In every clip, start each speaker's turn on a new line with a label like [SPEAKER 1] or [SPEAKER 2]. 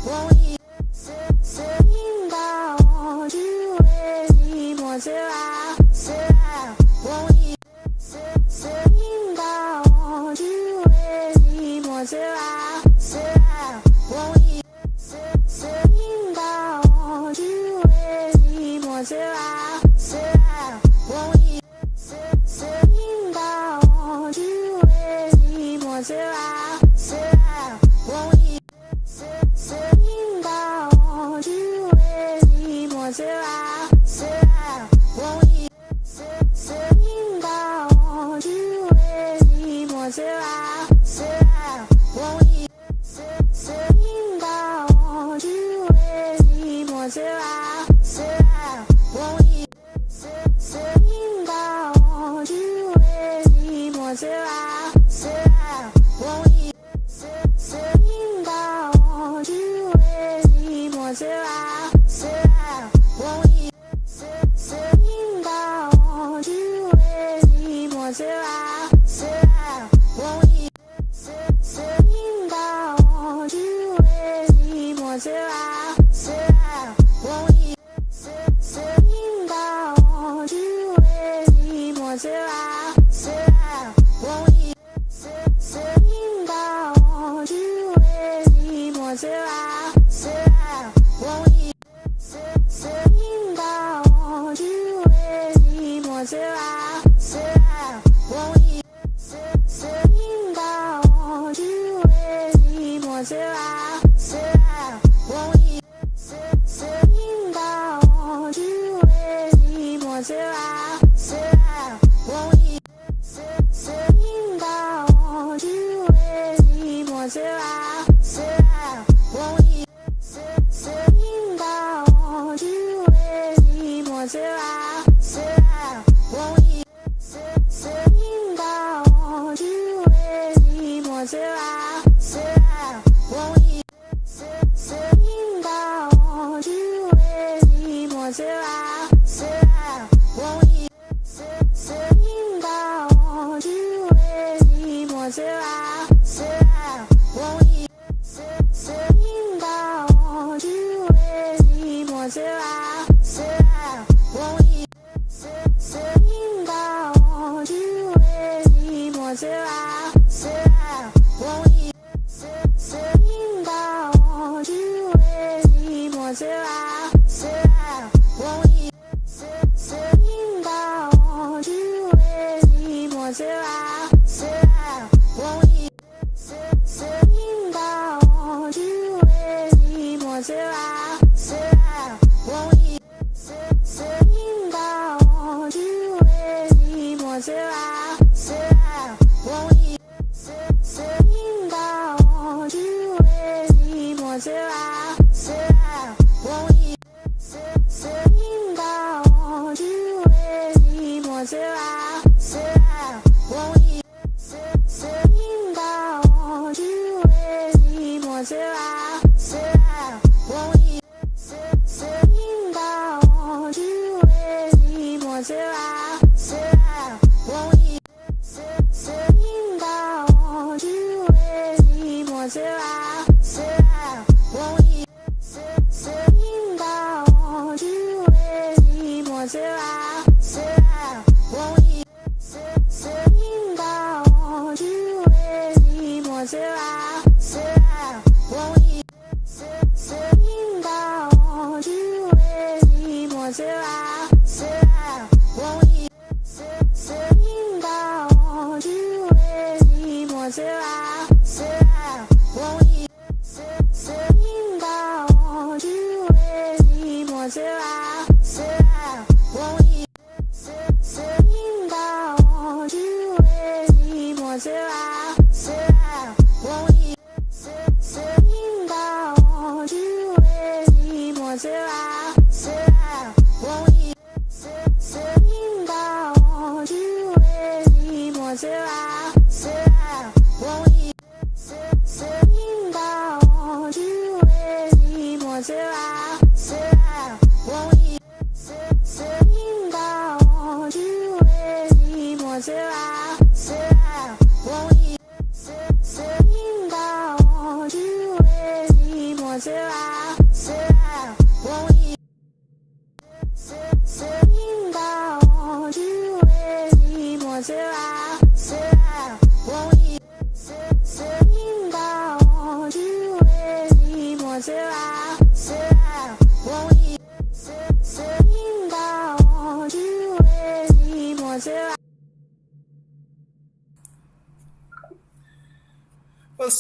[SPEAKER 1] 我一直听到。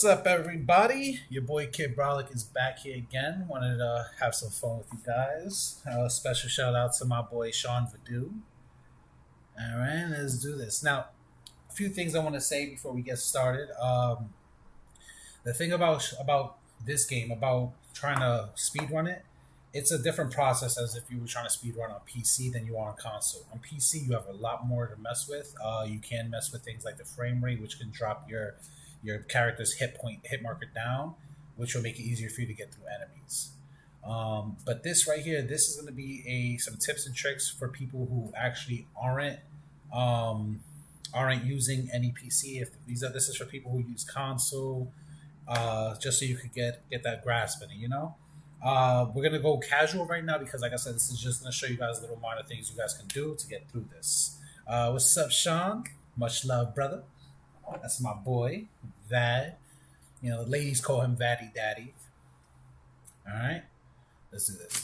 [SPEAKER 1] What's up, everybody? Your boy Kid Brolic is back here again. Wanted to have some fun with you guys. A special shout out to my boy Sean Vadu. All right, let's do this. Now, a few things I want to say before we get started. The thing about this game, about trying to speedrun it, it's a different process as if you were trying to speed run on PC than you are on console. On PC, you have a lot more to mess with. You can mess with things like the frame rate, which can drop your character's hit marker down, which will make it easier for you to get through enemies. But this right here, this is going to be some tips and tricks for people who actually aren't using any PC. If this is for people who use console, just so you could get that grasp in it, you know. We're gonna go casual right now because, like I said, this is just gonna show you guys little minor things you guys can do to get through this. What's up, Sean? Much love, brother. That's my boy, Vad. You know, the ladies call him Vaddy Daddy. All right, let's do this.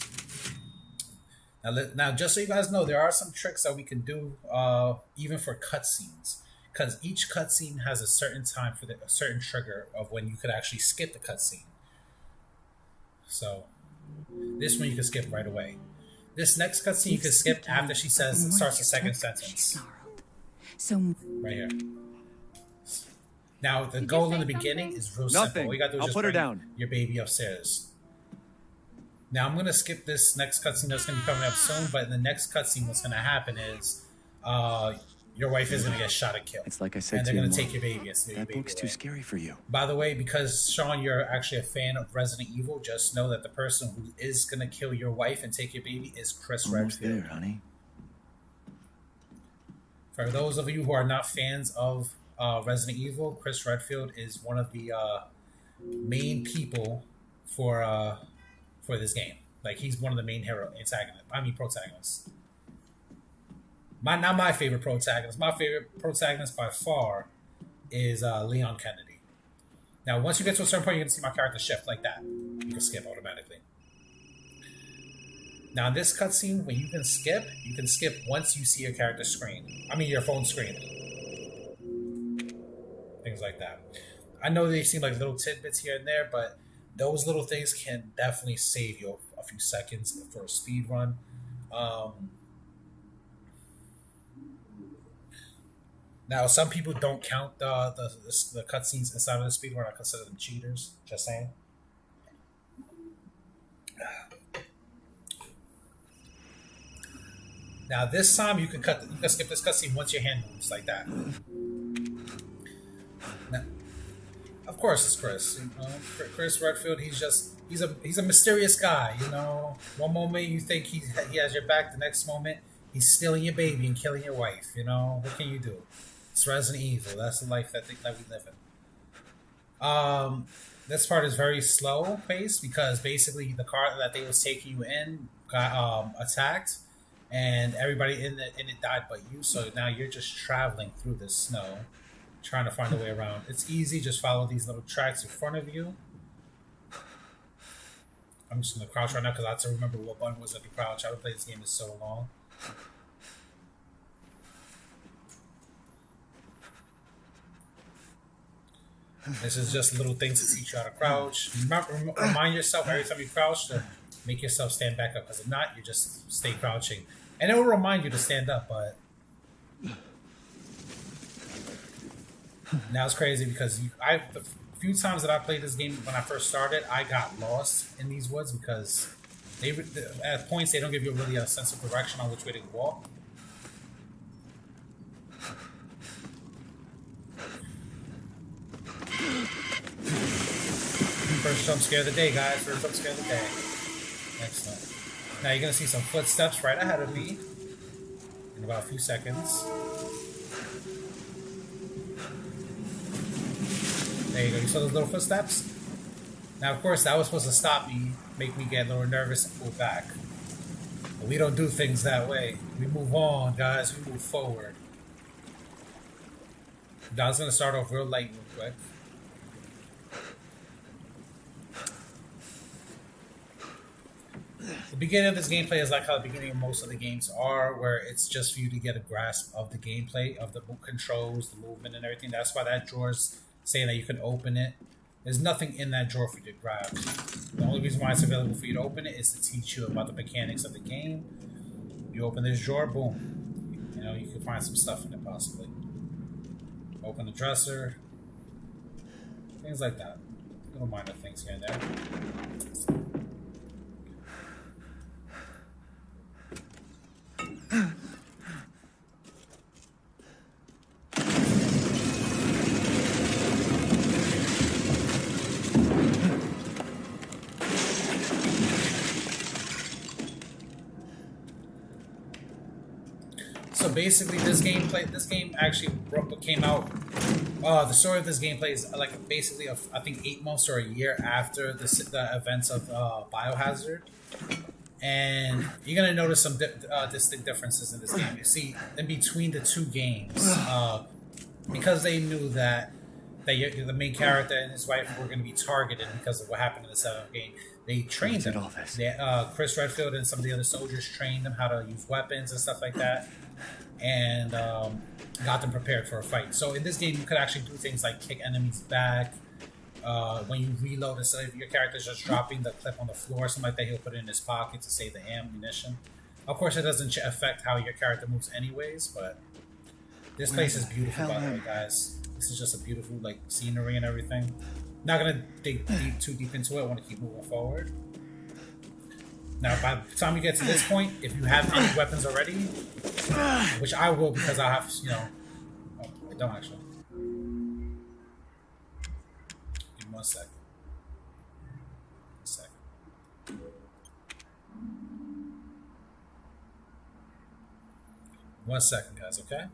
[SPEAKER 1] Now, just so you guys know, there are some tricks that we can do, even for cutscenes, because each cutscene has a certain time for a certain trigger of when you could actually skip the cutscene. So, this one you can skip right away. This next cutscene you can skip after she starts the second sentence. So right here. Now, the goal in the beginning is real simple. All you gotta do is just bring your baby upstairs. Now, I'm gonna skip this next cutscene that's gonna be coming up soon, but in the next cutscene, what's gonna happen is, your wife is gonna get shot and killed. It's like I said, and they're gonna take your baby. That book's too scary for you. By the way, because Sean, you're actually a fan of Resident Evil, just know that the person who is gonna kill your wife and take your baby is Chris Redfield. There, honey. For those of you who are not fans of Resident Evil, Chris Redfield is one of the main people for this game. Like, he's one of the main protagonists. Not my favorite protagonist. My favorite protagonist by far is Leon Kennedy. Now, once you get to a certain point, you're going to see my character shift like that. You can skip automatically. Now, in this cutscene, when you can skip once you see your character's screen. Your phone screen. Things like that. I know they seem like little tidbits here and there, but those little things can definitely save you a few seconds for a speed run. Now, some people don't count the cutscenes inside of the speedrun. I consider them cheaters. Just saying. Now, this time you can skip this cutscene once your hand moves like that. Now, of course, it's Chris. You know, Chris Redfield. He's a mysterious guy. You know, one moment you think he has your back, the next moment he's stealing your baby and killing your wife. You know, what can you do? It's Resident Evil. That's the life that we live in. This part is very slow paced because basically the car that they was taking you in got attacked, and everybody in it died but you. So now you're just traveling through the snow, trying to find a way around. It's easy. Just follow these little tracks in front of you. I'm just gonna crouch right now because I have to remember what button was at the crouch. I haven't played this game in so long. This is just little things to teach you how to crouch. Remind yourself every time you crouch to make yourself stand back up, because if not, you just stay crouching. And it will remind you to stand up, but now it's crazy because the few times that I played this game when I first started, I got lost in these woods because at points they don't give you really a sense of direction on which way to walk. First jump scare of the day, guys. First jump scare of the day. Excellent. Now you're going to see some footsteps right ahead of me in about a few seconds. There you go. You saw those little footsteps? Now, of course, that was supposed to stop me, make me get a little nervous and pull back. But we don't do things that way. We move on, guys. We move forward. Now, I was going to start off real light real quick. The beginning of this gameplay is like how the beginning of most of the games are, where it's just for you to get a grasp of the gameplay, of the controls, the movement, and everything. That's why that drawer's saying that you can open it. There's nothing in that drawer for you to grab. The only reason why it's available for you to open it is to teach you about the mechanics of the game. You open this drawer, boom. You know, you can find some stuff in it possibly. Open the dresser. Things like that. Little minor things here and there. basically, this game actually came out. The story of this gameplay is like basically, I think 8 months or a year after the events of Biohazard, and you're gonna notice some distinct differences in this game. You see, in between the two games, because they knew that the main character and his wife were going to be targeted because of what happened in the 7th game. They trained them. Chris Redfield and some of the other soldiers trained them how to use weapons and stuff like that, and got them prepared for a fight. So in this game, you could actually do things like kick enemies back. When you reload, instead of your character's just dropping the clip on the floor or something like that, he'll put it in his pocket to save the ammunition. Of course, it doesn't affect how your character moves anyways, but this place is beautiful, by the way, guys. This is just a beautiful like scenery and everything. Not gonna dig too deep into it. I want to keep moving forward. Now, by the time you get to this point, if you have any weapons already, which I will because I have, oh, I don't actually. Give me 1 second. 1 second. 1 second, guys. Okay.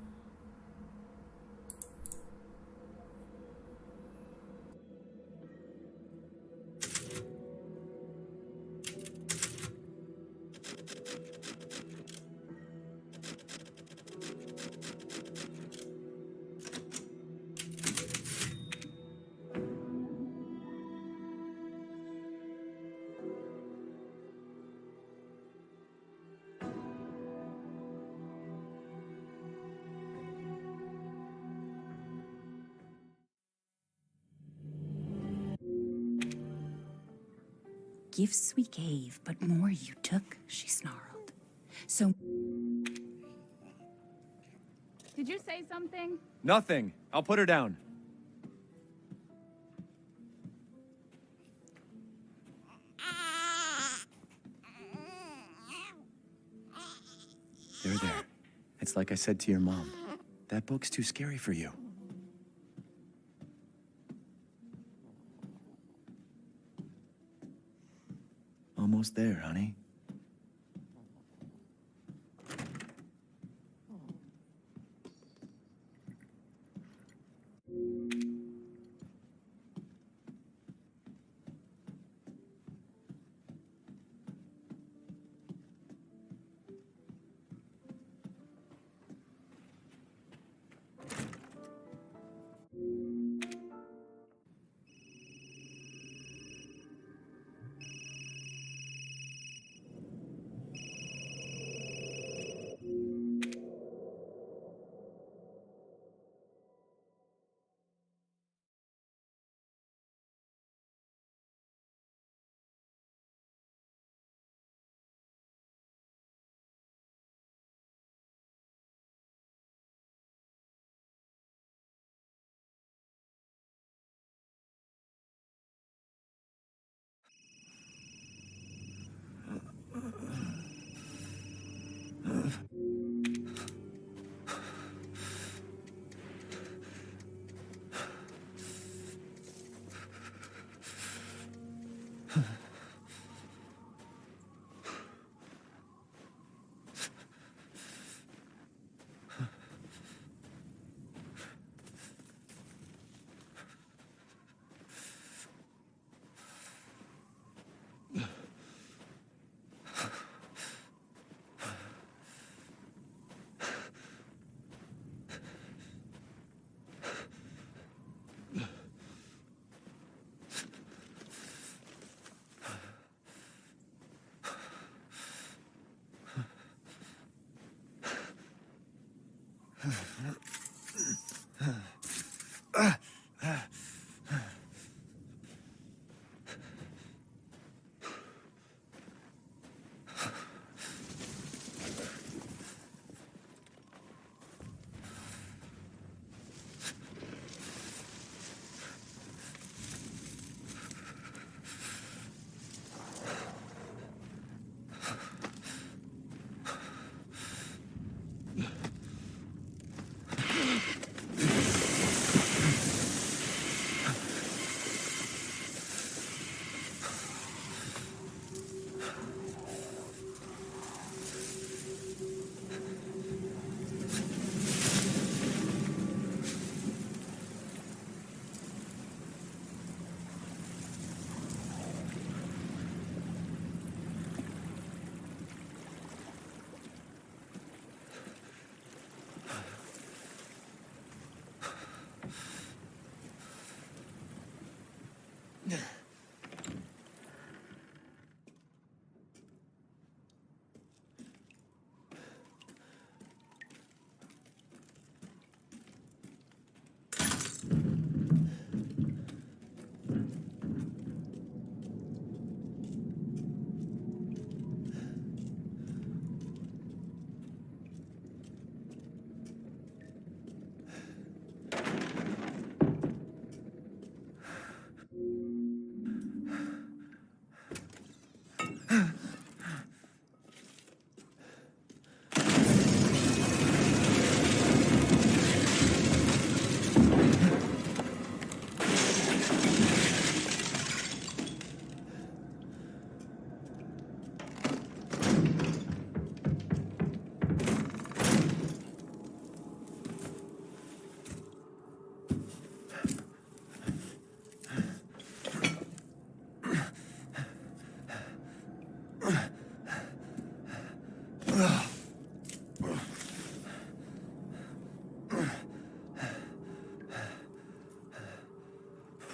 [SPEAKER 2] Gifts we gave, but more you took, she snarled. So...
[SPEAKER 3] Did you say something?
[SPEAKER 4] Nothing. I'll put her down. There. It's like I said to your mom. That book's too scary for you. Almost there, honey.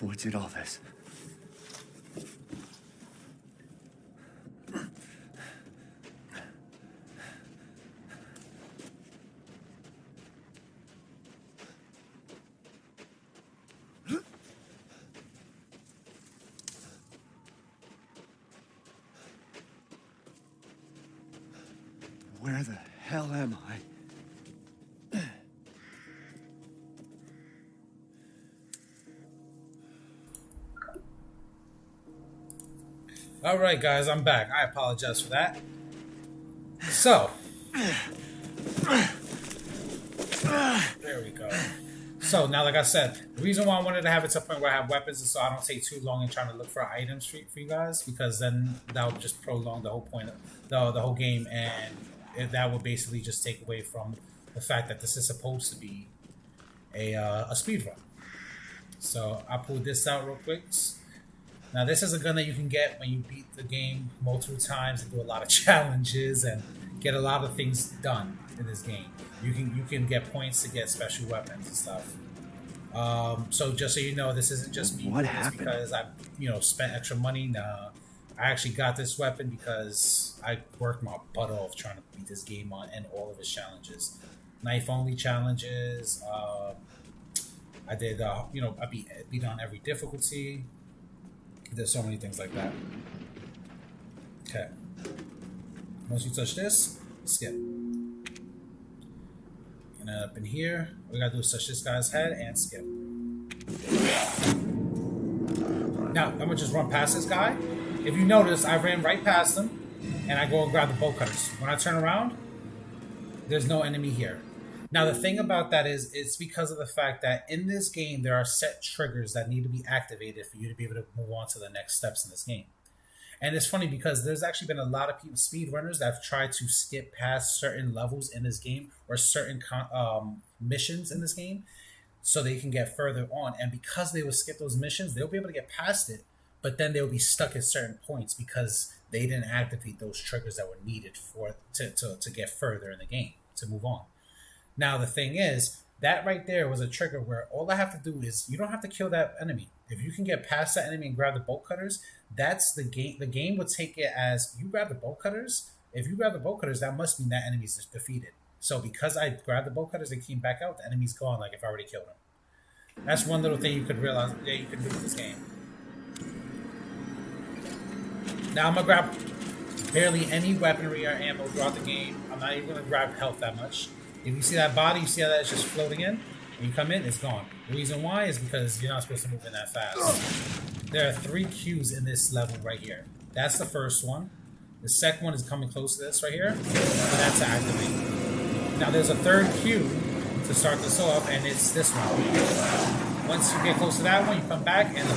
[SPEAKER 4] What did all this? Where the hell am I?
[SPEAKER 1] Alright guys, I'm back. I apologize for that. So, there we go. So now, like I said, the reason why I wanted to have it to a point where I have weapons is so I don't take too long in trying to look for items for you guys, because then that would just prolong the whole point of the whole game, and that would basically just take away from the fact that this is supposed to be a speed run. So I pulled this out real quick. Now this is a gun that you can get when you beat the game multiple times and do a lot of challenges and get a lot of things done in this game. You can get points to get special weapons and stuff. So just so you know, this isn't just me doing this because I spent extra money. Nah, I actually got this weapon because I worked my butt off trying to beat this game on and all of its challenges, knife only challenges. I did I beat on every difficulty. There's so many things like that. Okay. Once you touch this, skip. And up in here, all we gotta do is touch this guy's head and skip. Now, I'm gonna just run past this guy. If you notice, I ran right past him, and I go and grab the bolt cutters. When I turn around, there's no enemy here. Now, the thing about that is, it's because of the fact that in this game, there are set triggers that need to be activated for you to be able to move on to the next steps in this game. And it's funny because there's actually been a lot of people, speedrunners, that have tried to skip past certain levels in this game or certain missions in this game so they can get further on. And because they will skip those missions, they'll be able to get past it, but then they'll be stuck at certain points because they didn't activate those triggers that were needed to get further in the game, to move on. Now, the thing is, that right there was a trigger where all I have to do is, you don't have to kill that enemy. If you can get past that enemy and grab the bolt cutters, that's the game. The game would take it as, you grab the bolt cutters. If you grab the bolt cutters, that must mean that enemy's defeated. So because I grabbed the bolt cutters, they came back out, the enemy's gone, like if I already killed him. That's one little thing you could realize that you can do with this game. Now I'm gonna grab barely any weaponry or ammo throughout the game. I'm not even gonna grab health that much. If you see that body, you see how that's just floating in? When you come in, it's gone. The reason why is because you're not supposed to move in that fast. There are 3 queues in this level right here. That's the first one. The second one is coming close to this right here. And that's to activate. Now there's a third queue to start this off, and it's this one. Once you get close to that one, you come back and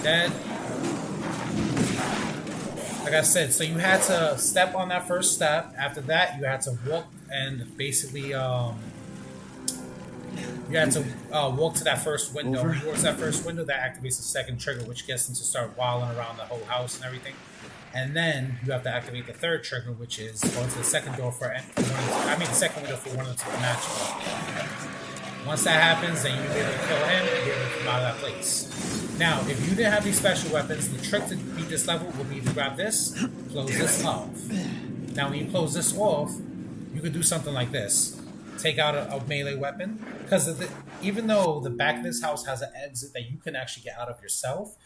[SPEAKER 1] dead. Like I said, so you had to step on that first step. After that, you had to walk and basically you had to walk to that first window. Towards that first window, that activates the second trigger, which gets them to start wilding around the whole house and everything. And then you have to activate the third trigger, which is going to the second door the second window for one of them to match you. Once that happens, then you'll be able to kill him and be able to come out of that place. Now, if you didn't have these special weapons, the trick to beat this level would be to grab this, close this off. Now, when you close this off, you could do something like this. Take out a melee weapon. Because even though the back of this house has an exit that you can actually get out of yourself,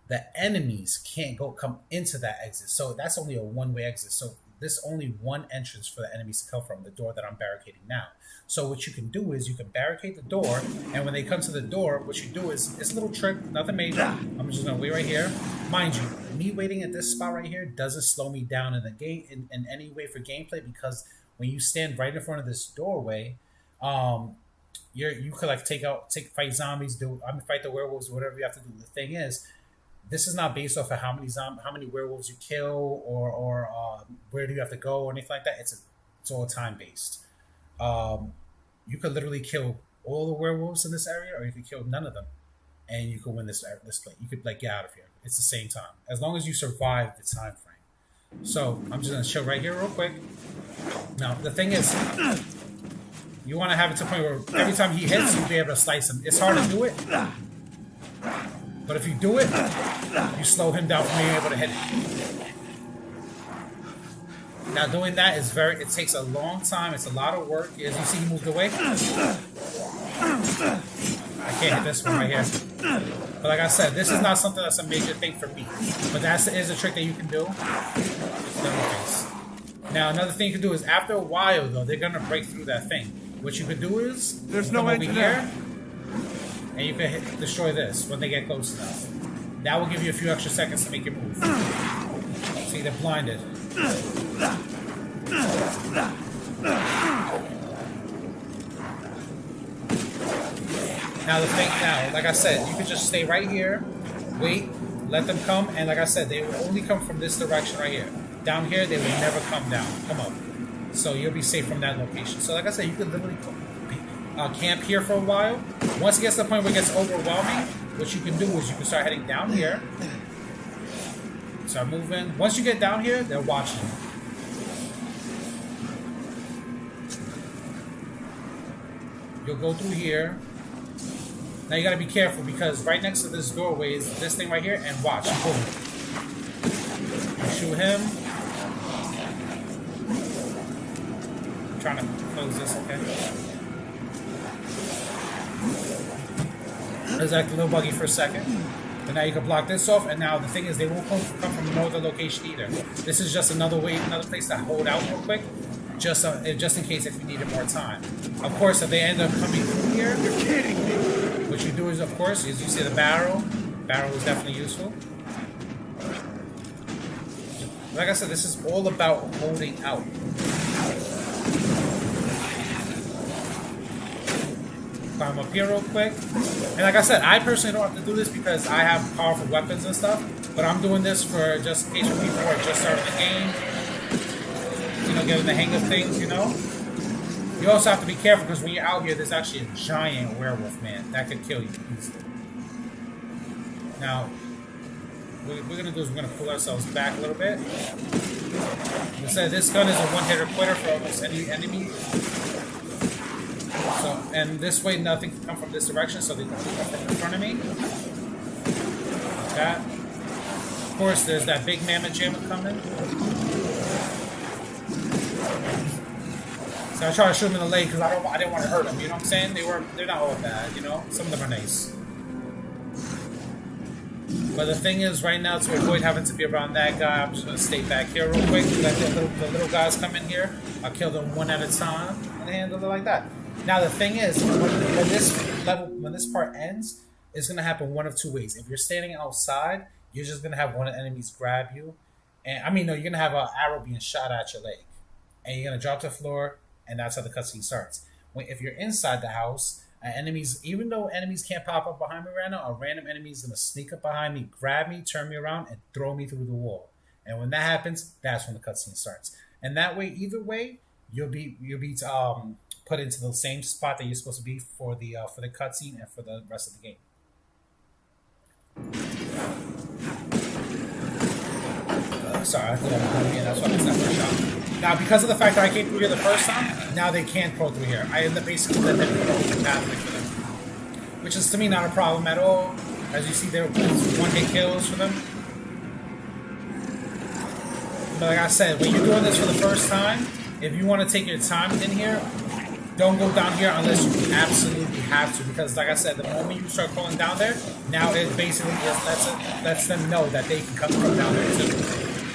[SPEAKER 1] the enemies can't come into that exit. So that's only a one-way exit. So there's only one entrance for the enemies to come from, the door that I'm barricading now. So what you can do is you can barricade the door, and when they come to the door, what you do is, it's a little trick, nothing major. I'm just going to wait right here. Mind you, me waiting at this spot right here doesn't slow me down in the game in any way for gameplay, because when you stand right in front of this doorway, you could like fight zombies, fight the werewolves, whatever you have to do. The thing is, this is not based off of how many werewolves you kill or where do you have to go or anything like that. It's all time based. You could literally kill all the werewolves in this area, or you could kill none of them, and you could win this play. You could get out of here. It's the same time, as long as you survive the time frame. So I'm just gonna chill right here real quick. Now the thing is, you want to have it to the point where every time he hits, you'll be able to slice him. It's hard to do it. But if you do it, you slow him down from being able to hit it. Now doing that is it takes a long time, it's a lot of work. As you see, he moved away. I can't hit this one right here. But like I said, this is not something that's a major thing for me. But that is a trick that you can do. Now another thing you can do is after a while though, they're gonna break through that thing. What you could do is
[SPEAKER 5] There's
[SPEAKER 1] come
[SPEAKER 5] no
[SPEAKER 1] over
[SPEAKER 5] end to
[SPEAKER 1] here, and you can destroy this when they get close enough. That will give you a few extra seconds to make your move. See, they're blinded. Now the thing, like I said, you can just stay right here, wait, let them come, and like I said, they will only come from this direction right here. Down here, they will never come down. Come up. So you'll be safe from that location. So like I said, you can literally camp here for a while. Once it gets to the point where it gets overwhelming, what you can do is you can start heading down here. Start moving. Once you get down here, they're watching you. You'll go through here. Now you gotta be careful because right next to this doorway is this thing right here, and watch. Boom. You shoot him. I'm trying to close this, okay? There's like a little buggy for a second. But now you can block this off, and now the thing is they won't come from no other location either. This is just another place to hold out real quick. Just in case if you needed more time. Of course, if they end up coming through here, you're kidding me. What you do is, of course, is you see the barrel. Barrel is definitely useful. Like I said, this is all about holding out. Climb up here real quick. And like I said, I personally don't have to do this because I have powerful weapons and stuff. But I'm doing this for just in case for people who are just starting the game. You know, getting the hang of things, you know. You also have to be careful because when you're out here, there's actually a giant werewolf, man. That could kill you easily. Now, what we're going to do is we're going to pull ourselves back a little bit. Instead, this gun is a one-hitter quitter for almost any enemy. So, and this way, nothing can come from this direction, so they don't come from in front of me. Like that. Of course, there's that big mammoth jammer coming. So I try to shoot them in the leg because I didn't want to hurt them. You know what I'm saying? They're not all bad. You know, some of them are nice. But the thing is, right now, to avoid having to be around that guy, I'm just gonna stay back here real quick. Let the little guys come in here. I'll kill them one at a time and handle it like that. Now the thing is, when this part ends, it's gonna happen one of two ways. If you're standing outside, you're just gonna have one of the enemies grab you, and you're gonna have an arrow being shot at your leg, and you're gonna drop to the floor. And that's how the cutscene starts. If you're inside the house, even though enemies can't pop up behind me right now, a random enemy is going to sneak up behind me, grab me, turn me around, and throw me through the wall. And when that happens, that's when the cutscene starts. And that way, either way, you'll be put into the same spot that you're supposed to be for the cutscene and for the rest of the game. Sorry, I thought I was going in. That's why I missed that first shot. Now, because of the fact that I came through here the first time, now they can't go through here. I end up basically letting them put over the pathway for them. Which is, to me, not a problem at all. As you see, there are one-hit kills for them. But like I said, when you're doing this for the first time, if you want to take your time in here, don't go down here unless you absolutely have to. Because like I said, the moment you start going down there, now it basically just lets them know that they can come from down there too.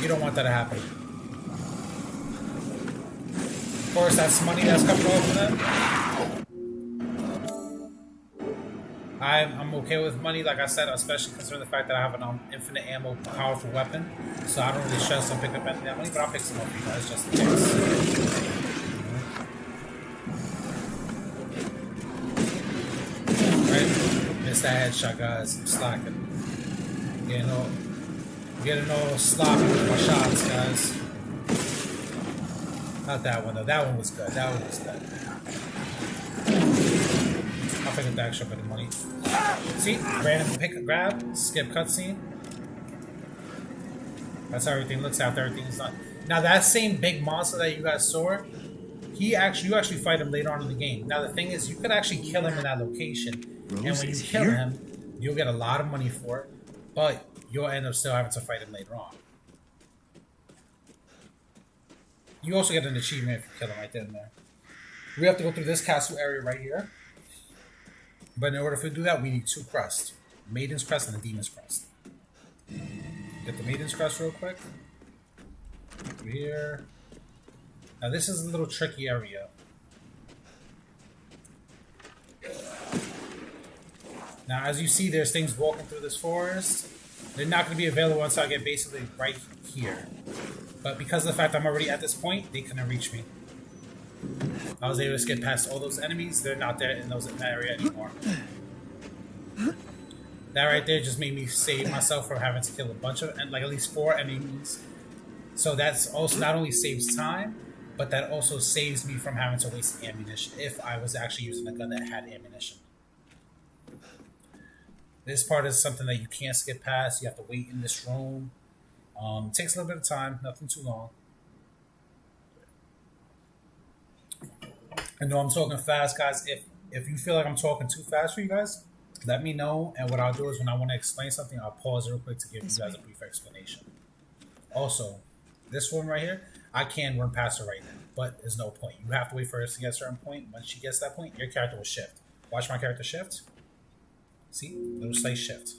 [SPEAKER 1] You don't want that to happen. Of course, that's money that's coming over them. I'm okay with money, like I said, especially considering the fact that I have an infinite ammo, powerful weapon. So I don't really stress on picking up any of that money, but I'll pick some up for you guys just in case. Right? Missed that headshot, guys. I'm slacking. Getting all sloppy with my shots, guys. Not that one though. That one was good. I'll pick up the extra bit of money. See? Random grab, skip cutscene. That's how everything looks after everything's done. Now that same big monster that you guys saw, you actually fight him later on in the game. Now the thing is, you could actually kill him in that location. And when you kill him, You'll get a lot of money for it, but you'll end up still having to fight him later on. You also get an achievement if you kill him right then and there. We have to go through this castle area right here. But in order to do that, we need 2 crests. Maiden's Crest and a Demon's Crest. Get the Maiden's Crest real quick. Over here. Now this is a little tricky area. Now as you see, there's things walking through this forest. They're not going to be available until I get basically right here. But because of the fact I'm already at this point, they couldn't reach me. I was able to skip past all those enemies. They're not there in that area anymore. That right there just made me save myself from having to kill a bunch of, like at least 4 enemies. So that's also not only saves time, but that also saves me from having to waste ammunition if I was actually using a gun that had ammunition. This part is something that you can't skip past. You have to wait in this room. It takes a little bit of time, nothing too long. I know I'm talking fast, guys. If you feel like I'm talking too fast for you guys, let me know. And what I'll do is when I want to explain something, I'll pause real quick to give you guys a brief explanation. Also, this one right here, I can run past her right now, but there's no point. You have to wait for her to get a certain point. Once she gets that point, your character will shift. Watch my character shift. See? Little slight shift.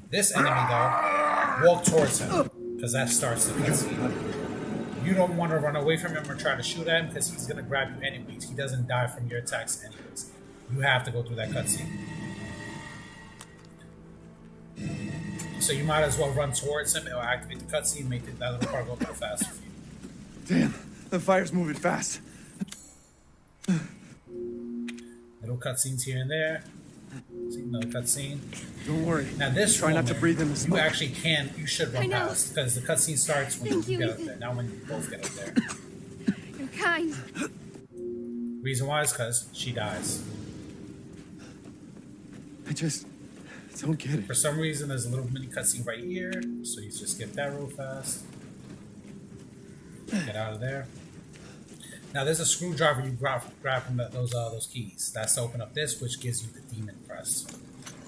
[SPEAKER 1] This enemy, though, walk towards him, because that starts the cutscene. You don't want to run away from him or try to shoot at him, because he's going to grab you anyways. He doesn't die from your attacks anyways. You have to go through that cutscene. So you might as well run towards him. It'll activate the cutscene, make that little part go a little faster for you.
[SPEAKER 4] Damn, the fire's moving fast.
[SPEAKER 1] Little cutscenes here and there. See, another cutscene.
[SPEAKER 4] Don't worry.
[SPEAKER 1] Now this
[SPEAKER 4] try not to breathe in the smoke.
[SPEAKER 1] You actually can. You should run past because the cutscene starts when you get up there. Not when you both get up there.
[SPEAKER 3] You're kind.
[SPEAKER 1] Reason why is because she dies.
[SPEAKER 4] I just don't get it.
[SPEAKER 1] For some reason, there's a little mini cutscene right here, so you just skip that real fast. Get out of there. Now there's a screwdriver you grab from those keys. That's to open up this, which gives you the Demon Crest.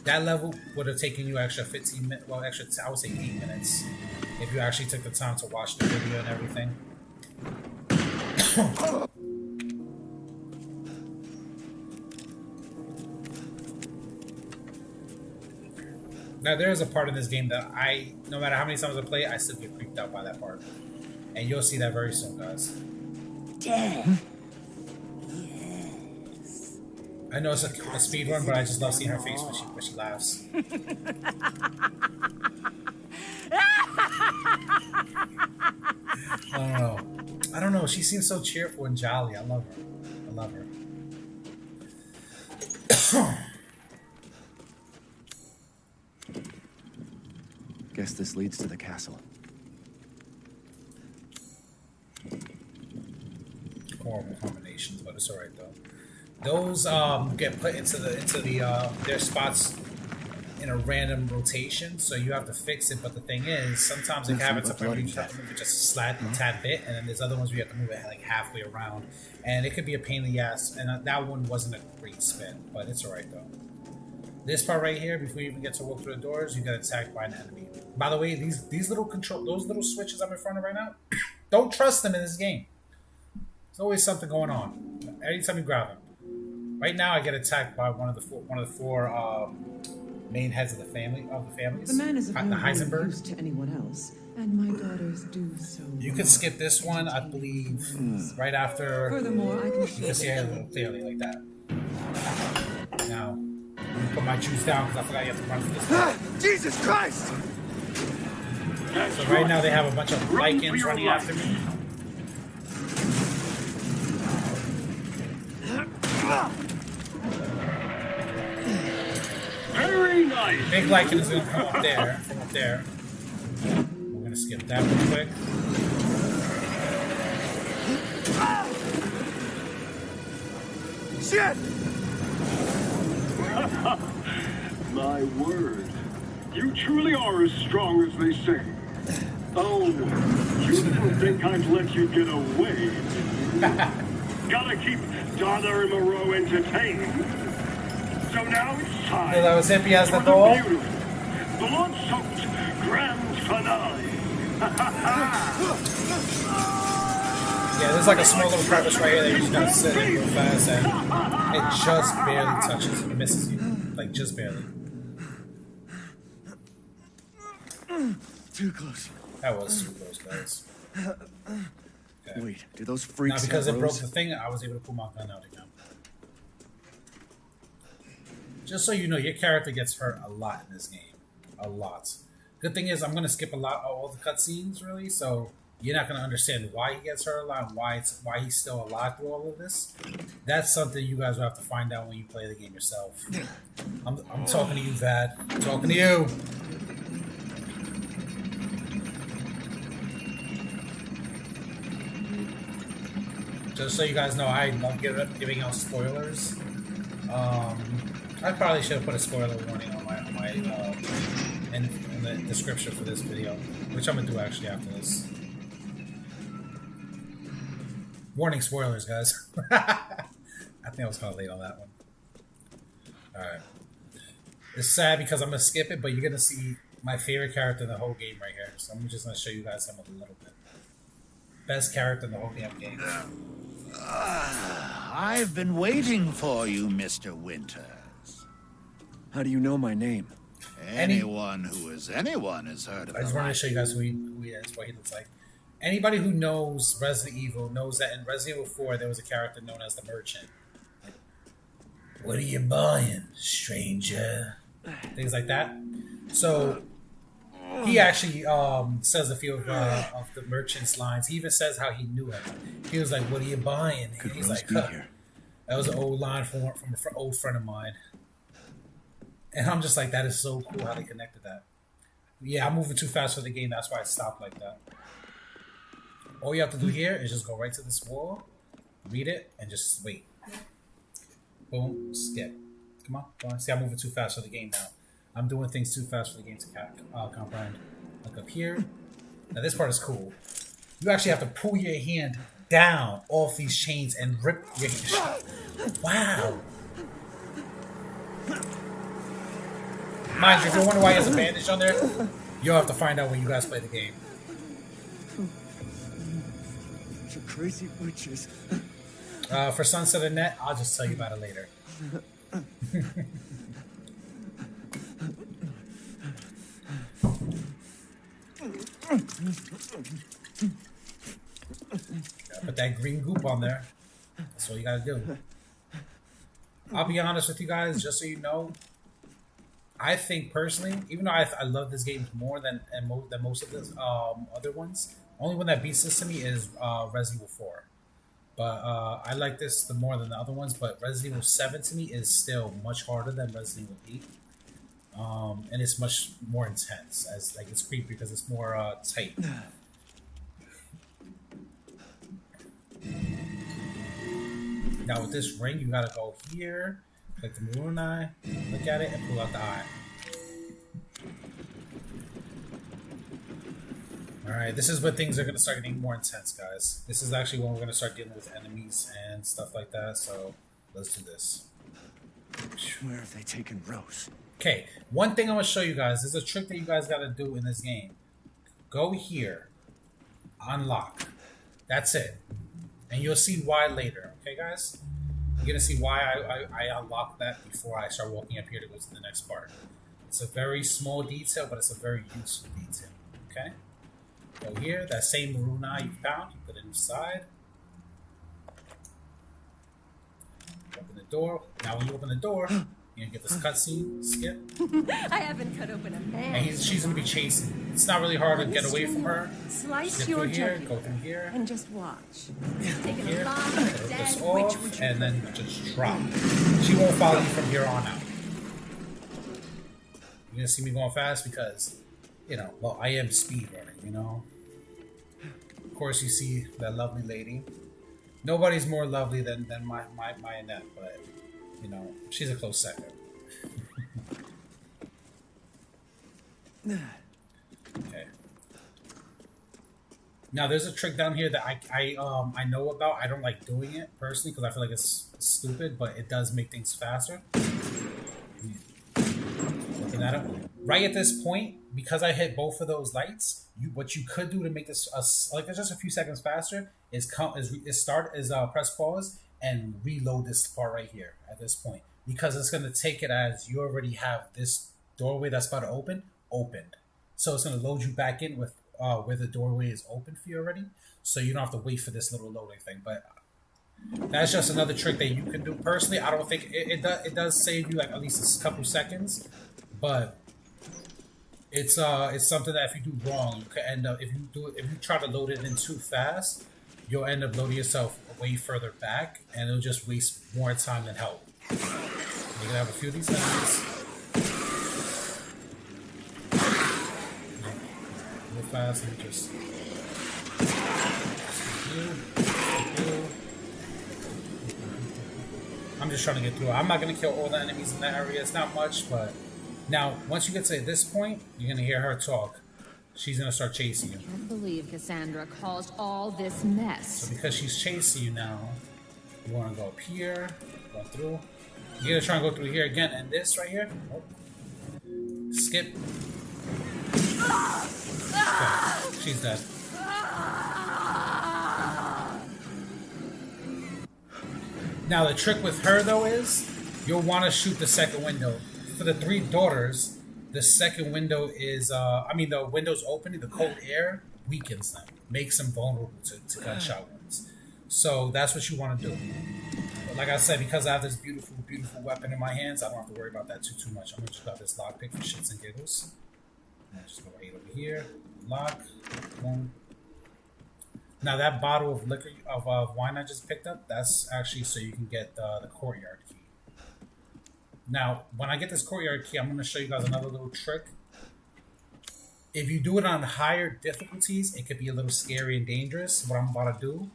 [SPEAKER 1] That level would have taken you extra 15 minutes. Well, extra I would say 8 minutes if you actually took the time to watch the video and everything. Now there is a part in this game that no matter how many times I play it, I still get creeped out by that part, and you'll see that very soon, guys.
[SPEAKER 2] Death. Yes.
[SPEAKER 1] I know it's a speed run, but I just love seeing her face when she laughs. I don't know. She seems so cheerful and jolly. I love her.
[SPEAKER 4] Guess this leads to the castle.
[SPEAKER 1] Horrible combinations, but it's alright though. Those get put into their spots in a random rotation, so you have to fix it. But the thing is, sometimes it happens to you have to move it just a tad bit, and then there's other ones where you have to move it like halfway around, and it could be a pain in the ass. And that one wasn't a great spin, but it's alright though. This part right here, before you even get to walk through the doors, you get attacked by an enemy. By the way, these little those little switches I'm in front of right now, don't trust them in this game. There's always something going on. Anytime you grab them. Right now, I get attacked by one of the four main heads of the families.
[SPEAKER 5] The man is of no
[SPEAKER 1] Heisenberg.
[SPEAKER 5] use to anyone else, and my daughters do so.
[SPEAKER 1] You could skip this one, I believe, right after.
[SPEAKER 5] Furthermore, I can
[SPEAKER 1] You can see it a little clearly like that. Now, let me put my juice down because I forgot you have to run for this one.
[SPEAKER 4] Jesus Christ!
[SPEAKER 1] So right now they have a bunch of Lycans running after me.
[SPEAKER 6] Very nice.
[SPEAKER 1] Big Lycan is going to come up there, from up there. We're going to skip that real quick.
[SPEAKER 4] Shit!
[SPEAKER 6] My word. You truly are as strong as they say. Oh, you didn't think I'd let you get away. Gotta keep Donna and Moreau entertained. So now it's time.
[SPEAKER 1] Yeah, that was hippie as the
[SPEAKER 6] for
[SPEAKER 1] doll.
[SPEAKER 6] beautiful, blood-soaked grand finale.
[SPEAKER 1] Yeah, there's like a small little crevice right here that you just gotta sit in real fast, and it just barely touches, it misses you, like just barely.
[SPEAKER 4] Too close.
[SPEAKER 1] That was too close, guys. Okay.
[SPEAKER 4] Wait, do those
[SPEAKER 1] Now,
[SPEAKER 4] freaks
[SPEAKER 1] because
[SPEAKER 4] have
[SPEAKER 1] it broke
[SPEAKER 4] rows?
[SPEAKER 1] the thing, I was able to pull my gun out again. Just so you know, your character gets hurt a lot in this game. A lot. Good thing is, I'm going to skip a lot of all the cutscenes, really, so you're not going to understand why he gets hurt a lot and why he's still alive through all of this. That's something you guys will have to find out when you play the game yourself. I'm talking to you, Vad. I'm talking to you. Just so you guys know, I love giving out spoilers. I probably should have put a spoiler warning on my in the description for this video, which I'm gonna do actually after this. Warning spoilers, guys. I think I was kind of late on that one. All right, it's sad because I'm gonna skip it, but you're gonna see my favorite character in the whole game right here. So I'm just gonna show you guys him a little bit. Best character in the whole damn game.
[SPEAKER 7] I've been waiting for you, Mr. Winters.
[SPEAKER 4] How do you know my name?
[SPEAKER 7] Anyone who is anyone has heard of
[SPEAKER 1] I just
[SPEAKER 7] him.
[SPEAKER 1] wanted to show you guys who he is, what he looks like. Anybody who knows Resident Evil knows that in Resident Evil 4 there was a character known as the Merchant. Like, what are you buying, stranger? Things like that. So he actually says a few of the Merchant's lines. He even says how he knew him. He was like, "What are you buying?" And he's like, "Huh." That was an old line from an old friend of mine. And I'm just like, that is so cool how they connected that. Yeah, I'm moving too fast for the game. That's why I stopped like that. All you have to do here is just go right to this wall, read it, and just wait. Boom, skip. Come on, go on. See, I'm moving too fast for the game now. I'm doing things too fast for the game to comprehend. Look up here. Now this part is cool. You actually have to pull your hand down off these chains and rip your hand. Wow. Mind you, if you're wondering why he has a bandage on there, you'll have to find out when you guys play the game.
[SPEAKER 4] You crazy witches.
[SPEAKER 1] For Sunset and Net, I'll just tell you about it later. Gotta put that green goop on there. That's all you gotta do. I'll be honest with you guys, just so you know, I think personally, even though I love this game more than most of the other ones, only one that beats this to me is Resident Evil 4. But I like this the more than the other ones. But Resident Evil 7 to me is still much harder than Resident Evil 8, and it's much more intense. As like it's creepy because it's more tight. Now with this ring, you gotta go here, click the maroon eye, look at it, and pull out the eye. Alright, this is where things are gonna start getting more intense, guys. This is actually when we're gonna start dealing with enemies and stuff like that, so let's do this.
[SPEAKER 4] Where have they taken Rose?
[SPEAKER 1] Okay, one thing I'm gonna show you guys, there's a trick that you guys gotta do in this game. Go here, unlock. That's it. And you'll see why later, okay guys? You're gonna see why I unlocked that before I start walking up here to go to the next part. It's a very small detail, but it's a very useful detail, okay? Go here, that same maroon eye you found, you put it inside. Open the door. Now when you open the door, you're gonna get this cutscene, skip.
[SPEAKER 3] I haven't cut open a man.
[SPEAKER 1] And she's gonna be chasing. It's not really hard to get away from her.
[SPEAKER 3] Slice
[SPEAKER 1] Skip
[SPEAKER 3] your
[SPEAKER 1] through here,
[SPEAKER 3] turkey
[SPEAKER 1] go through here.
[SPEAKER 3] and just watch. Take
[SPEAKER 1] Here,
[SPEAKER 3] a long,
[SPEAKER 1] put this
[SPEAKER 3] dead
[SPEAKER 1] off,
[SPEAKER 3] witch.
[SPEAKER 1] and then just drop. She won't follow you from here on out. You're gonna see me going fast because, you know, well, I am speedrunning, you know. Of course, you see that lovely lady. Nobody's more lovely than my Annette, but you know, she's a close second. Okay. Now there's a trick down here that I know about. I don't like doing it personally because I feel like it's stupid, but it does make things faster. And I don't. Right at this point, because I hit both of those lights, what you could do to make this like just a few seconds faster is press pause and reload this part right here at this point, because it's going to take it as you already have this doorway that's about to opened, so it's going to load you back in with where the doorway is open for you already, so you don't have to wait for this little loading thing. But that's just another trick that you can do. Personally, I don't think it does save you like at least a couple seconds, but it's something that if you do wrong, you could end up, if you try to load it in too fast, you'll end up loading yourself way further back, and it'll just waste more time than help. You're gonna have a few of these enemies. Real fast, and just I'm just trying to get through. I'm not gonna kill all the enemies in that area. It's not much, but now once you get to this point, you're gonna hear her talk. She's gonna start chasing you.
[SPEAKER 3] I can't believe Cassandra caused all this mess.
[SPEAKER 1] So because she's chasing you now, you wanna go up here, go through. You're gonna try and go through here again, and this right here. Oh. Skip. Okay, she's dead. Now the trick with her though is you'll want to shoot the second window. For the 3 daughters, the second window is the windows opening, the cold air weakens them, makes them vulnerable to gunshot wounds. So that's what you want to do. But like I said, because I have this beautiful, beautiful weapon in my hands, I don't have to worry about that too much. I'm gonna just grab this lockpick for shits and giggles. And just go right over here, lock, boom. Now that bottle of liquor of wine I just picked up, that's actually so you can get the courtyard key. Now, when I get this courtyard key, I'm going to show you guys another little trick. If you do it on higher difficulties, it could be a little scary and dangerous, what I'm about to do,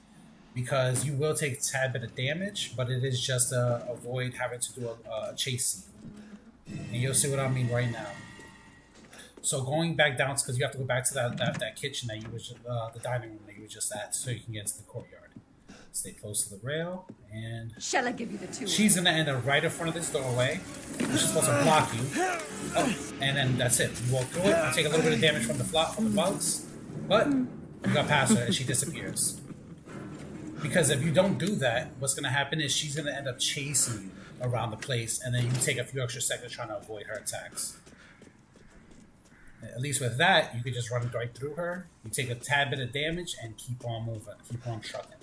[SPEAKER 1] because you will take a tad bit of damage, but it is just to avoid having to do a chase scene. And you'll see what I mean right now. So going back down, because you have to go back to that kitchen that you was just, the dining room that you were just at, so you can get into the courtyard. Stay close to the rail, and
[SPEAKER 3] Shall I give you the tour?
[SPEAKER 1] she's gonna end up right in front of this doorway. She's supposed to block you. Oh, and then that's it. You walk through it. You take a little bit of damage from the bugs, but you got past her and she disappears. Because if you don't do that, what's gonna happen is she's gonna end up chasing you around the place, and then you take a few extra seconds trying to avoid her attacks. At least with that, you could just run right through her. You take a tad bit of damage and keep on moving, keep on trucking.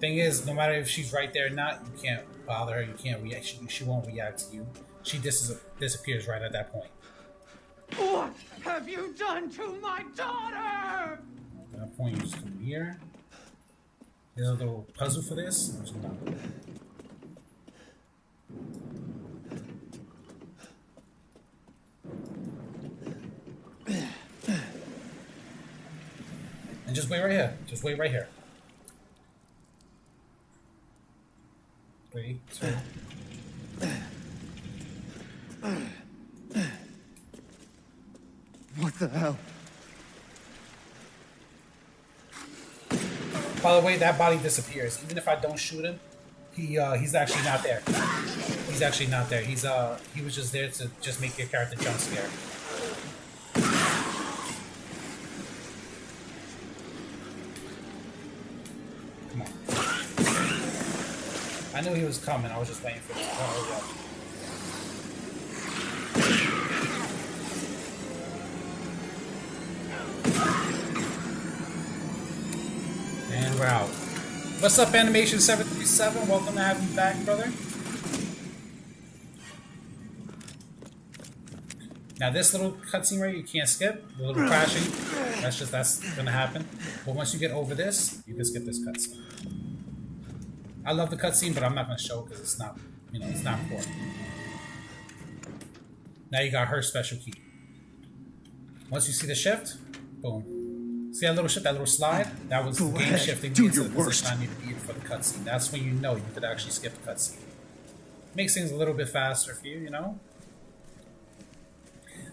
[SPEAKER 1] Thing is, no matter if she's right there or not, you can't bother her. You can't react. She won't react to you. She disappears right at that point.
[SPEAKER 8] What have you done to my daughter?
[SPEAKER 1] At that point, you just come here. There's a little puzzle for this. And just wait right here. Just wait right here. 3, 2.
[SPEAKER 8] What the hell?
[SPEAKER 1] By the way, that body disappears. Even if I don't shoot him, he's actually not there. He's actually not there. He was just there to just make your character jump scare. Come on. I knew he was coming. I was just waiting for him. Oh, and we're out. What's up, Animation 737? Welcome to have you back, brother. Now this little cutscene right, you can't skip. The little crashing. That's gonna happen. But once you get over this, you can skip this cutscene. I love the cutscene, but I'm not gonna show it because it's not, it's not important. Now you got her special key. Once you see the shift, boom. See that little shift, that little slide? That was the game shifting me into the position I need to be in for the cutscene. That's when you know you could actually skip the cutscene. Makes things a little bit faster for you,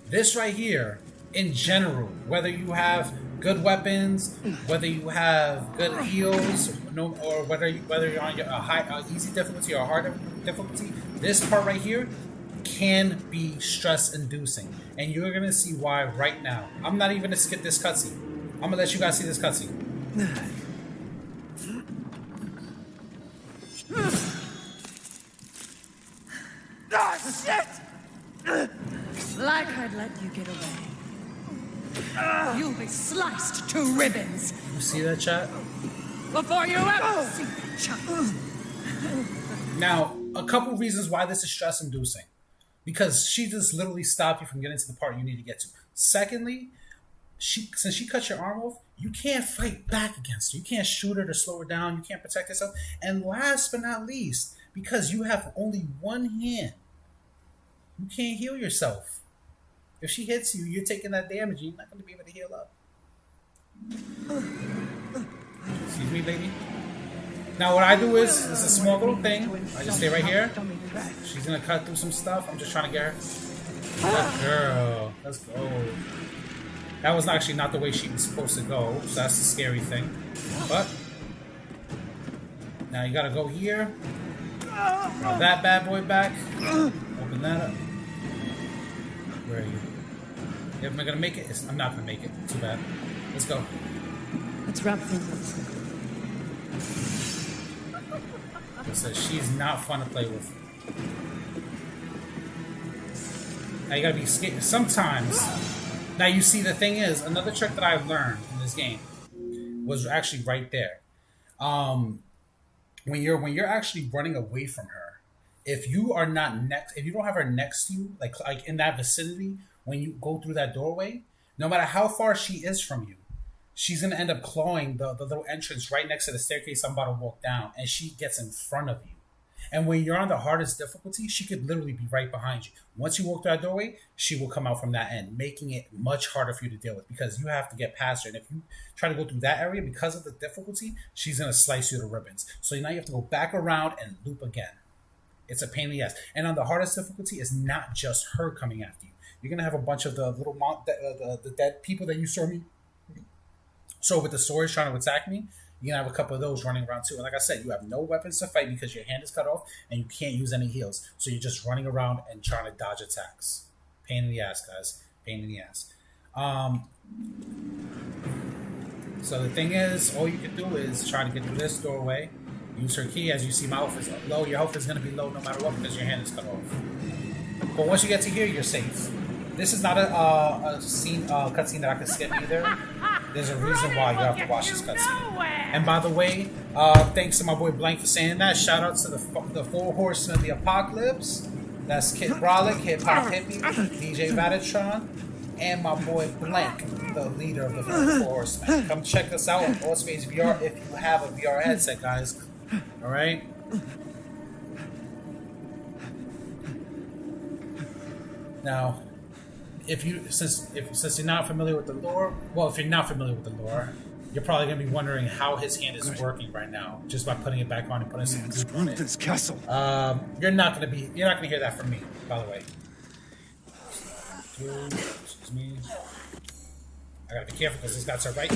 [SPEAKER 1] This right here in general, whether you have good weapons, whether you have good heals, no, or whether you're on a high, easy difficulty or hard difficulty, this part right here can be stress-inducing, and you're gonna see why right now. I'm not even gonna skip this cutscene. I'm gonna let you guys see this cutscene.
[SPEAKER 2] Oh, shit! Like I'd let you get away. You'll be sliced to ribbons
[SPEAKER 1] You see that, chat?
[SPEAKER 2] before you ever see the chance.
[SPEAKER 1] Now, a couple reasons why this is stress-inducing. Because she just literally stopped you from getting to the part you need to get to. Secondly, since she cut your arm off, you can't fight back against her. You can't shoot her to slow her down. You can't protect yourself. And last but not least, because you have only one hand, you can't heal yourself. If she hits you, you're taking that damage. You're not going to be able to heal up. Excuse me, baby. Now what I do is, it's a small little thing. I just stay right here. She's going to cut through some stuff. I'm just trying to get her. Good girl. Let's go. That was actually not the way she was supposed to go. So that's the scary thing. But now you got to go here. Grab that bad boy back. Open that up. Where are you? Am I gonna make it? I'm not gonna make it. Too bad. Let's go.
[SPEAKER 5] Let's wrap things up.
[SPEAKER 1] It says she's not fun to play with. Now you gotta be scared. Sometimes. Now you see, the thing is, another trick that I've learned in this game was actually right there. When you're actually running away from her, if you are not next, if you don't have her next to you, like in that vicinity, when you go through that doorway, no matter how far she is from you, she's gonna end up clawing the little entrance right next to the staircase I'm about to walk down, and she gets in front of you. And when you're on the hardest difficulty, she could literally be right behind you. Once you walk through that doorway, she will come out from that end, making it much harder for you to deal with because you have to get past her. And if you try to go through that area, because of the difficulty, she's going to slice you to ribbons. So now you have to go back around and loop again. It's a pain in the ass. And on the hardest difficulty, it's not just her coming after you. You're going to have a bunch of the little the dead people that you saw me. So with the swords trying to attack me, you're going to have a couple of those running around too. And like I said, you have no weapons to fight because your hand is cut off and you can't use any heals. So you're just running around and trying to dodge attacks. Pain in the ass, guys. Pain in the ass. So the thing is, all you can do is try to get through this doorway. Use her key. As you see, my health is low. Your health is going to be low no matter what because your hand is cut off. But once you get to here, you're safe. This is not a cutscene that I can skip either. There's a reason why you have to watch this cutscene. And by the way, thanks to my boy Blank for saying that. Shout out to the four horsemen of the apocalypse. That's Kid Brolic, Hip Hop Hippie, DJ Vatatron, and my boy Blank, the leader of the four horsemen. Come check us out on All Space VR if you have a VR headset, guys. All right. Now, since you're not familiar with the lore, well, if you're not familiar with the lore, you're probably gonna be wondering how his hand is working right now, just by putting it back on and putting some goop on it.
[SPEAKER 4] This castle.
[SPEAKER 1] You're not gonna hear that from me, by the way. Excuse me. I gotta be careful because this guy's are right.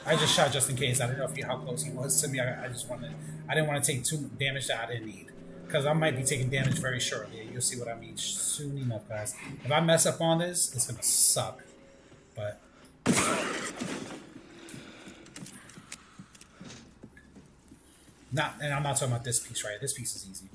[SPEAKER 1] I just shot just in case. I don't know how close he was to me. I didn't want to take too much damage that I didn't need. Because I might be taking damage very shortly. You'll see what I mean soon enough, guys. If I mess up on this, it's going to suck. But and I'm not talking about this piece, right? This piece is easy.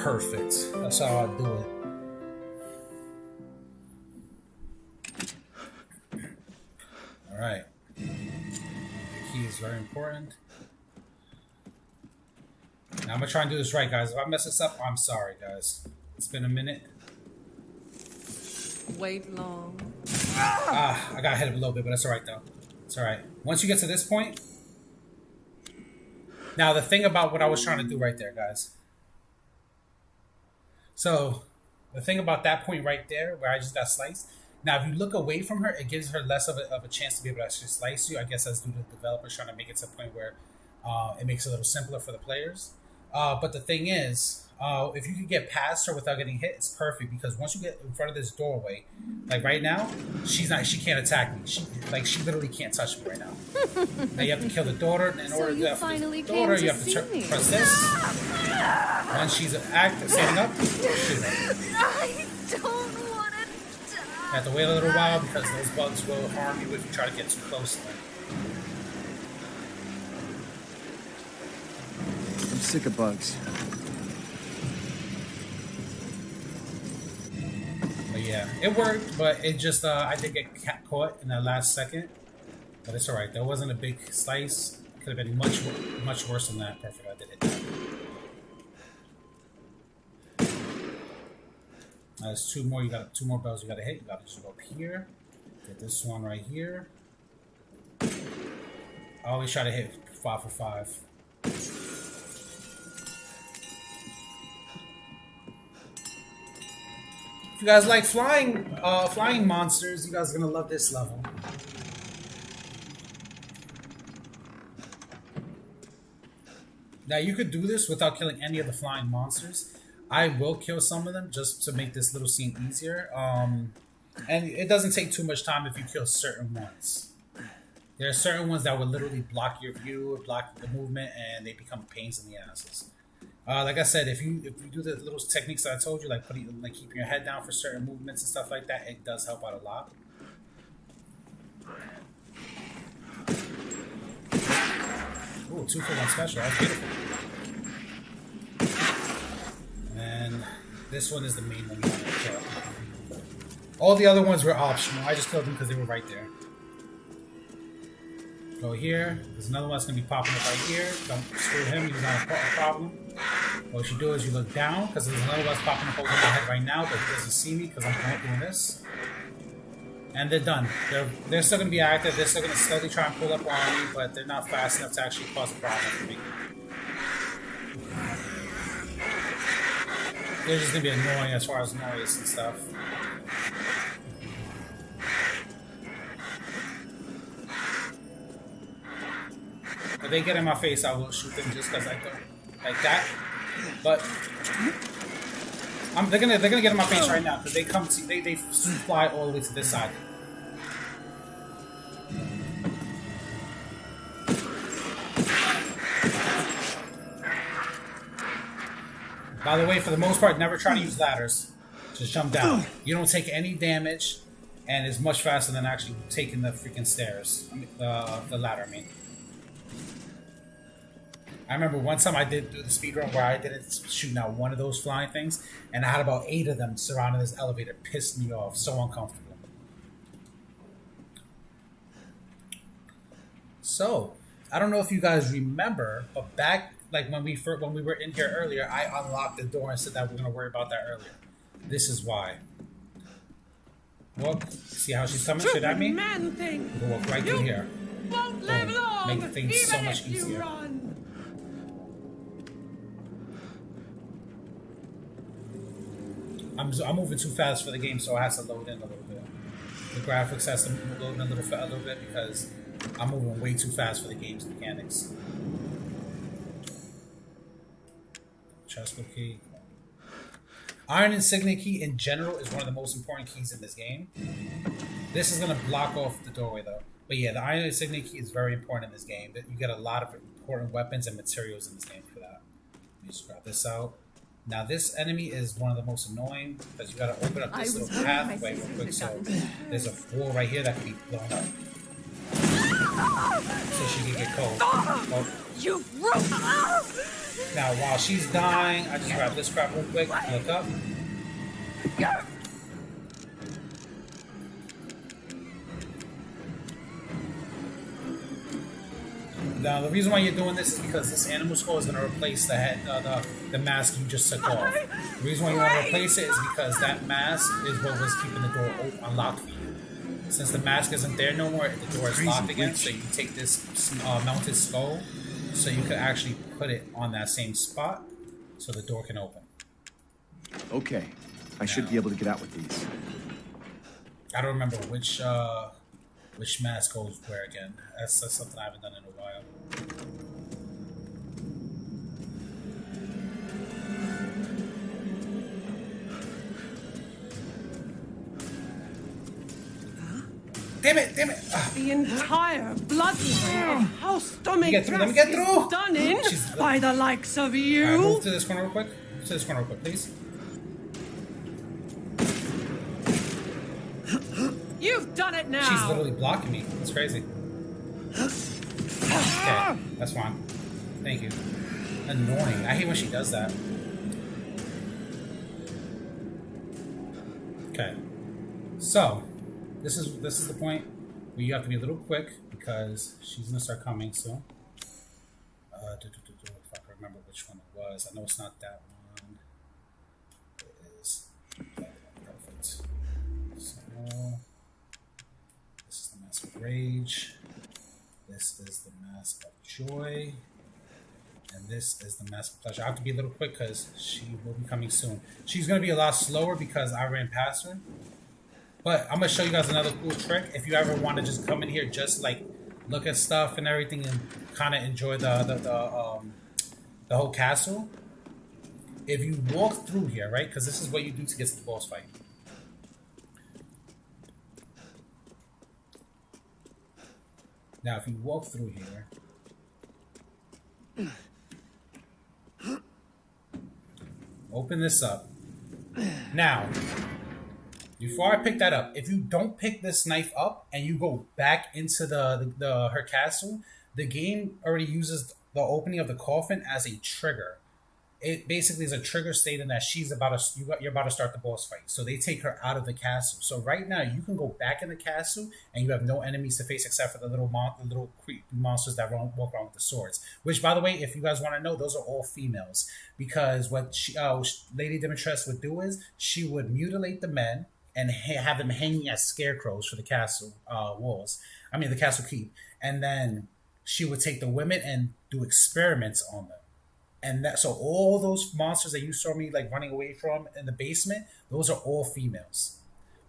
[SPEAKER 1] Perfect. That's how I do it. All right. The key is very important. Now I'm gonna try and do this right, guys. If I mess this up, I'm sorry, guys. It's been a minute.
[SPEAKER 2] Wait long.
[SPEAKER 1] I got ahead of a little bit, but that's all right though. It's all right. Once you get to this point. Now the thing about what I was trying to do right there, guys. So the thing about that point right there, where I just got sliced. Now, if you look away from her, it gives her less of a chance to be able to actually slice you. I guess that's due to the developers trying to make it to a point where it makes it a little simpler for the players. But the thing is, if you can get past her without getting hit, it's perfect because once you get in front of this doorway, like right now, she can't attack me. She literally can't touch me right now. Now you have to kill the daughter. In
[SPEAKER 3] So
[SPEAKER 1] order to
[SPEAKER 3] you
[SPEAKER 1] get
[SPEAKER 3] finally
[SPEAKER 1] the daughter,
[SPEAKER 3] came
[SPEAKER 1] you
[SPEAKER 3] to
[SPEAKER 1] have to
[SPEAKER 3] see me.
[SPEAKER 1] press this. Once she's active, standing up, shoot her.
[SPEAKER 3] I don't want to
[SPEAKER 1] You
[SPEAKER 3] die.
[SPEAKER 1] have to wait a little while because those bugs will harm you if you try to get too close to them.
[SPEAKER 4] I'm sick of bugs.
[SPEAKER 1] But yeah, it worked, but it just I did get caught in that last second. But it's alright. There wasn't a big slice. It could have been much worse than that. Perfect. I did hit that. There's two more. You got two more bells. You got to hit. You got to just go up here. Get this one right here. I always try to hit 5 for 5. If you guys like flying monsters, you guys are gonna love this level. Now you could do this without killing any of the flying monsters. I will kill some of them just to make this little scene easier. And it doesn't take too much time if you kill certain ones. There are certain ones that will literally block your view, block the movement, and they become pains in the asses. Like I said, if you do the little techniques that I told you, like keeping your head down for certain movements and stuff like that, it does help out a lot. Ooh, 2 for 1 special. That's beautiful. And this one is the main one you want to kill. All the other ones were optional. I just killed them because they were right there. Go here. There's another one that's going to be popping up right here. Don't screw him. He's not a problem. What you do is you look down because there's another one that's popping up over my head right now, but he doesn't see me because I'm doing this. And they're done. They're still going to be active. They're still going to slowly try and pull up on me, but they're not fast enough to actually cause a problem for me. They're just going to be annoying as far as noise and stuff. If they get in my face, I will shoot them just because I don't like that. But they're gonna get in my face right now because they fly all the way to this side. By the way, for the most part, never try to use ladders. Just jump down. You don't take any damage, and it's much faster than actually taking the freaking stairs. I mean, the ladder. I mean. I remember one time I did do the speedrun where I didn't shoot out one of those flying things, and I had about 8 of them surrounding this elevator. It pissed me off. So uncomfortable. So, I don't know if you guys remember, but back like when we were in here earlier, I unlocked the door and said that we're going to worry about that earlier. This is why. Well, see how she's coming? Shoot at me? We'll walk right through here.
[SPEAKER 8] Won't live long,
[SPEAKER 1] Make things so
[SPEAKER 8] even
[SPEAKER 1] much
[SPEAKER 8] if you
[SPEAKER 1] easier.
[SPEAKER 8] run.
[SPEAKER 1] I'm moving too fast for the game, so it has to load in a little bit. The graphics has to load in a little bit because I'm moving way too fast for the game's mechanics. Chestnut key. Iron Insignia key in general is one of the most important keys in this game. This is going to block off the doorway though. But yeah, the Iron Insignia key is very important in this game. You get a lot of important weapons and materials in this game for that. Let me just grab this out. Now this enemy is one of the most annoying because you got to open up this little pathway real quick. So there's a wall right here that can be blown up, so she can get cold. Oh.
[SPEAKER 8] You broke.
[SPEAKER 1] Now while she's dying, I just grab this crap real quick. Look up. Now the reason why you're doing this is because this animal skull is going to replace the head, the mask you just took off. The reason why you want to replace it is because that mask is what was keeping the door unlocked for you. Since the mask isn't there no more, the door is locked again. So you take this mounted skull, so you can actually put it on that same spot, so the door can open.
[SPEAKER 4] Okay. I should be able to get out with these.
[SPEAKER 1] I don't remember which mask goes where again. That's something I haven't done in a while. Damn it! Damn it!
[SPEAKER 8] The entire bloodline of House
[SPEAKER 1] Let me get through!
[SPEAKER 8] done in by the likes of you.
[SPEAKER 1] Alright, move to this corner real quick. Move to this corner real quick, please.
[SPEAKER 8] You've done it now.
[SPEAKER 1] She's literally blocking me. That's crazy. Okay, that's fine. Thank you. Annoying. I hate when she does that. Okay. So, this is the point where you have to be a little quick because she's gonna start coming soon. If I can remember which one it was. I know it's not that one. It is that one. Perfect. So this is the Mask of Rage. This is the Mask of Joy. And this is the Mask of Pleasure. I have to be a little quick because she will be coming soon. She's going to be a lot slower because I ran past her. But I'm going to show you guys another cool trick. If you ever want to just come in here, just like look at stuff and everything and kind of enjoy the whole castle. If you walk through here, right? Because this is what you do to get to the boss fight. Now, if you walk through here, open this up. Now, before I pick that up, if you don't pick this knife up and you go back into her castle, the game already uses the opening of the coffin as a trigger. It basically is a trigger stating that you're about to start the boss fight. So they take her out of the castle. So right now you can go back in the castle and you have no enemies to face except for the little creepy monsters that walk around with the swords. Which, by the way, if you guys want to know, those are all females. Because what Lady Dimitrescu would do is she would mutilate the men and have them hanging as scarecrows for the castle walls. I mean, the castle keep. And then she would take the women and do experiments on them. And so all those monsters that you saw me like running away from in the basement, those are all females.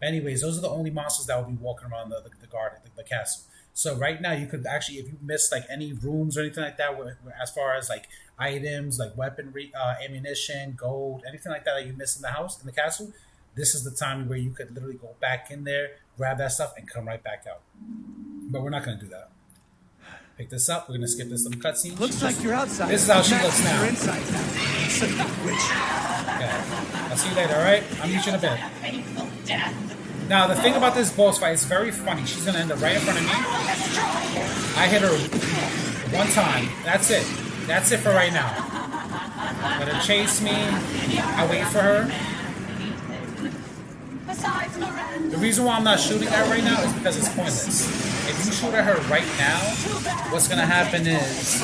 [SPEAKER 1] But anyways, those are the only monsters that will be walking around the garden, the castle. So right now you could actually, if you miss like any rooms or anything like that, as far as like items, like weaponry, ammunition, gold, anything like that you miss in the castle, this is the time where you could literally go back in there, grab that stuff, and come right back out. But we're not going to do that. Pick this up. We're going to skip this little cutscene.
[SPEAKER 4] Looks like you're outside.
[SPEAKER 1] This is how she looks now.
[SPEAKER 4] You're inside now.
[SPEAKER 1] Okay. I'll see you later, alright? I'll meet you in a bit. Now, the thing about this boss fight is very funny. She's going to end up right in front of me. I hit her one time. That's it. That's it for right now. Let her chase me. I wait for her. The reason why I'm not shooting at her right now is because it's pointless. If you shoot at her right now, what's going to happen is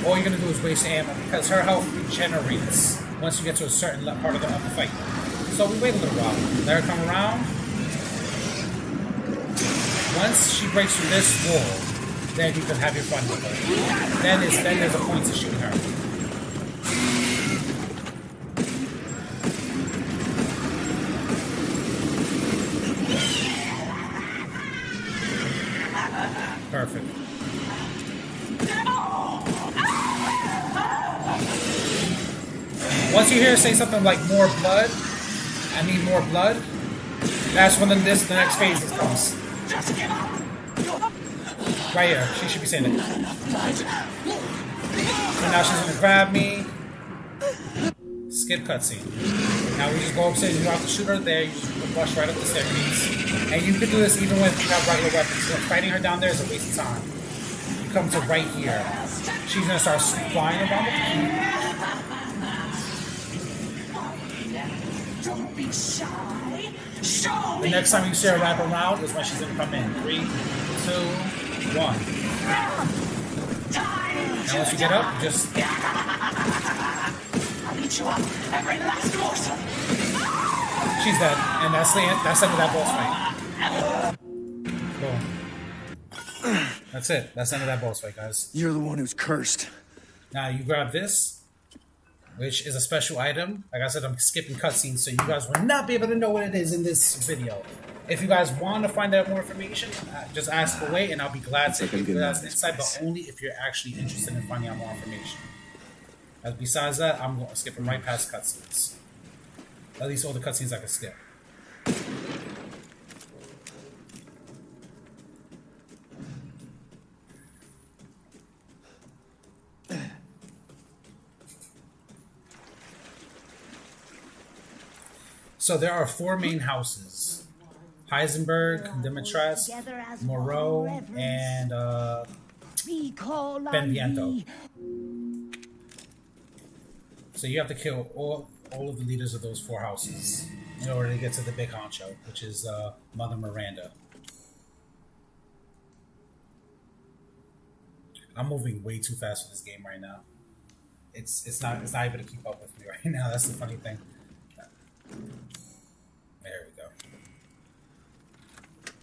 [SPEAKER 1] all you're going to do is waste ammo because her health regenerates once you get to a certain part of the fight. So we wait a little while. Let her come around. Once she breaks through this wall, then you can have your fun with her. Then there's a point to shooting her. Perfect. Once you hear her say something like more blood, I need more blood, that's when the next phase comes. Right here. She should be saying it. So now she's gonna grab me. Skip cutscene. Now we just go upstairs. You don't have to shoot her there. You just rush right up the staircase. And you can do this even when you have regular weapons. So fighting her down there is a waste of time. You come to right here. She's gonna start flying around the keep.
[SPEAKER 3] Don't be shy. Show
[SPEAKER 1] The next time you see her wrap around is when she's gonna come in. 3, 2, 1. Now once you get up, just
[SPEAKER 3] I'll eat you up, every last morsel.
[SPEAKER 1] she's dead, and that's the end of that boss fight. Boom. That's it. That's the end of that boss fight, guys.
[SPEAKER 4] You're the one who's cursed.
[SPEAKER 1] Now you grab this. which is a special item. Like I said, I'm skipping cutscenes, so you guys will not be able to know what it is in this video. If you guys want to find out more information, just ask away, and I'll be glad to give you guys insight, but only if you're actually interested in finding out more information. As besides that, I'm going to skip right past cutscenes. At least all the cutscenes I can skip. So there are 4 main houses: Heisenberg, Dimitrescu, Moreau, and Benviento. So you have to kill all of the leaders of those 4 houses in order to get to the big honcho, which is Mother Miranda. I'm moving way too fast for this game right now. It's not able to keep up with me right now. That's the funny thing. There we go.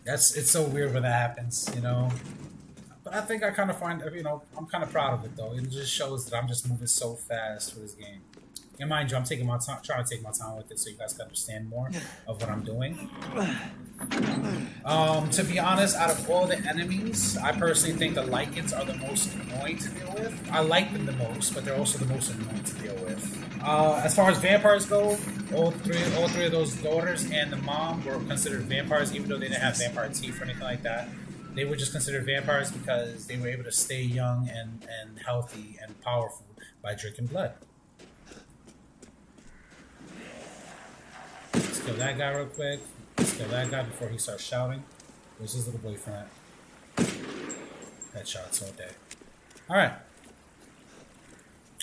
[SPEAKER 1] It's so weird when that happens, you know. But I think I kind of find, you know, I'm kind of proud of it though. It just shows that I'm just moving so fast for this game. And mind you, I'm taking my time, trying to take my time with it, so you guys can understand more of what I'm doing. To be honest, out of all the enemies, I personally think the Lycans are the most annoying to deal with. I like them the most, but they're also the most annoying to deal with. As far as vampires go, all three of those daughters and the mom were considered vampires, even though they didn't have vampire teeth or anything like that. They were just considered vampires because they were able to stay young and healthy and powerful by drinking blood. Let's kill that guy real quick. Let's kill that guy before he starts shouting. Where's his little boyfriend? Headshots all day. Alright.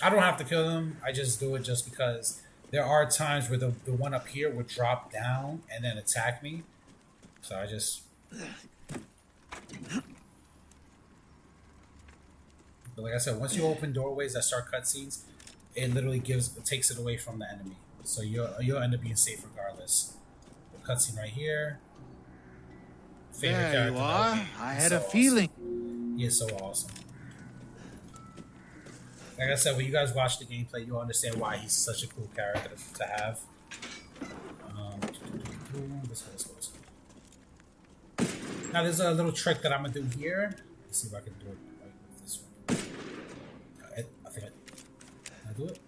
[SPEAKER 1] I don't have to kill him. I just do it just because there are times where the one up here would drop down and then attack me. So I just... But like I said, once you open doorways that start cutscenes, it literally takes it away from the enemy. So you'll end up being safe regardless. The cutscene right here. Favorite
[SPEAKER 7] there you are. I had a feeling.
[SPEAKER 1] He is so awesome. Like I said, when you guys watch the gameplay, you'll understand why he's such a cool character to have. Let's go. Now there's a little trick that I'm gonna do here. Let's see if I can do it right with this one. I think I do it.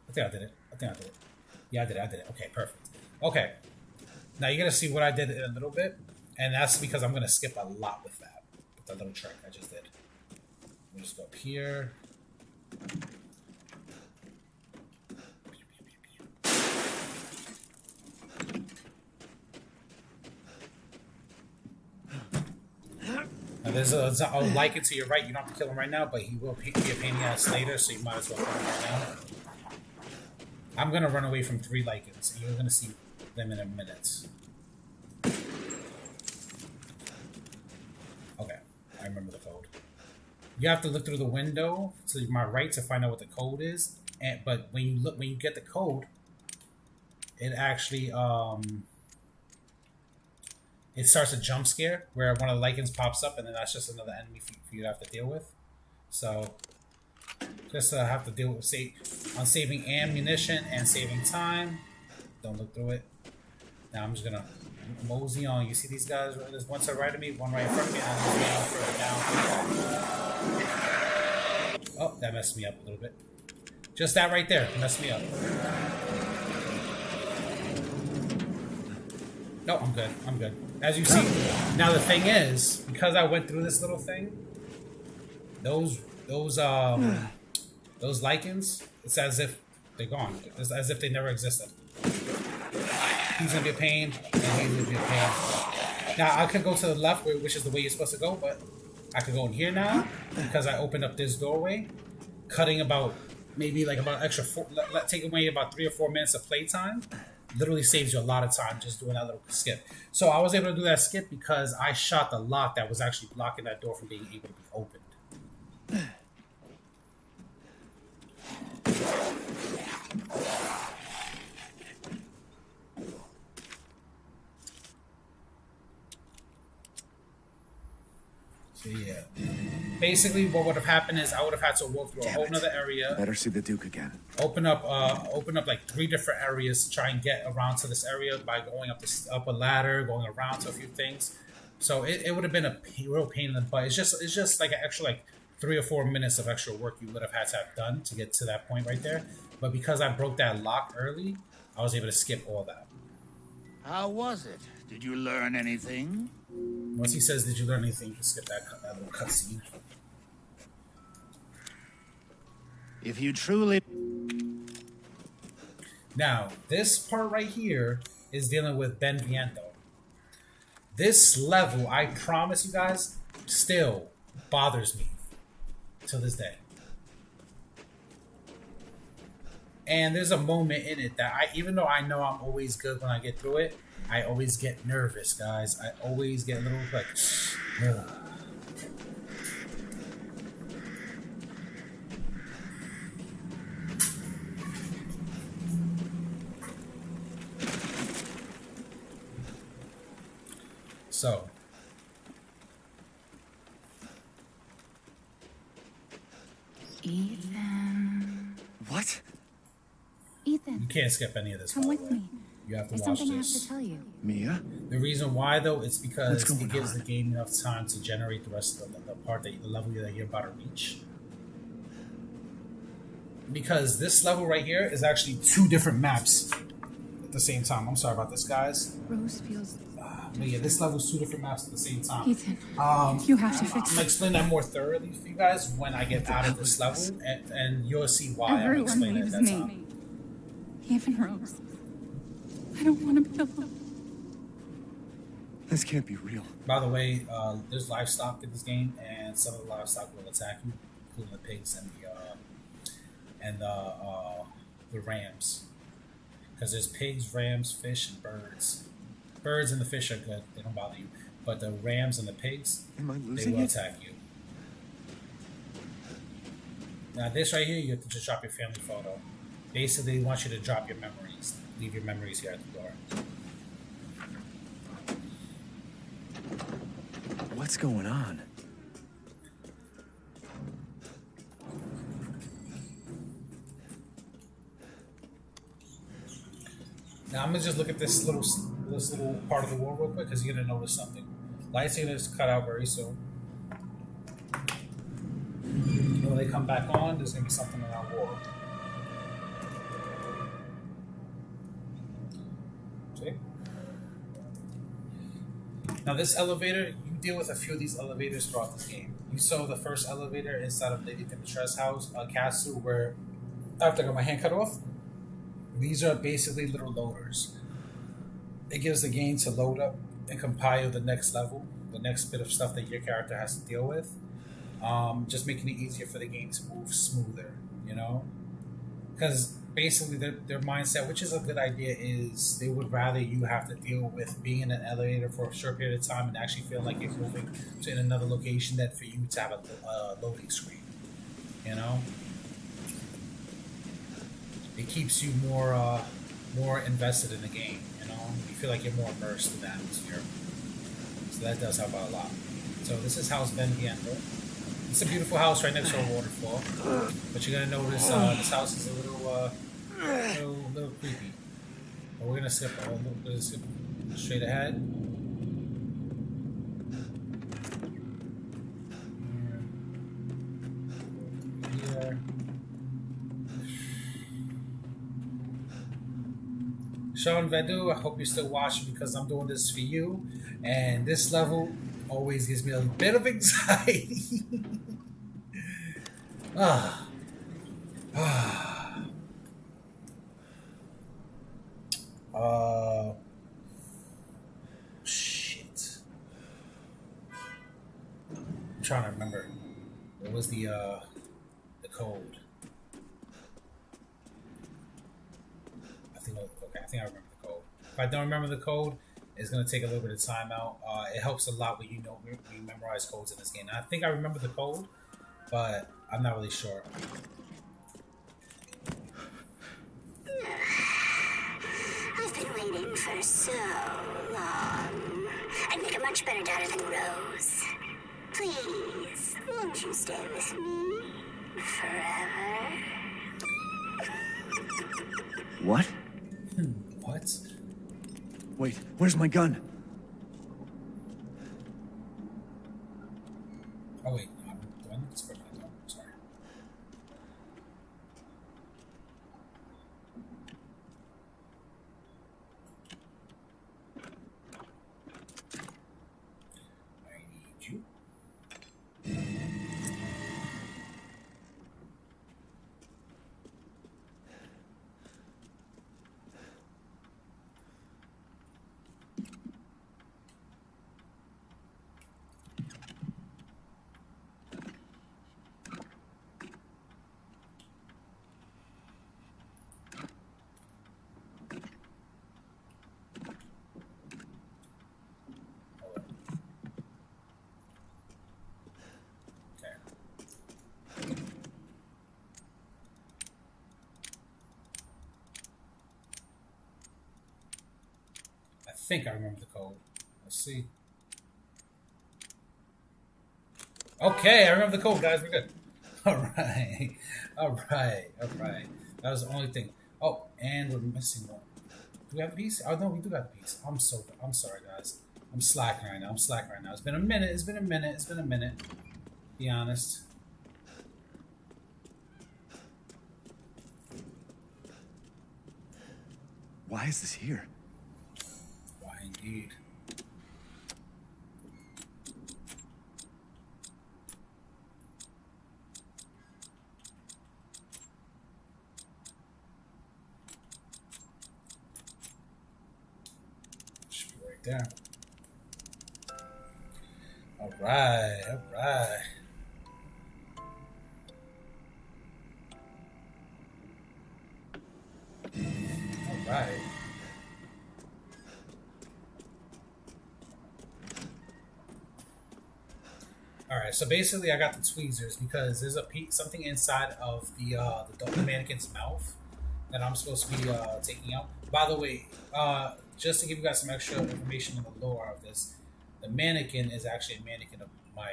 [SPEAKER 1] I think I did it. Yeah, I did it. Okay, perfect. Okay. Now you're gonna see what I did in a little bit, and that's because I'm gonna skip a lot with that. With that little trick I just did. We'll just go up here. Now there's a Lycan to your right. You don't have to kill him right now, but he will be a pain in the ass later, so you might as well kill him right now. I'm gonna run away from 3 Lycans, and you're gonna see them in a minute. Okay, I remember the code. You have to look through the window to my right to find out what the code is. But when you get the code, it actually it starts a jump scare where one of the Lycans pops up, and then that's just another enemy for you to have to deal with. So just have to deal with saving ammunition and saving time. Don't look through it. Now I'm just gonna mosey on. You see these guys? There's one to the right of me, one right in front of me, and there's one further down. Oh, that messed me up a little bit. Just that right there messed me up. No, I'm good. I'm good. As you see, now the thing is, because I went through this little thing, those Lycans, it's as if they're gone. It's as if they never existed. He's gonna be a pain, and he's gonna be a pain. Now I could go to the left, which is the way you're supposed to go, but I could go in here now because I opened up this doorway, cutting about extra taking away about 3 or 4 minutes of playtime. Literally saves you a lot of time just doing that little skip. So I was able to do that skip because I shot the lock that was actually blocking that door from being able to be opened. So yeah. basically what would have happened is I would have had to walk through a
[SPEAKER 4] Damn
[SPEAKER 1] whole
[SPEAKER 4] it.
[SPEAKER 1] nother area,
[SPEAKER 4] Better see the Duke again.
[SPEAKER 1] open up like 3 different areas to try and get around to this area by going up a ladder, going around to a few things. So it would have been a real pain in the butt. It's just like an extra like 3 or 4 minutes of extra work you would have had to have done to get to that point right there. But because I broke that lock early, I was able to skip all that.
[SPEAKER 7] How was it? Did you learn anything?
[SPEAKER 1] Once he says, "Did you learn anything?" You can skip that little cutscene.
[SPEAKER 7] If you truly...
[SPEAKER 1] Now, this part right here is dealing with Ben Viento. This level, I promise you guys, still bothers me to this day. And there's a moment in it that even though I know I'm always good when I get through it, I always get nervous, guys. I always get a little like, ugh. So,
[SPEAKER 2] Ethan.
[SPEAKER 4] What?
[SPEAKER 2] Ethan,
[SPEAKER 1] you can't skip any of this.
[SPEAKER 2] come
[SPEAKER 1] by
[SPEAKER 2] with
[SPEAKER 1] the way.
[SPEAKER 2] me.
[SPEAKER 1] You have to
[SPEAKER 2] There's
[SPEAKER 1] watch
[SPEAKER 2] something I have
[SPEAKER 1] this.
[SPEAKER 2] to tell you.
[SPEAKER 4] Mia?
[SPEAKER 1] The reason why, though, it's because
[SPEAKER 4] What's going
[SPEAKER 1] it gives
[SPEAKER 4] on?
[SPEAKER 1] the game enough time to generate the rest of the part that the level that you're about to reach. Because this level right here is actually 2 different maps at the same time. I'm sorry about this, guys.
[SPEAKER 2] Rose feels.
[SPEAKER 1] But yeah, this level is 2 different maps at the same time.
[SPEAKER 2] Ethan, you have to
[SPEAKER 1] I'm
[SPEAKER 2] fix
[SPEAKER 1] gonna
[SPEAKER 2] it.
[SPEAKER 1] explain that more thoroughly for you guys when I get out of this level, and you'll see why I'm
[SPEAKER 2] Everyone
[SPEAKER 1] explaining it
[SPEAKER 2] leaves
[SPEAKER 1] at that
[SPEAKER 2] me.
[SPEAKER 1] time.
[SPEAKER 2] Even Rose. I don't want to be alone.
[SPEAKER 4] This can't be real.
[SPEAKER 1] By the way, there's livestock in this game, and some of the livestock will attack you, including the pigs and the rams. Because there's pigs, rams, fish, and birds. Birds and the fish are good; they don't bother you. But the rams and the pigs,
[SPEAKER 4] Am I
[SPEAKER 1] they
[SPEAKER 4] losing
[SPEAKER 1] will
[SPEAKER 4] it?
[SPEAKER 1] attack you. Now, this right here, you have to just drop your family photo. Basically, they want you to drop your memories. Leave your memories here at the door.
[SPEAKER 4] What's going on?
[SPEAKER 1] Now I'm gonna just look at this little part of the wall real quick because you're gonna notice something. Lights are gonna cut out very soon. And when they come back on, there's gonna be something in our wall. See? Now this elevator, you deal with a few of these elevators throughout this game. You saw the first elevator inside of Lady Dimitrescu's house, castle, where after I got my hand cut off. These are basically little loaders. It gives the game to load up and compile the next level, the next bit of stuff that your character has to deal with. Just making it easier for the game to move smoother, you know? Because basically their mindset, which is a good idea, is they would rather you have to deal with being in an elevator for a short period of time and actually feel like you're moving to another location than for you to have a loading screen, you know? It keeps you more invested in the game, you know? You feel like you're more immersed in the atmosphere. So that does help out a lot. So this is House Ben Viento. It's a beautiful house right next to a waterfall. But you're gonna notice this house is a little creepy. But we're gonna skip straight ahead. Here. Sean Vedu, I hope you're still watching because I'm doing this for you. And this level always gives me a bit of anxiety. Shit. I'm trying to remember. What was the code? I think I remember the code. If I don't remember the code, it's gonna take a little bit of time out. It helps a lot when you memorize codes in this game. And I think I remember the code, but I'm not really sure.
[SPEAKER 9] I've been waiting for so long. I'd make a much better daughter than Rose. Please, Won't you stay with me forever?
[SPEAKER 4] What?
[SPEAKER 1] What?
[SPEAKER 4] Wait, where's my gun?
[SPEAKER 1] Oh wait, do I need to spread my gun? Sorry. I need you. I think I remember the code. Let's see. Okay, I remember the code, guys. We're good. Alright. Alright. Alright. That was the only thing. Oh, and we're missing one. Do we have a piece? Oh, no, we do have a piece. I'm sorry, guys. I'm slacking right now. It's been a minute. It's been a minute. Be honest.
[SPEAKER 4] Why is this here?
[SPEAKER 1] Why indeed? Should be right there. Alright. Alright. Alright, so basically I got the tweezers because there's something inside of the mannequin's mouth that I'm supposed to be taking out. By the way, just to give you guys some extra information on the lore of this, the mannequin is actually a mannequin of my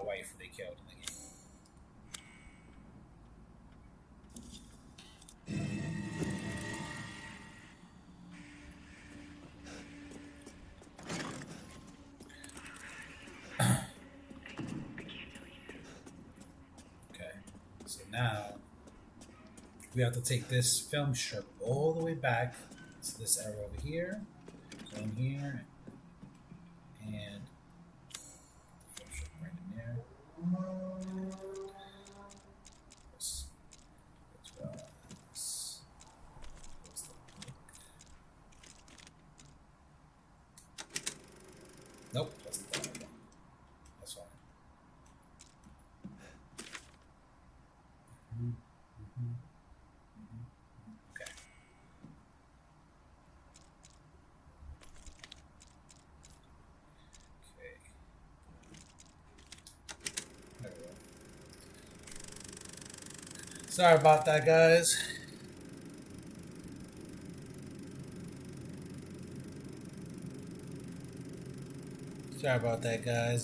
[SPEAKER 1] wife they killed in the game. So now we have to take this film strip all the way back to this arrow over here, go in here, and film strip right in there. Nope, wasn't that one. That's fine. Okay. There we go. Sorry about that, guys.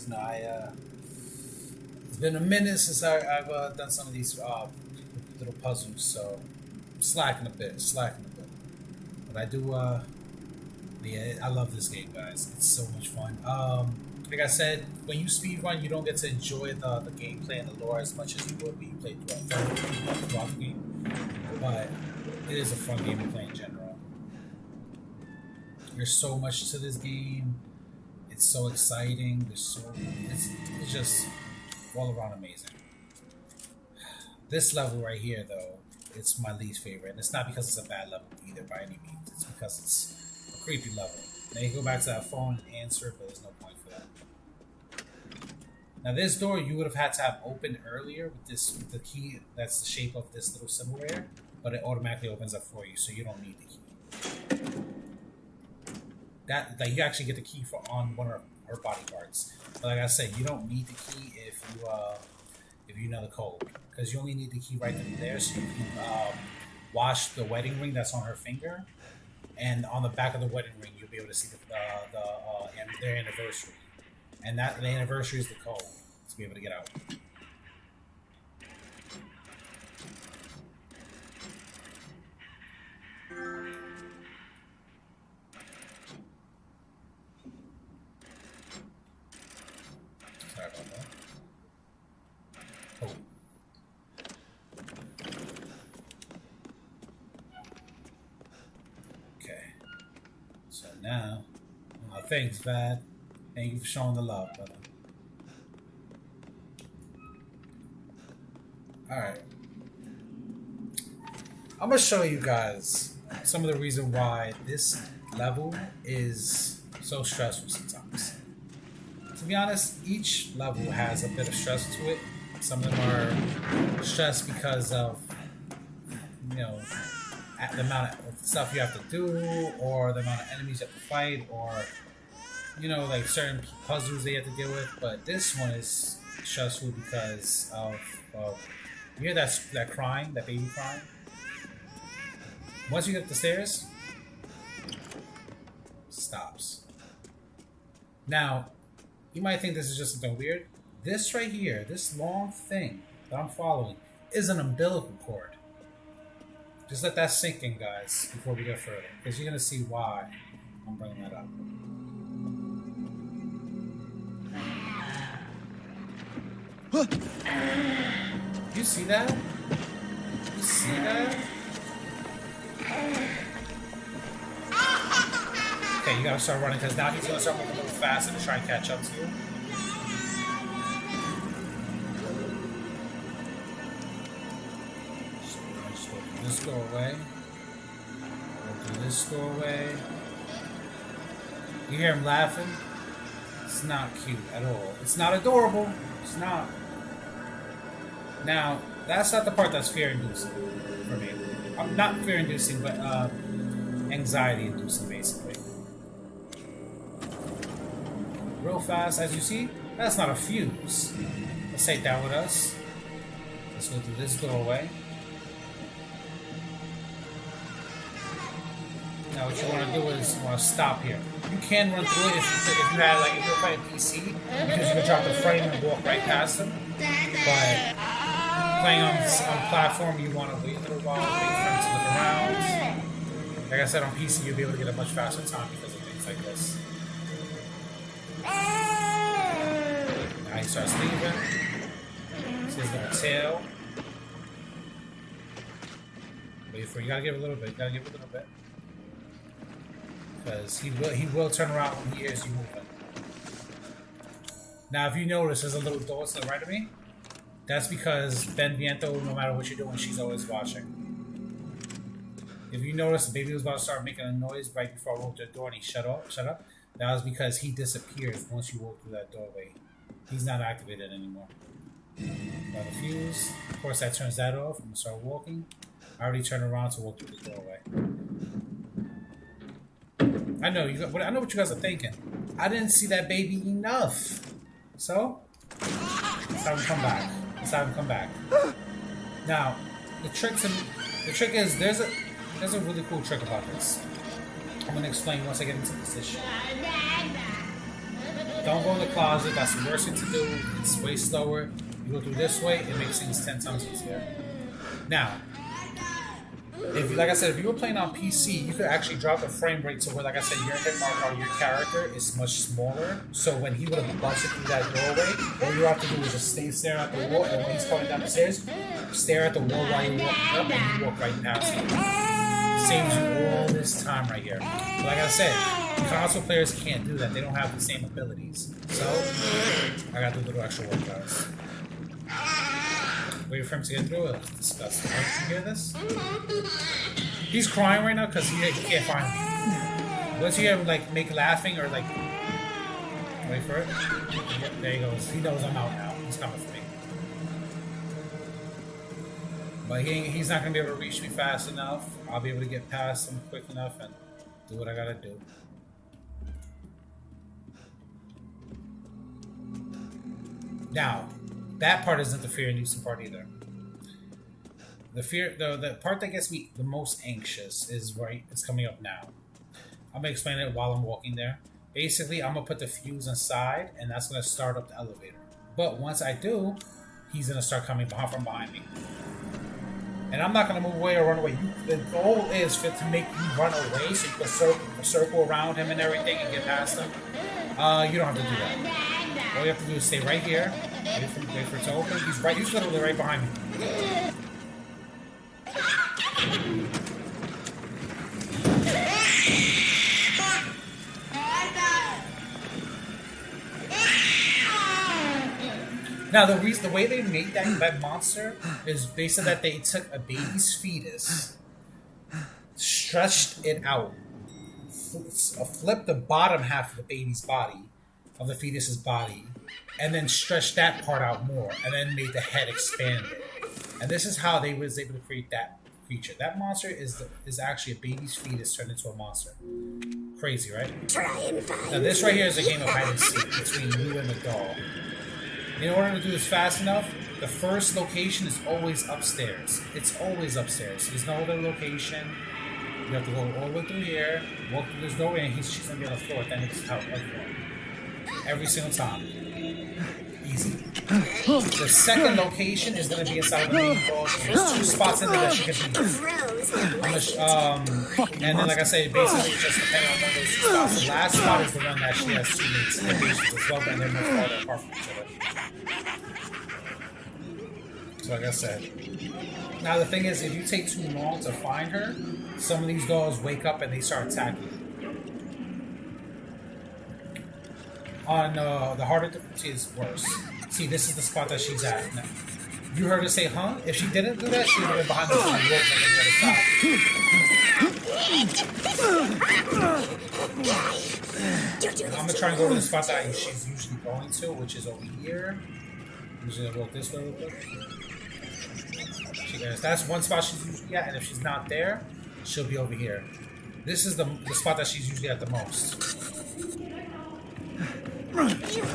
[SPEAKER 1] No, it's been a minute since I've done some of these little puzzles, so I'm slacking a bit. But I do, yeah, I love this game, guys. It's so much fun. Like I said, when you speedrun, you don't get to enjoy the gameplay and the lore as much as you would when you play throughout the game. But it is a fun game to play in general. There's so much to this game. It's so exciting. It's just all around amazing. This level right here, though, it's my least favorite, and it's not because it's a bad level either by any means. It's because it's a creepy level. Now you go back to that phone and answer it, but there's no point for that. Now this door you would have had to have opened earlier with the key that's the shape of this little symbol here, but it automatically opens up for you, so you don't need the key. That you actually get the key for on one of her body parts. But like I said, you don't need the key if you know the code, because you only need the key right then and there, so you can wash the wedding ring that's on her finger, and on the back of the wedding ring you'll be able to see their anniversary, and that the anniversary is the code to be able to get out. Sorry about that. Oh. Okay. So now, thanks, Vad. Thank you for showing the love, brother. Alright. I'm gonna show you guys some of the reason why this level is so stressful sometimes. To be honest, each level has a bit of stress to it. Some of them are stressed because of, you know, the amount of stuff you have to do, or the amount of enemies you have to fight, or, you know, like certain puzzles they have to deal with. But this one is stressful because of, you hear that crying, that baby crying? Once you get up the stairs, stops. Now, you might think this is just something weird. This right here, this long thing that I'm following, is an umbilical cord. Just let that sink in, guys, before we go further, because you're gonna see why I'm bringing that up. You see that? You see that? Okay, you gotta start running, because now he's gonna start moving a little faster to try and catch up to you. Just go through this doorway. Go through this doorway. You hear him laughing? It's not cute at all. It's not adorable. It's not. Now, that's not the part that's fear-inducing for me. I'm not fear-inducing, but anxiety-inducing, basically. Real fast, as you see, that's not a fuse. Let's take that with us. Let's go through this doorway. Now, what you want to do is you want to stop here. You can run through it if you had, like, if you're playing PC, because you can drop the frame and walk right past them. But playing on platform, you want to wait a little while, wait for him to look around. Like I said, on PC, you'll be able to get a much faster time because of things like this. Now he starts leaving. See his little tail. Wait for it. You gotta give it a little bit. You gotta give it a little bit. Because he will turn around when he hears you moving. Now, if you notice, there's a little door to the right of me. That's because Ben Viento, no matter what you're doing, she's always watching. If you notice, the baby was about to start making a noise right before I walked through the door and he shut up. That was because he disappears once you walk through that doorway. He's not activated anymore. Got the fuse. Of course, that turns that off. I'm gonna start walking. I already turned around to walk through the doorway. I know I know what you guys are thinking. I didn't see that baby enough. So let's have him come back. Let's have him come back. Now, the trick is there's a really cool trick about this. I'm gonna explain once I get into this issue. Don't go in the closet. That's the worst thing to do. It's way slower. You go through this way, it makes things 10 times easier. Now, like I said, if you were playing on PC, you could actually drop the frame rate to where, like I said, your hit mark on your character is much smaller. So when he would have busted through that doorway, all you have to do is just stay staring at the wall, and when he's coming down the stairs, stare at the wall while you're walking up, and you walk right past him. Saves you all this time right here. But like I said, console players can't do that. They don't have the same abilities. So I gotta do a little extra work, guys. Wait for him to get through it. It's disgusting. You hear this? He's crying right now because he can't find him. Once you hear him like make laughing or like, wait for it. Yep, there he goes. He knows I'm out now. He's coming for me. But he's not gonna be able to reach me fast enough. I'll be able to get past him quick enough and do what I gotta do. Now, that part isn't the fear-inducing part either. The part that gets me the most anxious is it's coming up now. I'm gonna explain it while I'm walking there. Basically, I'm gonna put the fuse inside, and that's gonna start up the elevator. But once I do, he's gonna start coming from behind me. And I'm not going to move away or run away. The goal is to make you run away so you can circle around him and everything and get past him. You don't have to do that. All you have to do is stay right here. Wait for it to open. He's literally right behind me. Now the way they made that monster is based on that they took a baby's fetus, stretched it out, flipped the bottom half of the baby's body, of the fetus's body, and then stretched that part out more, and then made the head expand it. And this is how they was able to create that creature. That monster is actually a baby's fetus turned into a monster. Crazy, right? Now this right here is a game of hide and seek between you and the doll. In order to do this fast enough, the first location is always upstairs. It's always upstairs. There's no other location. You have to go all the way through here, walk through this doorway, and she's gonna be on the floor. Then it's out everywhere. Every single time. Easy. The second location is gonna be inside the main doors. There's 2 spots in there that she can be. And then, like I said, basically just depending on one of those 2 spots. The last spot is the one that she has 2 mates locations as well, and they're much farther apart from each other. So like I said. Now the thing is, if you take too long to find her, some of these dolls wake up and they start attacking you. On the harder difficulty is worse. See, this is the spot that she's at now. You heard her say, huh? If she didn't do that, she would have been behind the rope on the other side. I'm going to try and go to the spot that she's usually going to, which is over here. I'm just going to walk this way real quick. That's one spot she's usually at, and if she's not there, she'll be over here. This is the spot that she's usually at the most.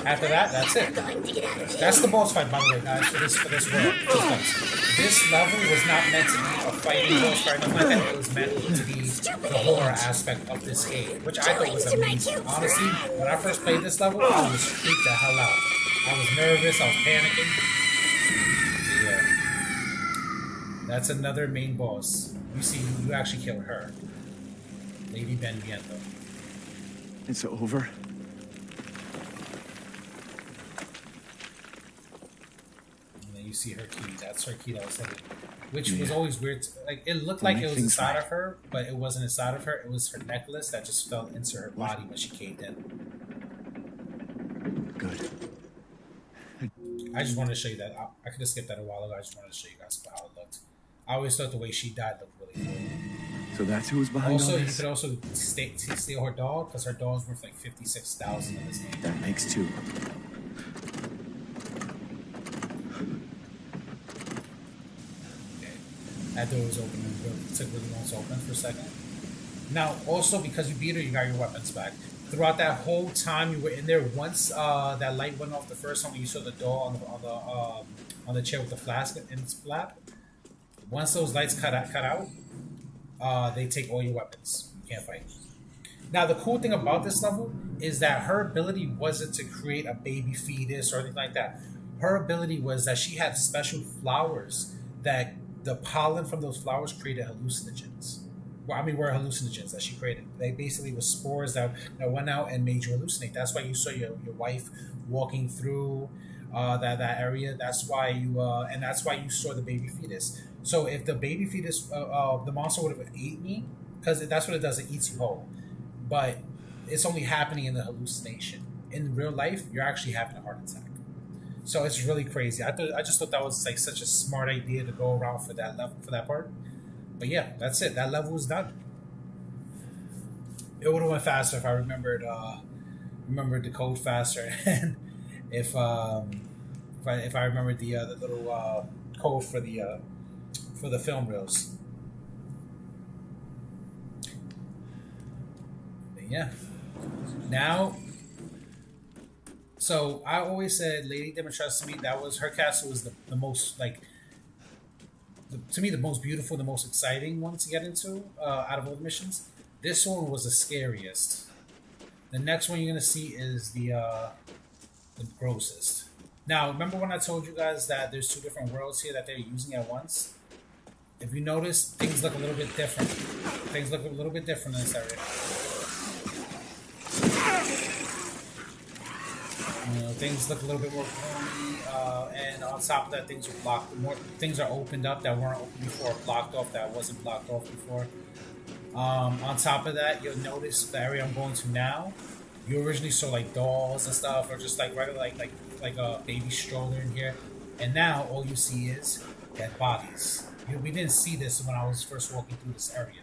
[SPEAKER 1] After that, that's it. That's the boss fight, by the way, guys, for this world. This level was not meant to be a fighting boss fight, nothing like that. It was meant to be the horror aspect of this game, which I thought was amazing. Honestly, when I first played this level, I was freaked the hell out. I was nervous, I was panicking. Yeah. That's another main boss. You see, you actually killed her. Lady Ben Viento.
[SPEAKER 4] It's over.
[SPEAKER 1] You see her key. That's her key that was hidden, which was always weird. Like it looked like it was inside of her, but it wasn't inside of her. It was her necklace that just fell into her body when she caved in.
[SPEAKER 4] Good.
[SPEAKER 1] I just wanted to show you that. I could have skipped that a while ago. I just wanted to show you guys how it looked. I always thought the way she died looked really cool.
[SPEAKER 4] So that's who's behind
[SPEAKER 1] also,
[SPEAKER 4] all
[SPEAKER 1] you
[SPEAKER 4] this?
[SPEAKER 1] could also steal her doll because her doll is worth like 56,000 in this game.
[SPEAKER 4] That makes 2.
[SPEAKER 1] That door was open and it took really long to open for a second. Now, also because you beat her, you got your weapons back. Throughout that whole time you were in there, once that light went off the first time when you saw the door on the chair with the flask in its flap, once those lights cut out, they take all your weapons. You can't fight. Now, the cool thing about this level is that her ability wasn't to create a baby fetus or anything like that. Her ability was that she had special flowers that the pollen from those flowers created hallucinogens. Were hallucinogens that she created. They basically were spores that went out and made you hallucinate. That's why you saw your wife walking through that area. That's why you saw the baby fetus. So if the baby fetus, the monster would have ate me, because that's what it does. It eats you whole. But it's only happening in the hallucination. In real life, you're actually having a heart attack. So it's really crazy. I just thought that was like such a smart idea to go around for that level, for that part. But yeah, that's it. That level was done. It would have went faster if I remembered the code faster, and if I remembered the little code for the film reels. But yeah. Now. So I always said Lady Dimitrescu, to me, that was her castle was the most to me the most beautiful, the most exciting one to get into out of all the missions. This one was the scariest. The next one you're gonna see is the grossest. Now remember when I told you guys that there's 2 different worlds here that they're using at once? if you notice, things look a little bit different. Things look a little bit different in this area. You know, things look a little bit more gloomy, and on top of that, things are blocked. More things are opened up that weren't open before, blocked off that wasn't blocked off before. On top of that, you'll notice the area I'm going to now. You originally saw like dolls and stuff, or just like regular like a baby stroller in here, and now all you see is dead bodies. We didn't see this when I was first walking through this area.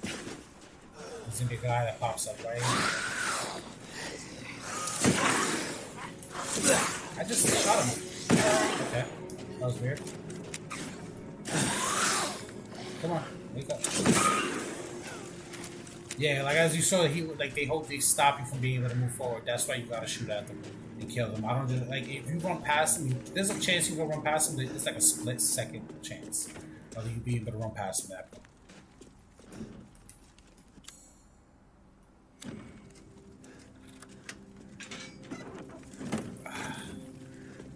[SPEAKER 1] There's gonna be a guy that pops up right here. I just shot him. Okay, that was weird. Come on, wake up. Yeah, like as you saw, they hope they stop you from being able to move forward. That's why you gotta shoot at them and kill them. I don't just like if you run past them. There's a chance you can run past them. It's like a split-second chance of you being able to run past them. That point.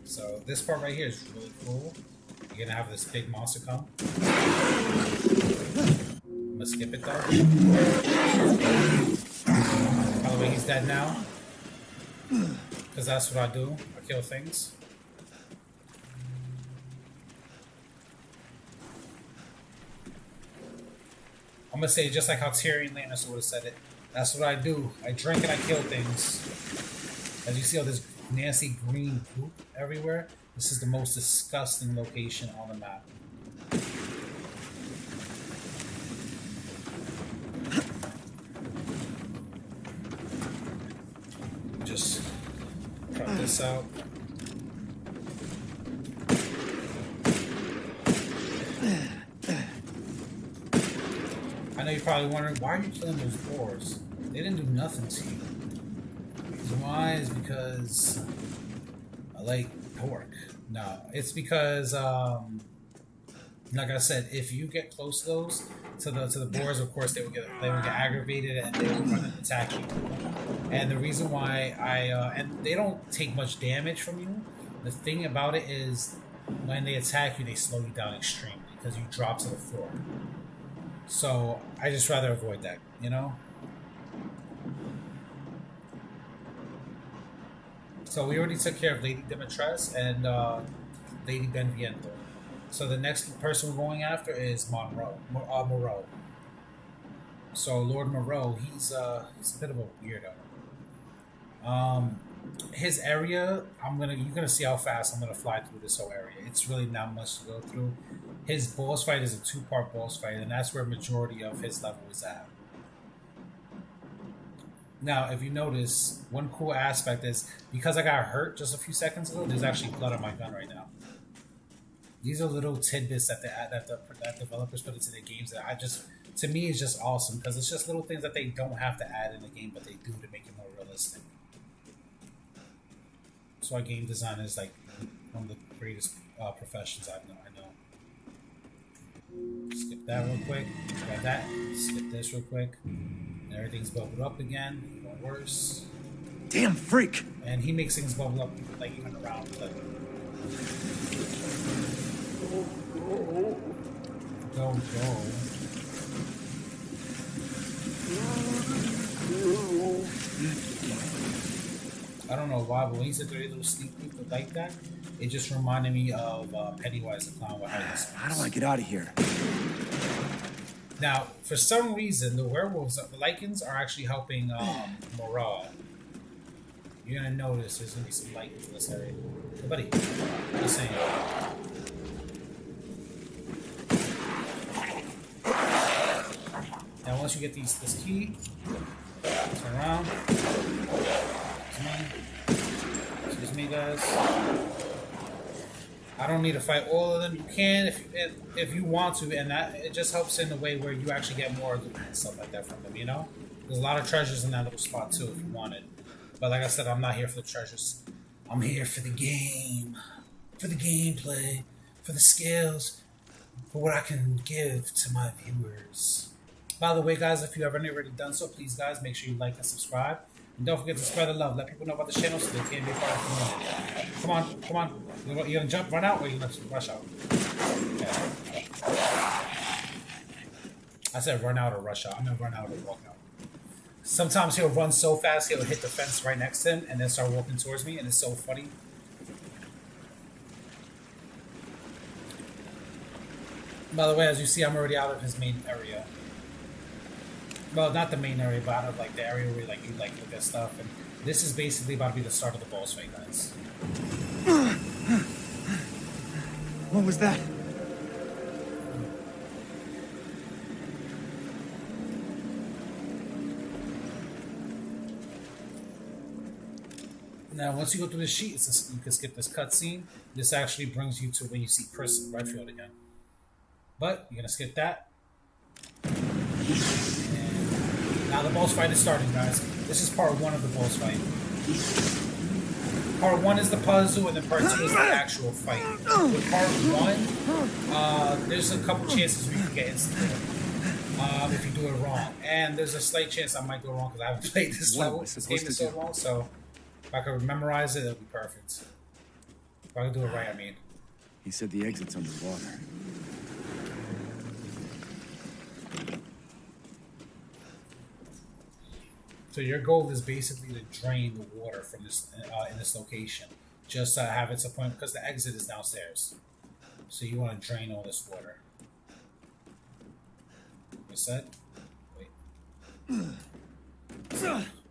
[SPEAKER 1] So this part right here is really cool. You're gonna have this big monster come. I'm gonna skip it though. By the way, he's dead now. Because that's what I do. I kill things. I'm gonna say just like how Tyrion Lannister would have said it. That's what I do. I drink and I kill things. As you see all this nasty green poop everywhere, this is the most disgusting location on the map. Just cut this out. I know you're probably wondering, why are you killing those boars? They didn't do nothing to you. The reason why is because I like pork. No, it's because, like I said, if you get close to those, to the boars, of course, they would get aggravated and they would run and attack you. And the reason why and they don't take much damage from you. The thing about it is, when they attack you, they slow you down extremely because you drop to the floor. So I just rather avoid that, you know. So we already took care of Lady Demetress and Lady Benviento. So the next person we're going after is Moreau. So Lord Moreau, he's a bit of a weirdo. His area, you're gonna see how fast I'm gonna fly through this whole area. It's really not much to go through. His boss fight is a 2-part boss fight, and that's where majority of his level is at. Now, if you notice, one cool aspect is, because I got hurt just a few seconds ago, there's actually blood on my gun right now. These are little tidbits that developers put into their games that to me, it's just awesome, because it's just little things that they don't have to add in the game, but they do to make it more realistic. So our game design is like one of the greatest professions I know. Skip that real quick. Grab that. Skip this real quick. And everything's bubbled up again. Even worse.
[SPEAKER 4] Damn freak!
[SPEAKER 1] And he makes things bubble up like even around. Like, go. I don't know why, but when he said there are little sneak peek like that, it just reminded me of Pennywise the Clown with
[SPEAKER 4] How do I get out of here?
[SPEAKER 1] Now, for some reason, the werewolves, the lichens, are actually helping Moreau. You're gonna notice there's gonna be some lichens in this area. Hey, buddy, just saying. Now, once you get this key, turn around. Excuse me, guys. I don't need to fight all of them. You can if you want to, and that it just helps in the way where you actually get more loot and stuff like that from them. You know, there's a lot of treasures in that little spot too if you wanted. But like I said, I'm not here for the treasures. I'm here for the game, for the gameplay, for the skills, for what I can give to my viewers. By the way, guys, if you haven't already done so, please, guys, make sure you like and subscribe. And don't forget to spread the love. Let people know about the channel so they can be a part of the community. Come on. You gonna jump, run out, or you gonna rush out? Okay. I said run out or rush out. I'm gonna run out or walk out. Sometimes he'll run so fast he'll hit the fence right next to him and then start walking towards me, and it's so funny. By the way, as you see, I'm already out of his main area. Well, not the main area, but out of like the area where like you like look at stuff. And this is basically about to be the start of the boss fight, guys.
[SPEAKER 4] What was that?
[SPEAKER 1] Now, once you go through this sheet, you can skip this cutscene. This actually brings you to when you see Chris Redfield again. But you're gonna skip that. And now the boss fight is starting, guys. This is part 1 of the boss fight. Part 1 is the puzzle, and then part 2 is the actual fight. With part 1, there's a couple chances where you can get instant if you do it wrong. And there's a slight chance I might go wrong because I haven't played this level. This game is so long, so if I could memorize it, it'll be perfect. If I could do it right, I mean.
[SPEAKER 4] He said the exit's underwater.
[SPEAKER 1] So your goal is basically to drain the water from this in this location. Just have it to point because the exit is downstairs. So you want to drain all this water. What's that? Wait.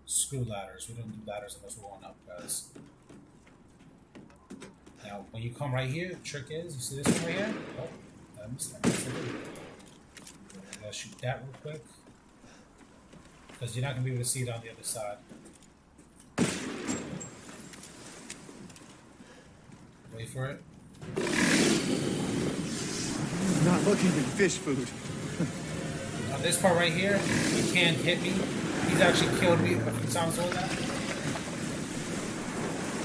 [SPEAKER 1] Screw ladders. We don't do ladders unless we're going up, guys. Now, when you come right here, the trick is, you see this one right here? Oh, I missed that. I gotta shoot that real quick. Because you're not going to be able to see it on the other side. Wait for it.
[SPEAKER 4] Not looking at fish food.
[SPEAKER 1] Now this part right here, he can't hit me. He's actually killed me a few times over that.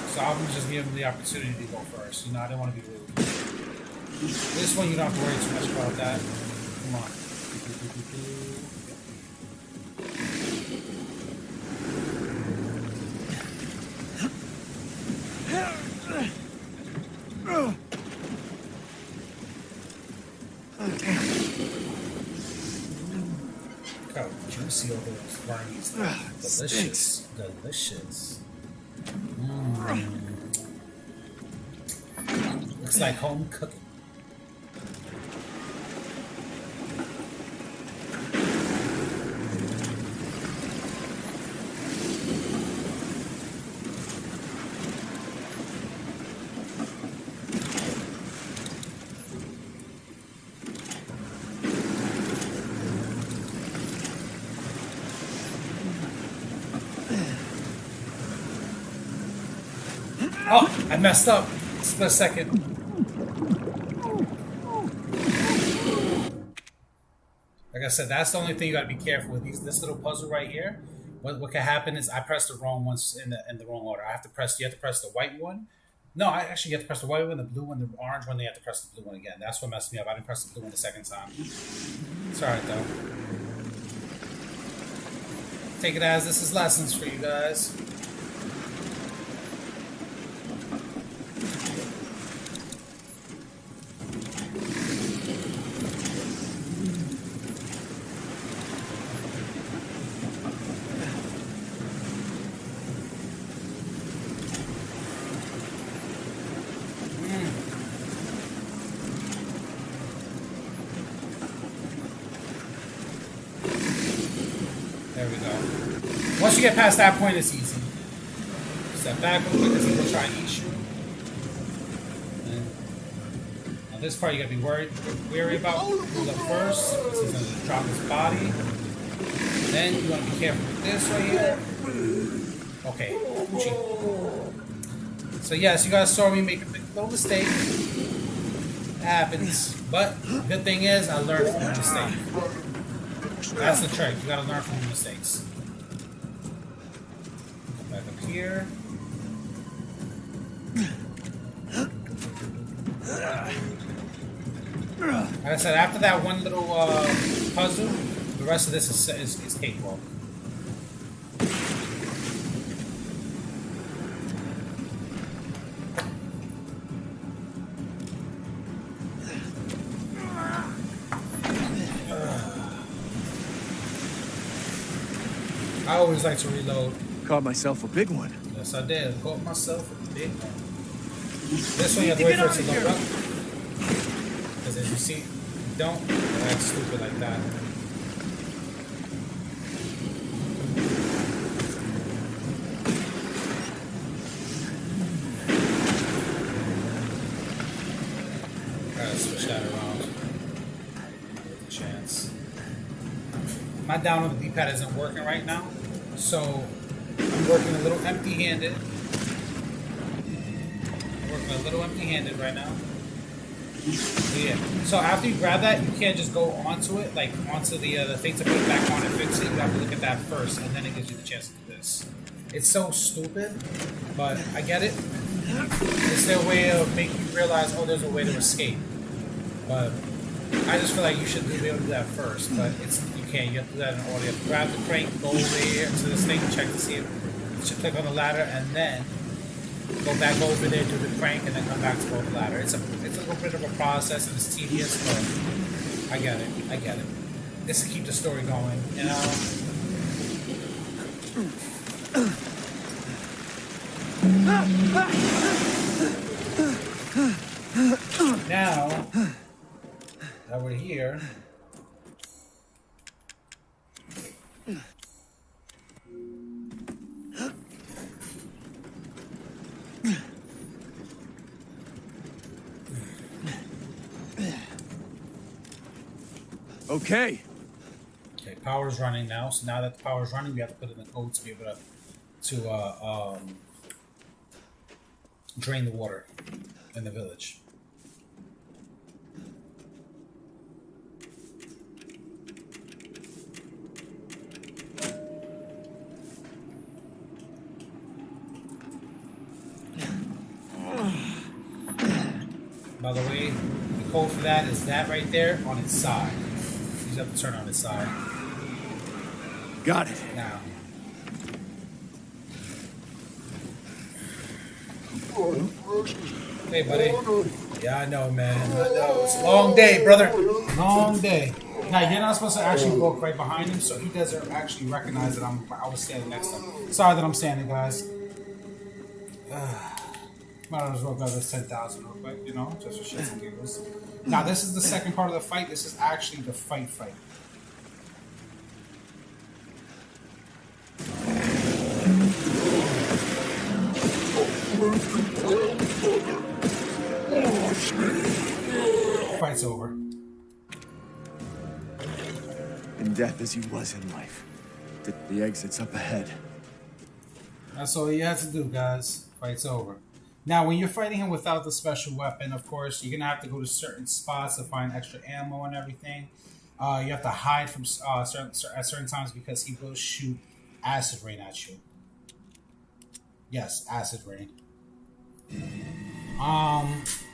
[SPEAKER 1] So I'm just giving him the opportunity to go first. You know, I didn't want to be rude. This one, you don't have to worry too much about that. Come on. Look how juicy all those Barney's. Delicious. Delicious. Looks like home cooking. Oh, I messed up. Split second. Like I said, that's the only thing you gotta be careful with. This little puzzle right here. What can happen is I pressed the wrong ones in the wrong order. You have to press the white one. No, you have to press the white one, the blue one, the orange one. Then you have to press the blue one again. That's what messed me up. I didn't press the blue one the second time. It's alright though. Take it as this is lessons for you guys. There we go. Once you get past that point, it's easy. Step back real quick because he will try and eat you. And now this part you gotta be wary about. Pull up first, because he's gonna drop his body. Then you wanna be careful with this right here. Okay. Cheap. So yes, you guys saw me make a big little mistake. It happens. But the good thing is I learned from the mistake. That's the trick. You gotta learn from your mistakes. Come back up here. Like I said, after that one little puzzle, the rest of this is cakewalk. I always like to reload.
[SPEAKER 4] Caught myself a big one.
[SPEAKER 1] Yes, I did. Caught myself a big one. This one you have to wait for it to load up. Because as you see, don't act stupid like that. Alright, switch that around. Give it a chance. My down on the D-pad isn't working right now, so I'm working a little empty-handed. Right now. Yeah. So after you grab that, you can't just go onto it, like onto the thing to put it back on and fix it. You have to look at that first, and then it gives you the chance to do this. It's so stupid, but I get it. It's their way of making you realize, oh, there's a way to escape. But I just feel like you should be able to do that first, but you can't. You have to do that in order. You have to grab the crank, go over here to this thing, check to see if you should click on the ladder, and then go back over there, do the crank, and then come back to go the ladder. It's a little bit of a process, and it's tedious, but I get it. This to keep the story going, you know? Now that we're here,
[SPEAKER 4] Okay.
[SPEAKER 1] okay, power's running now. So now that the power's running, we have to put in the code to be able to drain the water in the village. By the way, the code for that is that right there on its side. You just have to turn on its side.
[SPEAKER 4] Got it.
[SPEAKER 1] Now. Hey, buddy. Yeah, I know, man. I know. It's a long day, brother. Long day. Now, you're not supposed to actually walk right behind him, so he doesn't actually recognize that I was standing next to him. Sorry that I'm standing, guys. Might as well grab this 10,000 real quick, you know, just for shits and giggles. Now, this is the second part of the fight. This is actually the fight. Fight's over.
[SPEAKER 4] In death as he was in life. The exit's up ahead.
[SPEAKER 1] That's all you have to do, guys. Fight's over. Now, when you're fighting him without the special weapon, of course, you're going to have to go to certain spots to find extra ammo and everything. You have to hide from at certain times because he will shoot acid rain at you. Yes, acid rain.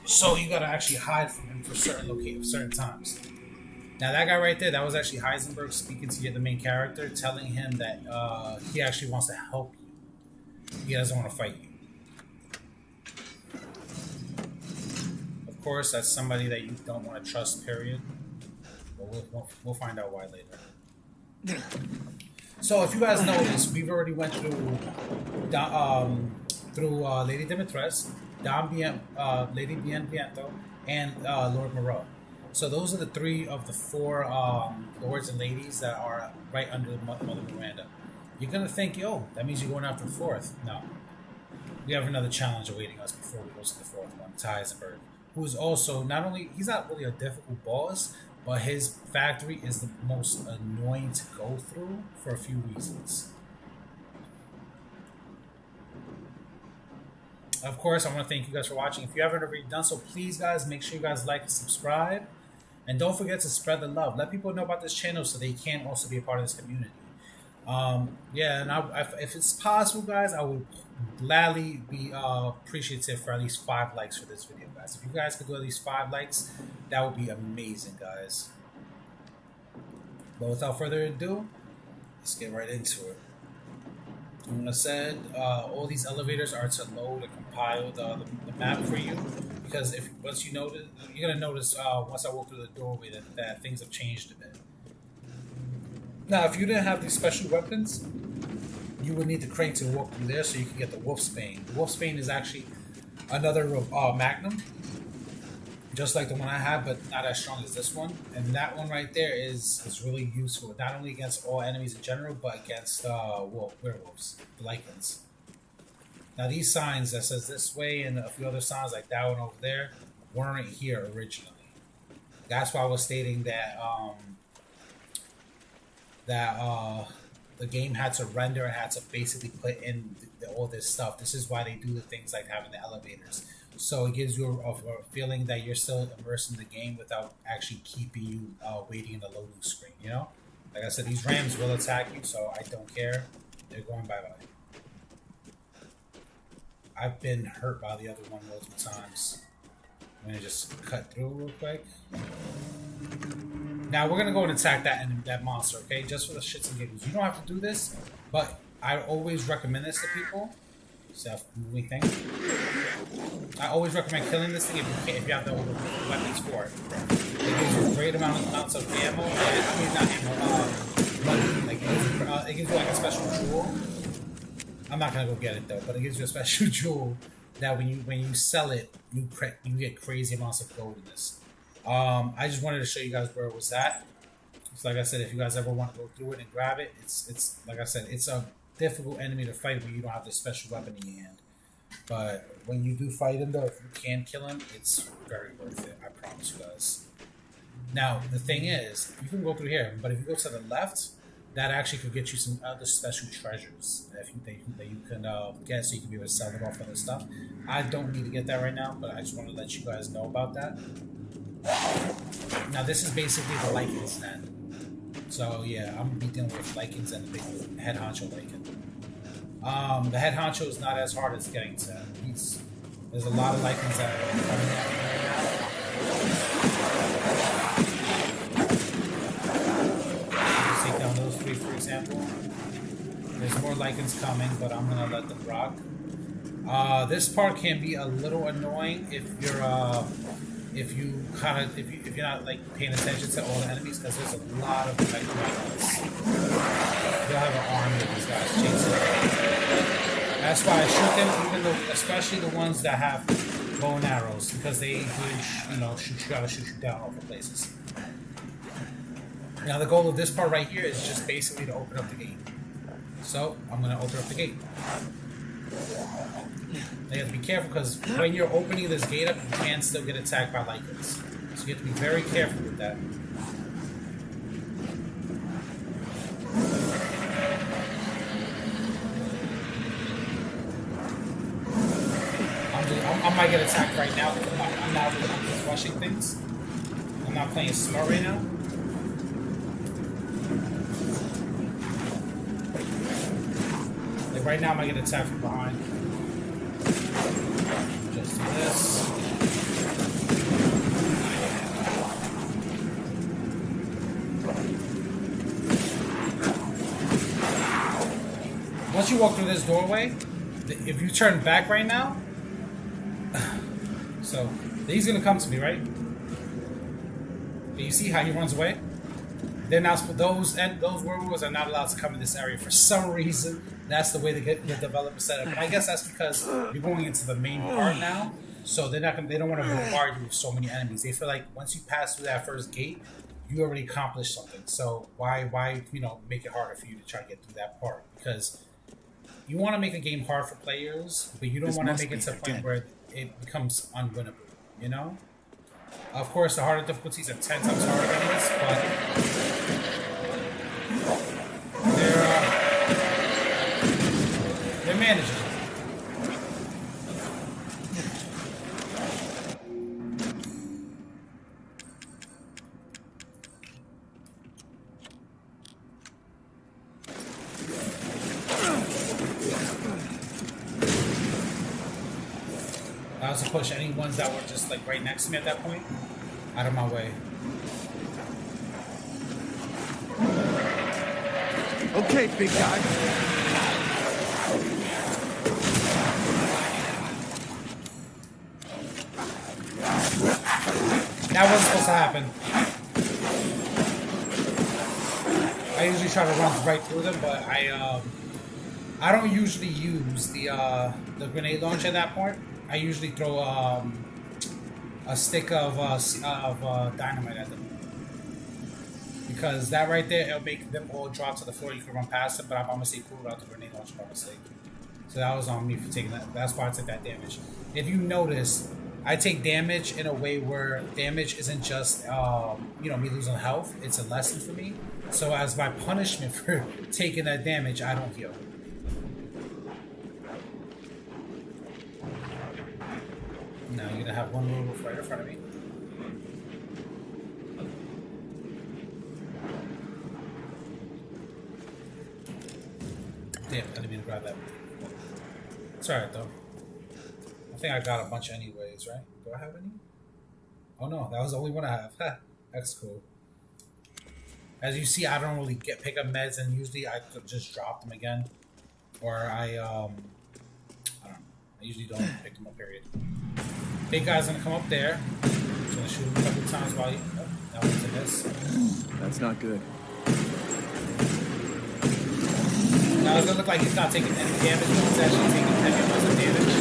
[SPEAKER 1] So you got to actually hide from him for certain times. Now, that guy right there, that was actually Heisenberg speaking to the main character, telling him that he actually wants to help you. He doesn't want to fight you. Of course, that's somebody that you don't want to trust, period. But we'll find out why later. So, if you guys noticed, we've already went through Lady Dimitrescu, Lady Bienviento, and Lord Moreau. So those are the three of the four lords and ladies that are right under Mother Miranda. You're going to think, yo, that means you're going after the fourth. No. We have another challenge awaiting us before we go to the fourth one, Heisenberg, who is also not only, he's not really a difficult boss, but his factory is the most annoying to go through for a few reasons. Of course, I want to thank you guys for watching. If you haven't already done so, please, guys, make sure you guys like and subscribe. And don't forget to spread the love. Let people know about this channel so they can also be a part of this community. Yeah, and if it's possible, guys, I would gladly be appreciative for at least 5 likes for this video, guys. If you guys could do at least 5 likes, that would be amazing, guys. But without further ado, let's get right into it. Like I said, all these elevators are to load and compile the map for you, because once you notice, you're gonna notice once I walk through the doorway that things have changed a bit. Now, if you didn't have these special weapons, you would need the crate to walk through there so you can get the Wolfsbane. The Wolfsbane is actually another Magnum, just like the one I have, but not as strong as this one. And that one right there is really useful, not only against all enemies in general, but against werewolves, the Lycans. Now these signs that says this way and a few other signs like that one over there weren't here originally. That's why I was stating that the game had to render and had to basically put in all this stuff. This is why they do the things like having the elevators. So it gives you a feeling that you're still immersed in the game without actually keeping you waiting in the loading screen, you know? Like I said, these rams will attack you, so I don't care. They're going bye-bye. I've been hurt by the other one multiple times. I'm going to just cut through real quick. Now we're gonna go and attack that monster, okay? Just for the shits and giggles. You don't have to do this, but I always recommend this to people. Self-moving thing. I always recommend killing this thing if you have the weapons for it. It gives you great amounts of ammo. I mean, not ammo. Money. Like it gives you like a special jewel. I'm not gonna go get it though, but it gives you a special jewel that when you sell it, you get crazy amounts of gold in this. I just wanted to show you guys where it was at. So like I said, if you guys ever want to go through it and grab it, it's like I said, it's a difficult enemy to fight when you don't have this special weapon in your hand. But when you do fight him though, if you can kill him, it's very worth it. I promise you guys. Now the thing is, you can go through here, but if you go to the left, that actually could get you some other special treasures that you can get, so you can be able to sell them off other stuff. I don't need to get that right now, but I just want to let you guys know about that. Now this is basically the Lycans then. So yeah, I'm gonna be dealing with Lycans and the big head honcho Lycan. The head honcho is not as hard as getting to him. There's a lot of Lycans that are coming at me right now. Just take down those three, for example. There's more Lycans coming, but I'm gonna let them rock. This part can be a little annoying if you're if you're not like paying attention to all the enemies, because there's a lot of like Lycans. They'll have an army of these guys chasing them. That's why I shoot them, even though, especially the ones that have bow and arrows, because they gotta shoot you down off the places. Now the goal of this part right here is just basically to open up the gate. So I'm gonna open up the gate. You have to be careful, because when you're opening this gate up, you can still get attacked by Lycans. So you have to be very careful with that. I might get attacked right now because I'm just rushing things. I'm not playing smart right now. Like right now, I might get attacked from behind. Just do this. Once you walk through this doorway, if you turn back right now, so he's gonna come to me, right? You see how he runs away? They're not those werewolves are not allowed to come in this area for some reason. That's the way they get the developer set up. But I guess that's because you're going into the main part now, so they don't want to bombard you with so many enemies. They feel like once you pass through that first gate, you already accomplished something. So why make it harder for you to try to get through that part? Because you want to make a game hard for players, but you don't want to make it to a point where it becomes unwinnable, you know? Of course, the harder difficulties are 10 times harder than this, but they're manageable. I also push any ones that were just like right next to me at that point out of my way.
[SPEAKER 7] Okay, big guy.
[SPEAKER 1] That wasn't supposed to happen. I usually try to run right through them, but I I don't usually use the grenade launcher at that point. I usually throw a stick of dynamite at them. Because that right there, it'll make them all drop to the floor. You can run past them, but I by mistake pulled out the grenade launcher by mistake. So that was on me for taking that. That's why I took that damage. If you notice, I take damage in a way where damage isn't just you know, me losing health. It's a lesson for me. So as my punishment for taking that damage, I don't heal. Now you're gonna have one little wolf right in front of me. Damn, I didn't mean to grab that. It's alright though. I think I got a bunch anyways, right? Do I have any? Oh no, that was the only one I have. That's cool. As you see, I don't really pick up meds, and usually I could just drop them again. Or I don't know. I usually don't pick them up, period. Big guy's gonna come up there. He's gonna shoot him a couple times while you. Oh, that one's a miss.
[SPEAKER 4] That's not good.
[SPEAKER 1] Now it's gonna look like he's not taking any damage, but he's actually taking heavy amounts of damage.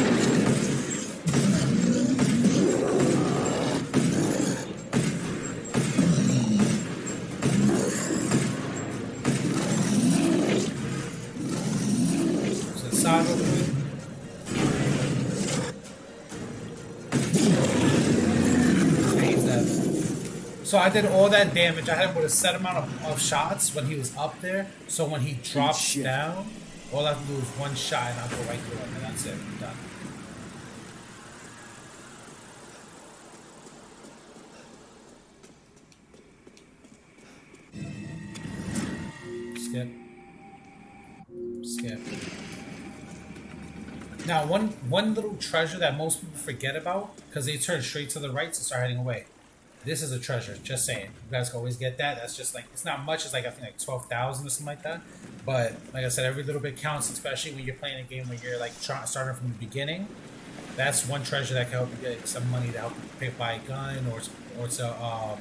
[SPEAKER 1] So the side over here. So I did all that damage. I had him with a set amount of shots when he was up there. So when he drops down, all I have to do is one shot and I'll go right through him, and that's it. I'm done. Skip. Skip. Now, one little treasure that most people forget about, because they turn straight to the right and start heading away. This is a treasure, just saying. You guys can always get that. That's just like, it's not much. It's like, I think like 12,000 or something like that. But like I said, every little bit counts, especially when you're playing a game where you're like starting from the beginning. That's one treasure that can help you get some money to help you buy a gun or to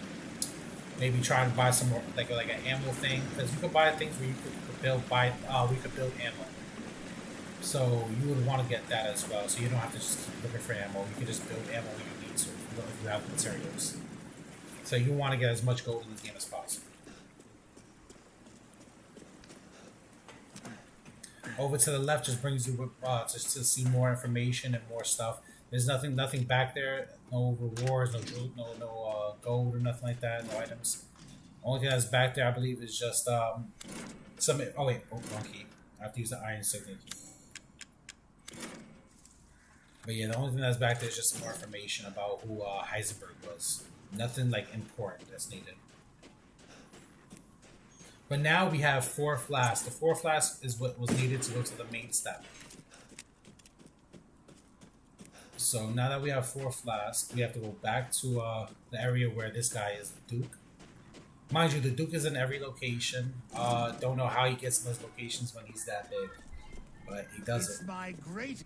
[SPEAKER 1] maybe try to buy some more, like an ammo thing. Because you could buy things where you could build ammo. So you would want to get that as well. So you don't have to just keep looking for ammo. You can just build ammo when you need to if you have the materials. So you want to get as much gold in this game as possible. Over to the left just brings you just to see more information and more stuff. There's nothing back there. No rewards, no gold or nothing like that. No items. Only thing that's back there, I believe, is just some. Oh wait, wrong key. I have to use the iron signature. But yeah, the only thing that's back there is just some more information about who Heisenberg was. Nothing like important that's needed. But now we have 4 flasks. The 4 flasks is what was needed to go to the main step. So now that we have 4 flasks, we have to go back to the area where this guy is, the Duke. Mind you, the Duke is in every location. Don't know how he gets in those locations when he's that big, but he does it.
[SPEAKER 7] My great.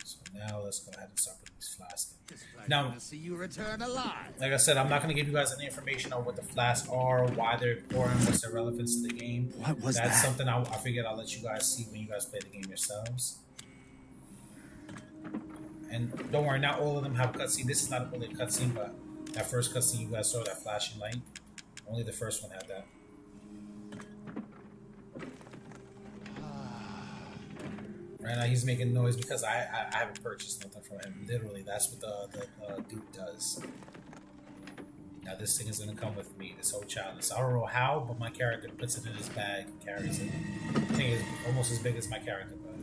[SPEAKER 1] So now let's go ahead and start putting these flasks in. Now,
[SPEAKER 7] to see you return alive.
[SPEAKER 1] like I said, I'm not going to give you guys any information on what the flasks are, why they're important, what's their relevance to the game.
[SPEAKER 4] What was
[SPEAKER 1] That's
[SPEAKER 4] that?
[SPEAKER 1] something I figured I'll let you guys see when you guys play the game yourselves. And don't worry, not all of them have a cutscene. This is not really a cutscene, but that first cutscene you guys saw, that flashing light, only the first one had that. Right now he's making noise because I haven't purchased nothing from him. Literally, that's what the Duke does. Now this thing is gonna come with me, this whole challenge. I don't know how, but my character puts it in his bag and carries it. I think it's almost as big as my character, but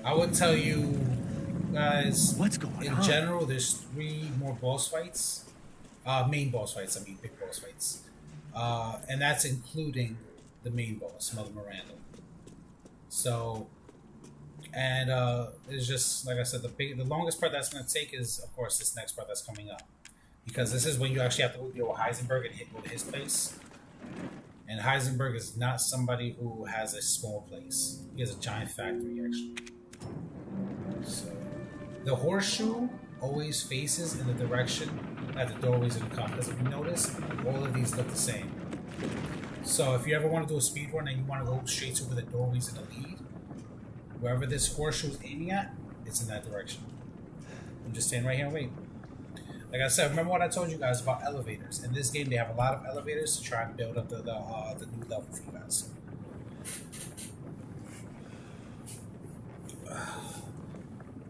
[SPEAKER 1] I would tell you guys,
[SPEAKER 4] what's going on?
[SPEAKER 1] In general, there's 3 more boss fights. Main boss fights, big boss fights. And that's including the main boss, Mother Miranda. So, and it's just, like I said, the longest part that's going to take is, of course, this next part that's coming up. Because this is when you actually have to deal with Heisenberg and hit with his place. And Heisenberg is not somebody who has a small place. He has a giant factory, actually. So, the horseshoe always faces in the direction that the doorway's gonna come. Because if you notice, all of these look the same. So if you ever want to do a speed run and you want to go straight to where the doorway's in the lead, wherever this horseshoe is aiming at, it's in that direction. I'm just staying right here and wait. Like I said, remember what I told you guys about elevators. In this game, they have a lot of elevators to try and build up the new level for you guys.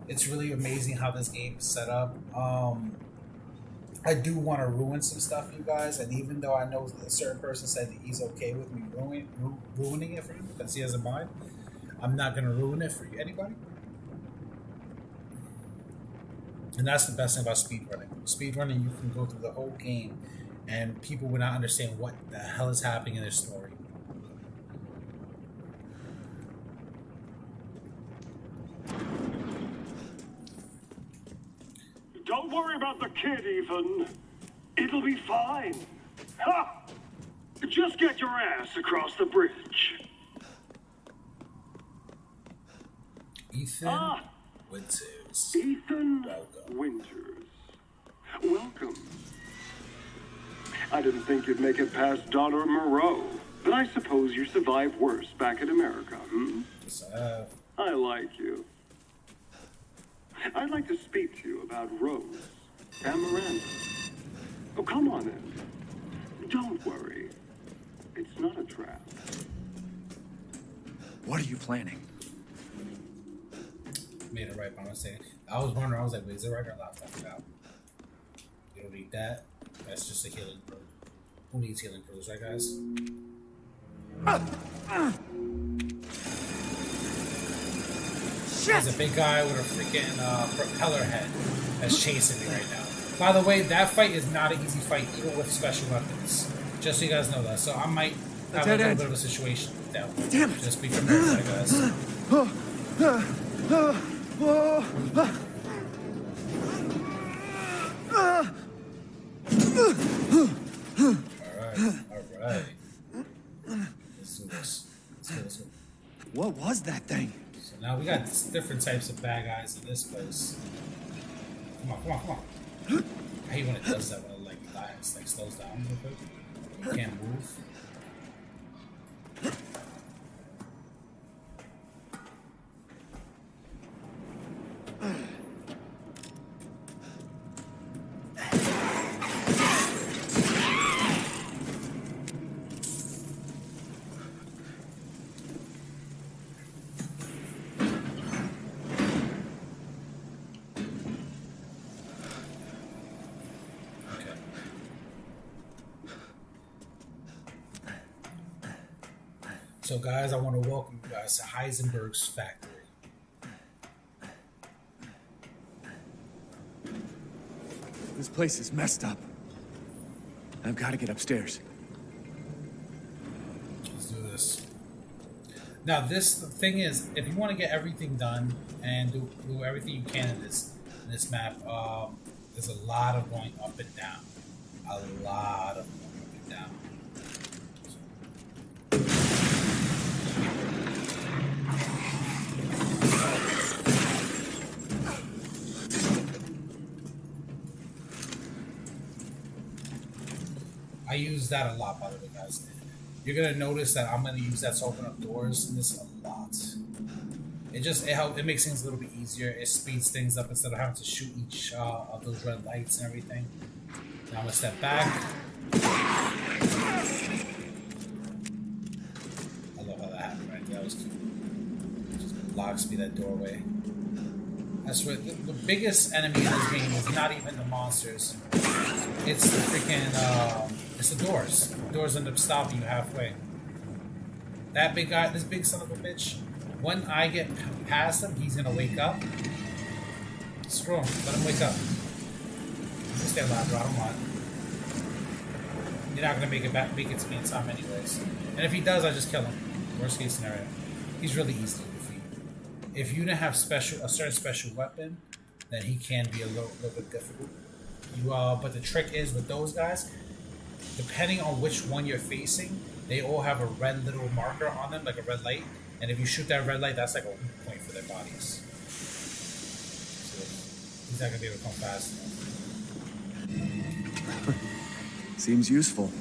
[SPEAKER 1] It's really amazing how this game is set up. I do want to ruin some stuff, you guys, and even though I know a certain person said that he's okay with me ruining it for him because he doesn't mind, I'm not going to ruin it for anybody. And that's the best thing about speedrunning. Speedrunning, you can go through the whole game, and people will not understand what the hell is happening in their story.
[SPEAKER 6] Don't worry about the kid, Ethan. It'll be fine. Ha! Just get your ass across the bridge.
[SPEAKER 1] Ethan Winters.
[SPEAKER 6] Ethan
[SPEAKER 1] Welcome.
[SPEAKER 6] Winters. Welcome. I didn't think you'd make it past Daughter Moreau, but I suppose you survived worse back in America, hmm?
[SPEAKER 1] Yes, I have.
[SPEAKER 6] I like you. I'd like to speak to you about Rose and Miranda. Oh, come on in. Don't worry. It's not a trap.
[SPEAKER 4] What are you planning?
[SPEAKER 1] Made it right by mistake. I was wondering, I was like, wait, is it right or left? I forgot. You don't need that. That's just a healing brew. Who needs healing brews, right, guys? There's a big guy with a freaking propeller head that's chasing me right now. By the way, that fight is not an easy fight, even with special weapons. Just so you guys know that. So I might have a little bit of a situation with that.
[SPEAKER 4] Damn it.
[SPEAKER 1] Just be prepared, guys. Alright. Let's do this. Let's go.
[SPEAKER 4] What was that thing?
[SPEAKER 1] So now we got different types of bad guys in this place. Come on. I hate when it does that, when it like lags, like slows down real quick. You can't move. So guys, I want to welcome you guys to Heisenberg's factory.
[SPEAKER 4] This place is messed up. I've got to get upstairs.
[SPEAKER 1] Let's do this. Now the thing is, if you want to get everything done and do everything you can in this map, there's a lot of going up and down. A lot of going up and down. I use that a lot, by the way, guys. You're gonna notice that I'm gonna use that to open up doors in this a lot. It makes things a little bit easier. It speeds things up instead of having to shoot each of those red lights and everything. Now I'm gonna step back. I love how that happened right there. That was cute. Just locks me that doorway. That's where the biggest enemy in this game is not even the monsters. It's the freaking it's the doors. The doors end up stopping you halfway. That big guy, this big son of a bitch, when I get past him, he's gonna wake up. Screw him, let him wake up. Just stay alive, bro, I don't mind. You're not gonna make it to me in time anyways. And if he does, I just kill him. Worst case scenario. He's really easy to defeat. If you didn't have a certain special weapon, then he can be a little bit difficult. But the trick is with those guys, depending on which one you're facing, they all have a red little marker on them, like a red light. And if you shoot that red light, that's like a weak point for their bodies. So he's not gonna be able to come fast enough.
[SPEAKER 4] Seems useful.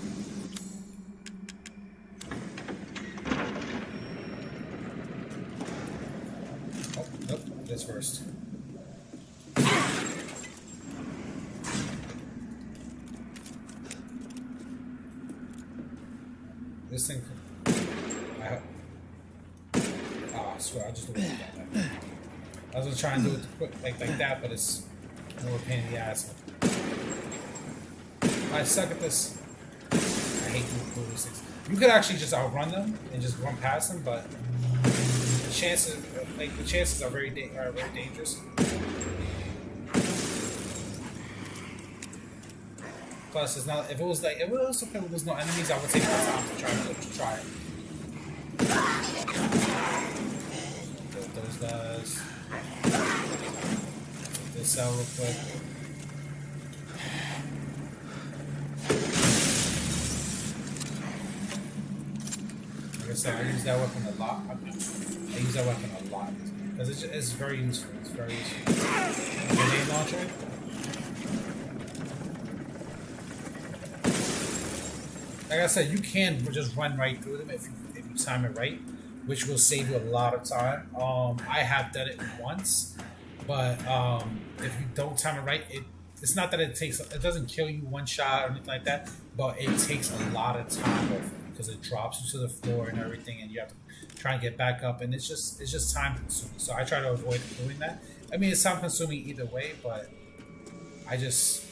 [SPEAKER 1] Oh, nope, this first. This thing. I swear, I just don't want that. I was gonna try and do it quick like that, but it's more pain in the ass. I suck at this. I hate doing these things. You could actually just outrun them and just run past them, but the chances are very dangerous. Plus, it's not. If it was something where there's no enemies, I would take my time to try it. Get those guys. Take this out real quick. Like I said, I use that weapon a lot. I use that weapon a lot because it's very useful. It's very useful. Grenade launcher. Like I said, you can just run right through them if you time it right, which will save you a lot of time. I have done it once, but if you don't time it right, it's not that it doesn't kill you one shot or anything like that, but it takes a lot of time off because it drops you to the floor and everything, and you have to try and get back up, and it's just time consuming. So I try to avoid doing that. I mean, it's time consuming either way, but I just.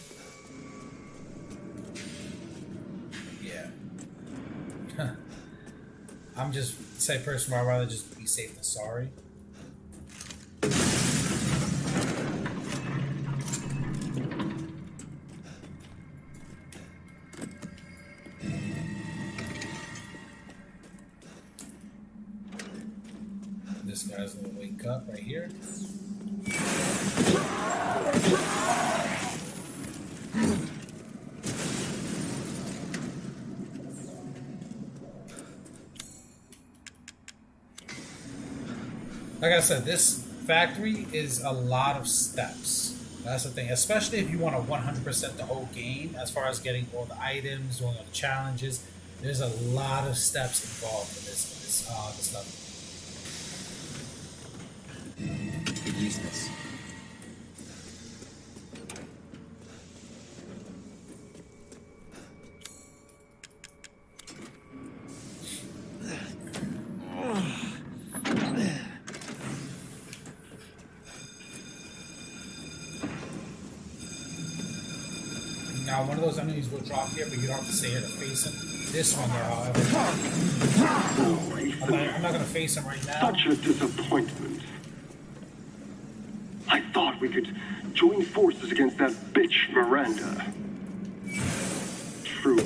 [SPEAKER 1] I'm just the type of person where I'd rather just be safe than sorry. This guy's gonna wake up right here. Like I said, this factory is a lot of steps. That's the thing, especially if you want to 100% the whole game, as far as getting all the items, doing all the challenges. There's a lot of steps involved in this level.
[SPEAKER 4] Could use this.
[SPEAKER 1] Now, one of those enemies will drop here, but you don't have to stay here to face him. This one, though, however, I'm not going to face him right now.
[SPEAKER 6] Such a disappointment. I thought we could join forces against that bitch Miranda. Truly.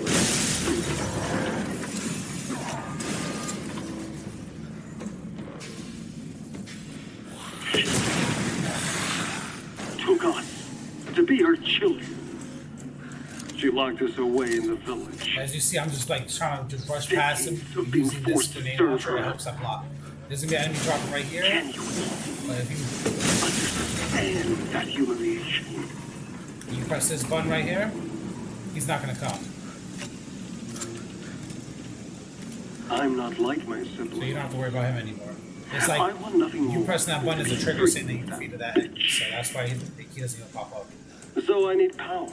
[SPEAKER 6] Took us to be her children. She locked us away in the village.
[SPEAKER 1] As you see, I'm just like trying to just rush past him using this grenade launcher. It helps that block. There's gonna be an enemy dropping right here.
[SPEAKER 6] Can you
[SPEAKER 1] But if
[SPEAKER 6] understand that humiliation?
[SPEAKER 1] you press this button right here, he's not gonna come.
[SPEAKER 6] I'm not like my siblings.
[SPEAKER 1] So you don't have to worry about him anymore. It's
[SPEAKER 6] I
[SPEAKER 1] like
[SPEAKER 6] want nothing
[SPEAKER 1] you
[SPEAKER 6] more
[SPEAKER 1] pressing that button is a
[SPEAKER 6] than
[SPEAKER 1] trigger
[SPEAKER 6] to
[SPEAKER 1] saying that you defeated that enemy. So that's why he doesn't even pop up.
[SPEAKER 6] So I need power.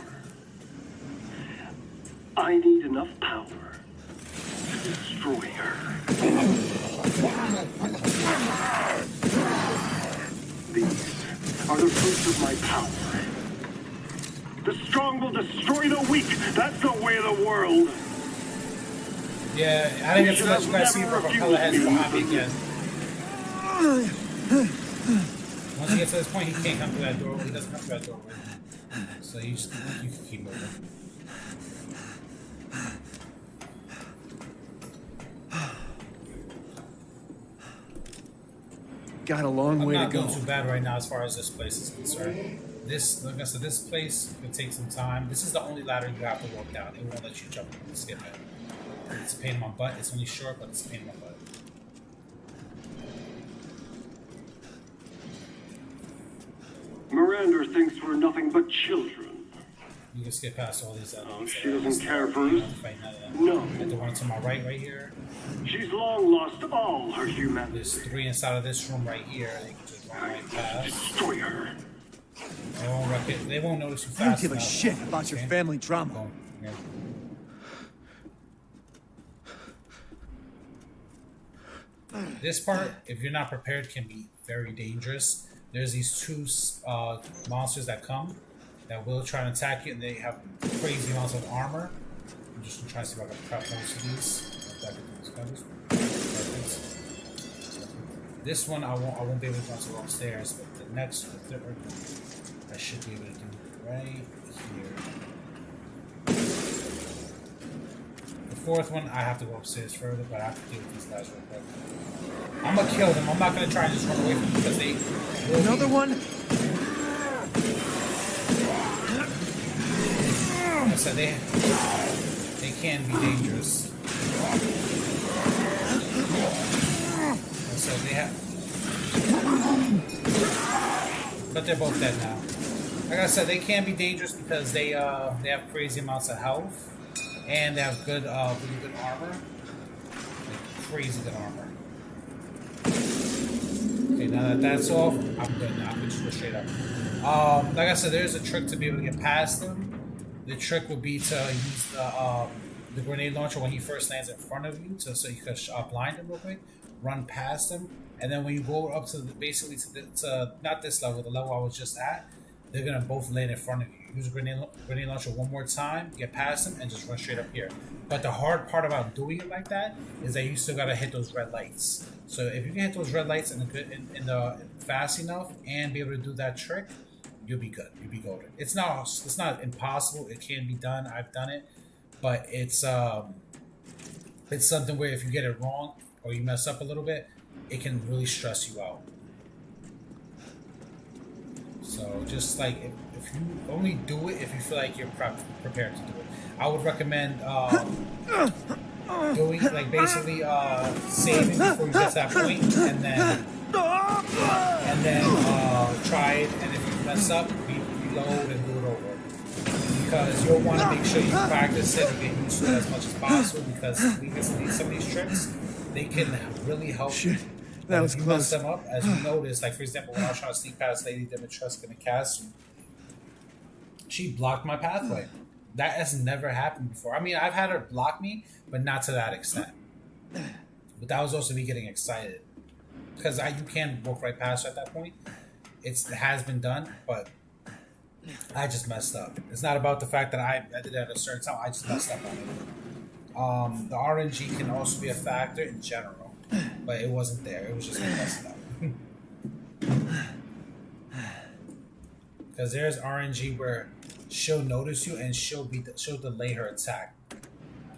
[SPEAKER 6] I need enough power to destroy her. These are the fruits of my power. The strong will destroy the weak. That's the way of the world.
[SPEAKER 1] Yeah, I didn't get to let you guys see the propeller heads behind me again. Once you get to this point, he can't come through that door. He doesn't come through that doorway. So you can keep moving.
[SPEAKER 4] Got a long way to
[SPEAKER 1] I'm
[SPEAKER 4] go.
[SPEAKER 1] not doing too bad right now as far as this place is concerned. This, like I said, this place could take some time. This is the only ladder you have to walk down. It won't let you jump and skip it. It's a pain in my butt. It's only short, but it's a pain in my butt.
[SPEAKER 6] Miranda thinks we're nothing but children.
[SPEAKER 1] You can skip past all these.
[SPEAKER 6] She doesn't care for us. No.
[SPEAKER 1] And the one to my right here.
[SPEAKER 6] She's long lost all her humanity.
[SPEAKER 1] There's 3 inside of this room right here. They can just run right past.
[SPEAKER 6] Destroy her.
[SPEAKER 1] They won't notice you fast
[SPEAKER 4] I don't give a
[SPEAKER 1] enough.
[SPEAKER 4] shit about your family drama.
[SPEAKER 1] Boom. Yeah. This part, if you're not prepared, can be very dangerous. There's these 2 monsters that come that will try and attack you, and they have crazy amounts of armor. I'm just gonna try to see if I can prep most of these. This one I won't be able to go upstairs, but the next, the third, I should be able to do right here. The 4th one, I have to go upstairs further, but I have to deal with these guys real quick. I'm gonna kill them. I'm not gonna try and just run away from them because they.
[SPEAKER 4] Another one?
[SPEAKER 1] Like I said, they can be dangerous. So they have, but they're both dead now. Like I said, they can be dangerous because they have crazy amounts of health and they have good really good armor, like crazy good armor. Okay, now that that's off, I'm good now. I can just go straight up. Like I said, there's a trick to be able to get past them. The trick would be to use the grenade launcher when he first lands in front of you, so you can blind him real quick. Run past them, and then when you go up to basically to not this level, the level I was just at, they're gonna both land in front of you. Use a grenade launcher one more time, get past them, and just run straight up here. But the hard part about doing it like that is that you still gotta hit those red lights. So if you can hit those red lights in the fast enough and be able to do that trick, you'll be good. You'll be golden. It's not impossible. It can be done. I've done it, but it's something where if you get it wrong or you mess up a little bit, it can really stress you out. So just like if you only do it if you feel like you're prepared to do it. I would recommend doing like basically saving before you get to that point, and then try it. And if you mess up, reload and do it over. Because you'll want to make sure you practice it and get used to it as much as possible. Because some of these tricks, they can really help you.
[SPEAKER 4] That was
[SPEAKER 1] if you
[SPEAKER 4] close.
[SPEAKER 1] mess them up, as you notice, like for example, when I was trying to sneak past Lady Dimitrescu in the castle, she blocked my pathway. That has never happened before. I mean, I've had her block me, but not to that extent. But that was also me getting excited. Because you can walk right past her at that point. It has been done, but I just messed up. It's not about the fact that I did it at a certain time. I just messed up on it. The RNG can also be a factor in general, but it wasn't there. It was just me messing up. Because there's RNG where she'll notice you and she'll delay her attack,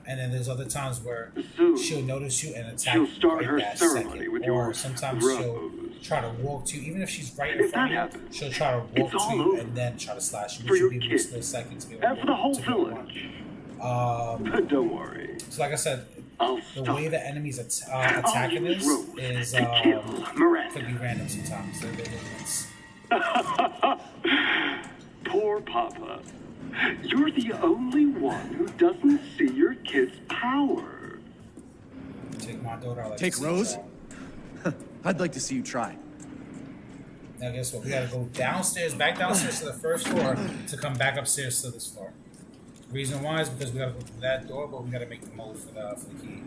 [SPEAKER 1] and then there's other times where she'll notice you and attack
[SPEAKER 6] she'll start
[SPEAKER 1] right
[SPEAKER 6] her
[SPEAKER 1] that
[SPEAKER 6] ceremony
[SPEAKER 1] second.
[SPEAKER 6] with
[SPEAKER 1] Or
[SPEAKER 6] your
[SPEAKER 1] sometimes
[SPEAKER 6] rose.
[SPEAKER 1] she'll try to walk to you, even if she's right
[SPEAKER 6] And
[SPEAKER 1] in
[SPEAKER 6] if
[SPEAKER 1] front
[SPEAKER 6] that
[SPEAKER 1] of you.
[SPEAKER 6] happens,
[SPEAKER 1] She'll try to walk
[SPEAKER 6] it's
[SPEAKER 1] to
[SPEAKER 6] all
[SPEAKER 1] you
[SPEAKER 6] over.
[SPEAKER 1] and then try to slash you.
[SPEAKER 6] For
[SPEAKER 1] Which
[SPEAKER 6] your
[SPEAKER 1] will be a
[SPEAKER 6] kids.
[SPEAKER 1] split second to be able
[SPEAKER 6] And for the whole
[SPEAKER 1] to be able to run.
[SPEAKER 6] village. Don't worry.
[SPEAKER 1] So like I said,
[SPEAKER 6] I'll
[SPEAKER 1] the
[SPEAKER 6] stop
[SPEAKER 1] way the enemies attacking
[SPEAKER 6] use
[SPEAKER 1] this
[SPEAKER 6] Rose
[SPEAKER 1] is
[SPEAKER 6] to kill Miranda.
[SPEAKER 1] could be random sometimes. It's
[SPEAKER 6] Poor Papa. You're the only one who doesn't see your kid's power.
[SPEAKER 1] take my daughter. I like
[SPEAKER 4] Take
[SPEAKER 1] to see
[SPEAKER 4] Rose?
[SPEAKER 1] her.
[SPEAKER 4] I'd like to see you try.
[SPEAKER 1] Now guess what? We gotta go downstairs, back downstairs to the first floor to come back upstairs to this floor. Reason why is because we gotta go through that door, but we gotta make the mode for the key.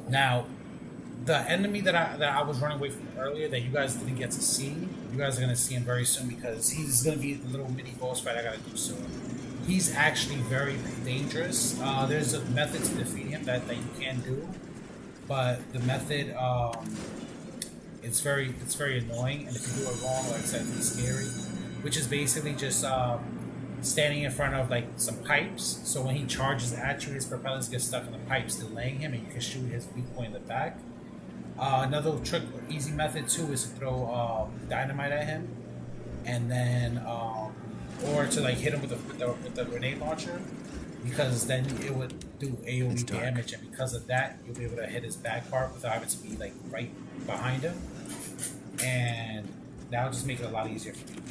[SPEAKER 1] Now, the enemy that I was running away from earlier that you guys didn't get to see, you guys are gonna see him very soon because he's gonna be the little mini boss fight I gotta do soon. He's actually very dangerous. There's a method to defeat him that you can do, but the method it's very annoying, and if you do it wrong, like I said, it's scary. Which is basically just standing in front of like some pipes. So when he charges at you, his propellers get stuck in the pipes, delaying him, and you can shoot his weak point in the back. Another trick, easy method too, is to throw dynamite at him, and then or to like hit him with the grenade launcher, because then it would do AoE damage, and because of that, you'll be able to hit his back part without having to be like right behind him, and that'll just make it a lot easier for you.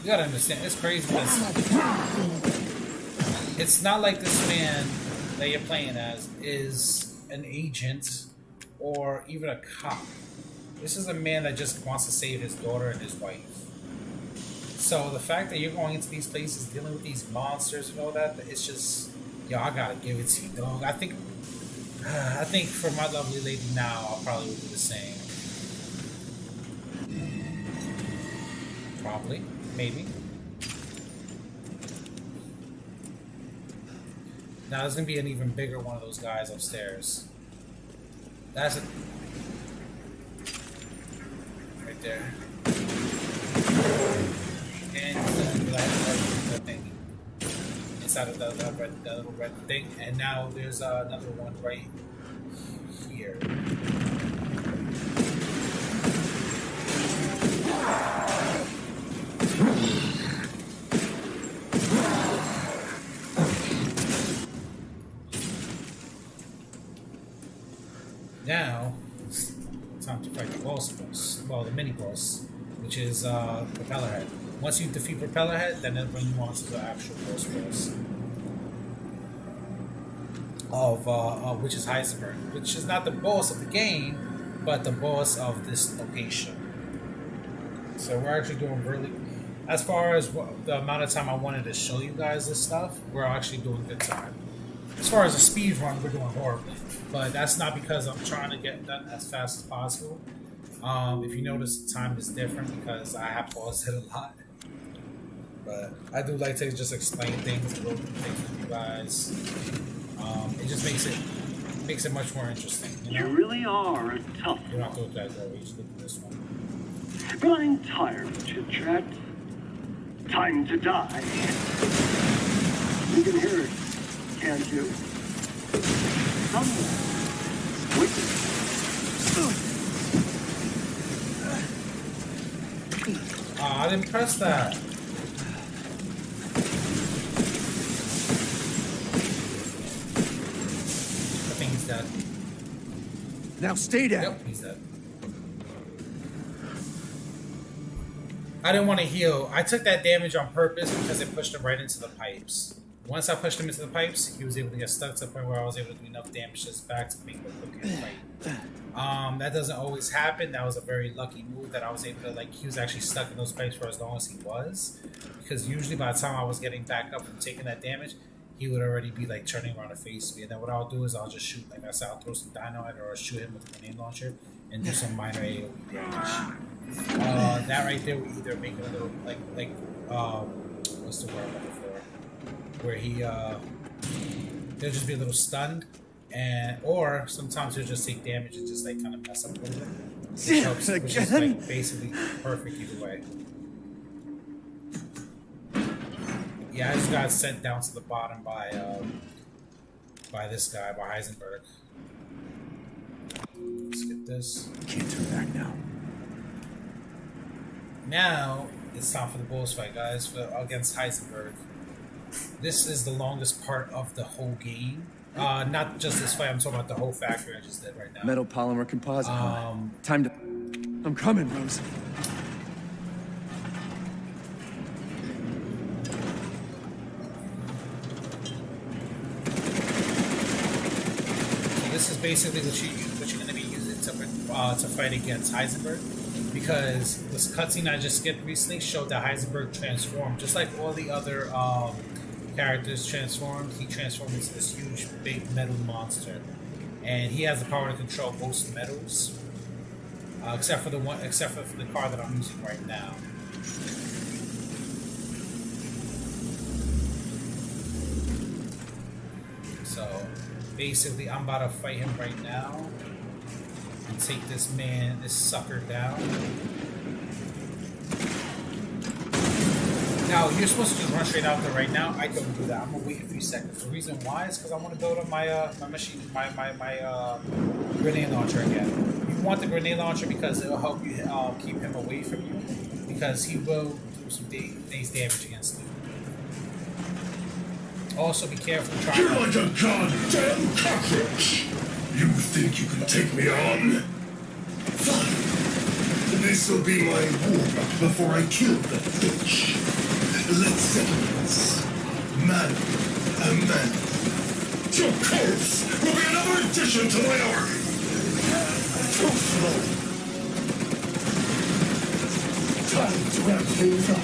[SPEAKER 1] You gotta understand, it's crazy because it's not like this man that you're playing as is an agent or even a cop. This is a man that just wants to save his daughter and his wife. So the fact that you're going into these places dealing with these monsters and all that, it's just, yo, I gotta give it to you, dog. I think for my lovely lady now, I'll probably do the same. Probably. Maybe. Now there's gonna be an even bigger one of those guys upstairs. That's it. Right there. And he's gonna do that thing inside of that little red thing. And now there's another one right here. Now, it's time to fight the boss, well, the mini boss, which is Propeller Head. Once you defeat Propeller Head, then it'll bring you on to the actual boss, of which is Heisenberg, which is not the boss of the game, but the boss of this location. So we're actually doing really, as far as the amount of time I wanted to show you guys this stuff, we're actually doing good time. As far as a speed run, we're doing horribly. But that's not because I'm trying to get done as fast as possible. If you notice, the time is different because I have paused it a lot. But I do like to just explain things and go through things with you guys. It just makes it much more interesting. You know?
[SPEAKER 6] You really are a tough
[SPEAKER 1] You don't have to look at that. You just look at this one.
[SPEAKER 6] But I'm tired of chit-chat. Time to die. You can hear it, can't you? Somewhere. Wait.
[SPEAKER 1] I didn't press that. I think he's dead.
[SPEAKER 4] Now stay down.
[SPEAKER 1] Yep, he's dead. I didn't want to heal. I took that damage on purpose because it pushed him right into the pipes. Once I pushed him into the pipes, he was able to get stuck to the point where I was able to do enough damage to his back to make him quick and fight. That doesn't always happen. That was a very lucky move that I was able to, like, he was actually stuck in those pipes for as long as he was. Because usually by the time I was getting back up from taking that damage, he would already be, like, turning around to face me. And then what I'll do is I'll just shoot, like I said, I'll throw some dynamite or I'll shoot him with a grenade launcher and do some minor AoE damage. That right there will either make it a little, what's the word I'm looking for? Where they'll just be a little stunned, or sometimes he'll just take damage and just like kind of mess up a little bit. Which helps, which is like basically perfect either way. Yeah, I just got sent down to the bottom by this guy, by Heisenberg. Let's get this.
[SPEAKER 4] Can't turn back now.
[SPEAKER 1] Now it's time for the boss fight, guys, against Heisenberg. This is the longest part of the whole game. Not just this fight, I'm talking about the whole factory I just did right now.
[SPEAKER 4] Metal polymer composite. Time to... I'm coming, Rose.
[SPEAKER 1] So this is basically what you're going to be using to fight against Heisenberg. Because this cutscene I just skipped recently showed that Heisenberg transformed, just like all the other characters transformed. He transformed into this huge, big metal monster, and he has the power to control most metals, except for the car that I'm using right now. So basically, I'm about to fight him right now. take this man, this sucker down. Now, you're supposed to just run straight out there right now. I don't do that. I'm gonna wait a few seconds. The reason why is because I want to build up my my grenade launcher again. You want the grenade launcher because it will help you keep him away from you, because he will do some day's damage against you. Also, be careful trying.
[SPEAKER 10] You're like a goddamn cockroach. You think you can take me on? Fine. This'll be my warm-up before I kill that bitch. Let's settle this. Man, a man. Your corpse will be another addition to my army. Too slow. Time to wrap things up.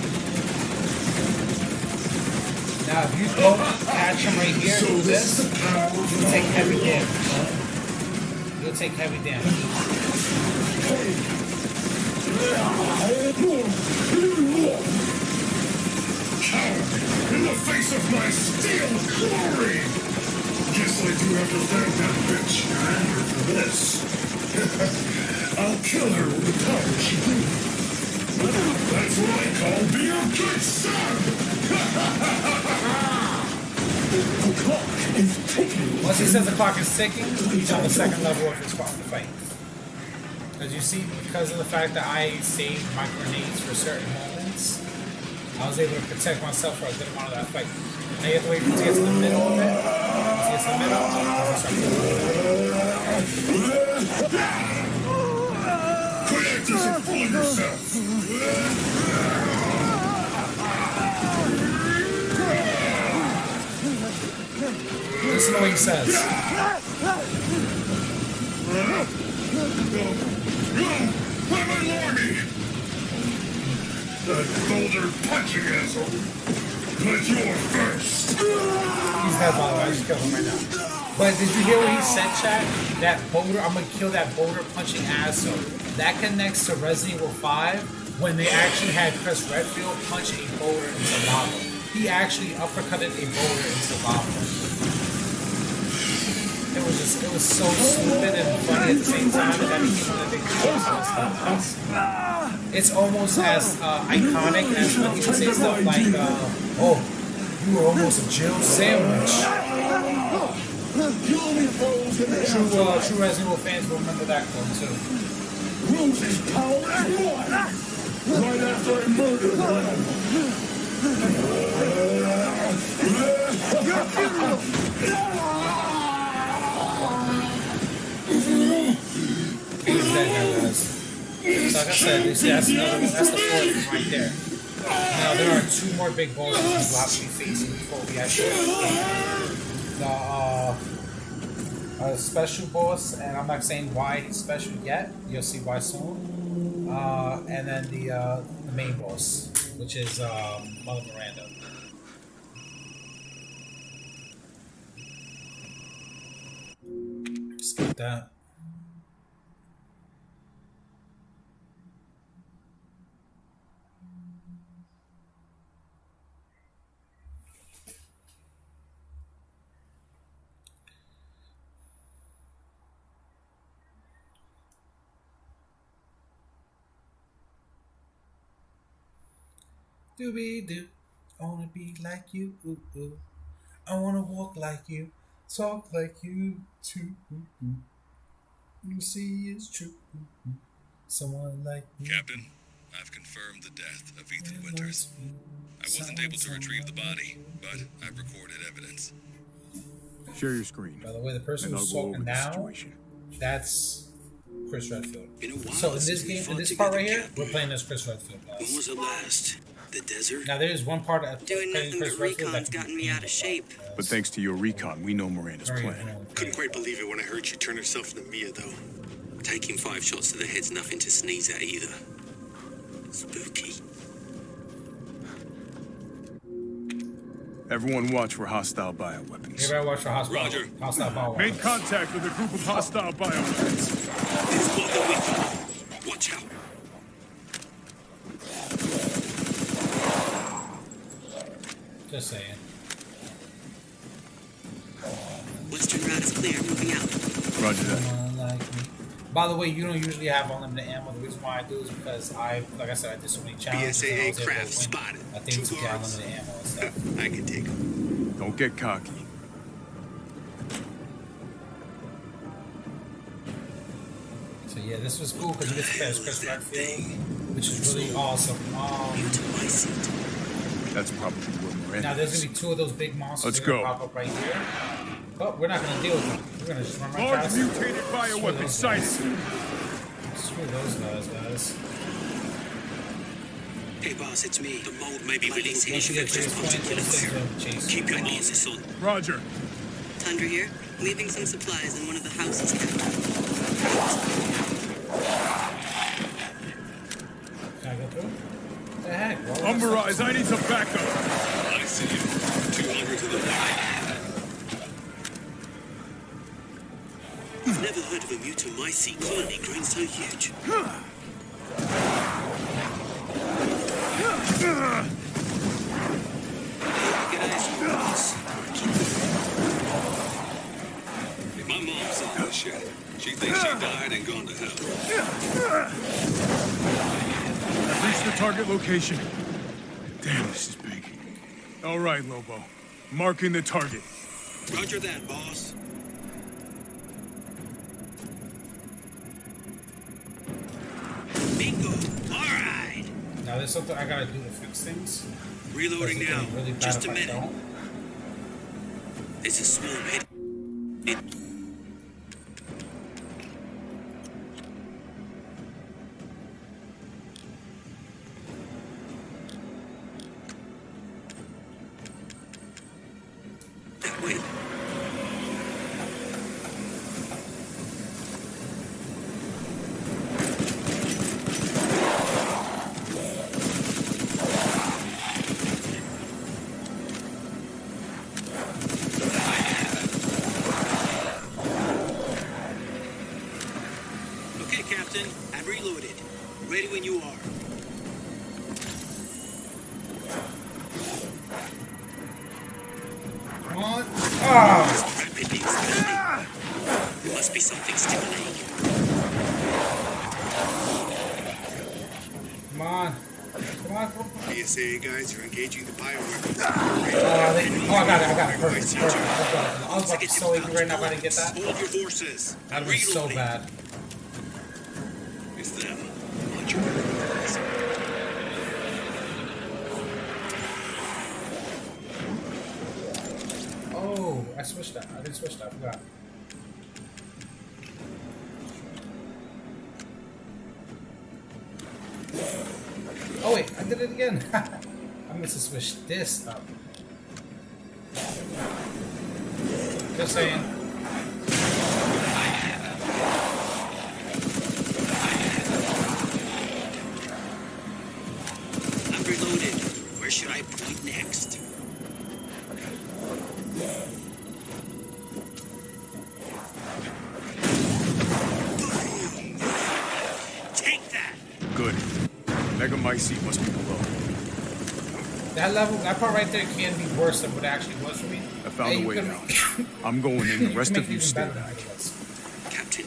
[SPEAKER 1] Now, if you don't catch him right here, do this, you'll take heavy damage. You'll take heavy damage.
[SPEAKER 10] Coward in the face of my steel glory! Guess I do have to thank that bitch Amber for this. I'll kill her with the power she brings. That's what I call being a good son! The clock is ticking.
[SPEAKER 1] Once he says the clock is ticking, he's on the second level of his fight. As you see, because of the fact that I saved my grenades for certain moments, I was able to protect myself for a good amount of that fight. Now you have to wait to get to the middle of it. Once you get to the middle,
[SPEAKER 10] Quit acting so full of yourself!
[SPEAKER 1] Listen to what he says.
[SPEAKER 10] Why my army? That boulder punching asshole. But you're first.
[SPEAKER 1] He's dead, by the way. I just killed him right now. But did you hear what he said, chat? That boulder, I'm gonna kill that boulder punching asshole. That connects to Resident Evil 5 when they actually had Chris Redfield punch a boulder into lava. He actually uppercutted a boulder into lava. It was so stupid and funny at the same time, and that became one of the big jokes. It's almost as iconic as when he would say stuff like, "Oh, you were almost a Jill sandwich." True Resident Evil fans will remember that quote too.
[SPEAKER 10] Rose's power is one. Right after I murdered her.
[SPEAKER 1] He's dead now, guys. So like I said, you see, that's another one. That's the fourth one right there. Now there are two more big bosses we will have to be facing before we actually the special boss, and I'm not saying why he's special yet. You'll see why soon. And then the main boss, which is Mother Miranda. Skip that. Dooby-doo, I wanna be like you, ooh, ooh. I wanna walk like you, talk like you, too, ooh, ooh. You see it's true, ooh, ooh. Someone like me.
[SPEAKER 11] Captain, I've confirmed the death of Ethan Winters. I wasn't able to retrieve the body, but I've recorded evidence.
[SPEAKER 4] Share your screen.
[SPEAKER 1] By the way, the person who's talking now, that's Chris Redfield. So in this game, in this part right here, we're playing as Chris Redfield, guys.
[SPEAKER 12] When was it last? The desert?
[SPEAKER 1] Now there's one part of
[SPEAKER 12] doing nothing but recon's gotten me out of shape.
[SPEAKER 4] But thanks to your recon, we know Miranda's plan.
[SPEAKER 12] Couldn't quite believe it when I heard she turned herself into Mia, though. Taking 5 shots to the head's nothing to sneeze at either. Spooky.
[SPEAKER 4] Everyone watch for hostile bioweapons.
[SPEAKER 1] Everybody watch for hostile bioweapons.
[SPEAKER 4] Made contact with a group of hostile bioweapons.
[SPEAKER 12] It's got the wiki. Watch out.
[SPEAKER 1] Just saying.
[SPEAKER 12] Western route is clear. Moving out.
[SPEAKER 4] Roger that.
[SPEAKER 1] Someone like me. By the way, you don't usually have unlimited ammo. The reason why I do is because like I said, I did so many challenges and I was able
[SPEAKER 12] craft
[SPEAKER 1] to win.
[SPEAKER 12] spotted.
[SPEAKER 1] I think to get unlimited ammo and stuff.
[SPEAKER 12] I can take them.
[SPEAKER 4] Don't get cocky.
[SPEAKER 1] So yeah, this was cool because you get to play as Chris Redfield, which is really awesome.
[SPEAKER 4] That's probably where we're in.
[SPEAKER 1] Now there's gonna be 2 of those big monsters.
[SPEAKER 4] Let's
[SPEAKER 1] that are
[SPEAKER 4] go.
[SPEAKER 1] gonna pop up right here. But we're not gonna deal with them. We're gonna just run right
[SPEAKER 4] Large
[SPEAKER 1] past them.
[SPEAKER 4] mutated bioweapon sighted.
[SPEAKER 1] Screw those guys.
[SPEAKER 12] Hey boss, it's me. The mold may be releasing
[SPEAKER 1] Once you get to this point, chase.
[SPEAKER 12] Keep your noses on.
[SPEAKER 4] Roger.
[SPEAKER 13] Tundra here, leaving some supplies in one of the houses.
[SPEAKER 1] Can I go through? What the heck?
[SPEAKER 4] Umberise, I need some backup.
[SPEAKER 11] I see you. 200 to the left.
[SPEAKER 12] I've never heard of a mutomycete colony growing so huge.
[SPEAKER 11] My mom saw this shit. She thinks she died and gone to hell.
[SPEAKER 4] I've reached the target location. Damn, this is big. All right, Lobo. Marking the target.
[SPEAKER 12] Roger that, boss. Bingo. All right.
[SPEAKER 1] Now there's something I gotta do to fix things.
[SPEAKER 12] Reloading now.
[SPEAKER 1] Really bad
[SPEAKER 12] Just
[SPEAKER 1] if
[SPEAKER 12] a
[SPEAKER 1] I
[SPEAKER 12] minute.
[SPEAKER 1] don't.
[SPEAKER 12] There's a swarm head. That way. Okay, Captain. I'm reloaded. Ready when you are.
[SPEAKER 1] Come on. Ah!
[SPEAKER 12] Rapidly expanding. There must be something stimulating.
[SPEAKER 1] Come on. Come on.
[SPEAKER 12] PSA guys are engaging the bioweapons.
[SPEAKER 1] I got it. Perfect. I was about to be so angry right now if I didn't get that.
[SPEAKER 12] Hold your forces.
[SPEAKER 1] That would be so bad.
[SPEAKER 11] It's them.
[SPEAKER 12] Watch your weapons.
[SPEAKER 1] Oh, I switched that. I didn't switch that. I forgot. Oh wait, I did it again. I must have switched this up. Just saying.
[SPEAKER 12] I'm reloaded. Where should I point next? Take that!
[SPEAKER 4] Good. Megamycete must be below.
[SPEAKER 1] That level, that part right there can be worse than what it actually was for me.
[SPEAKER 4] I found a way out. I'm going in. The rest of you stay back.
[SPEAKER 12] Captain,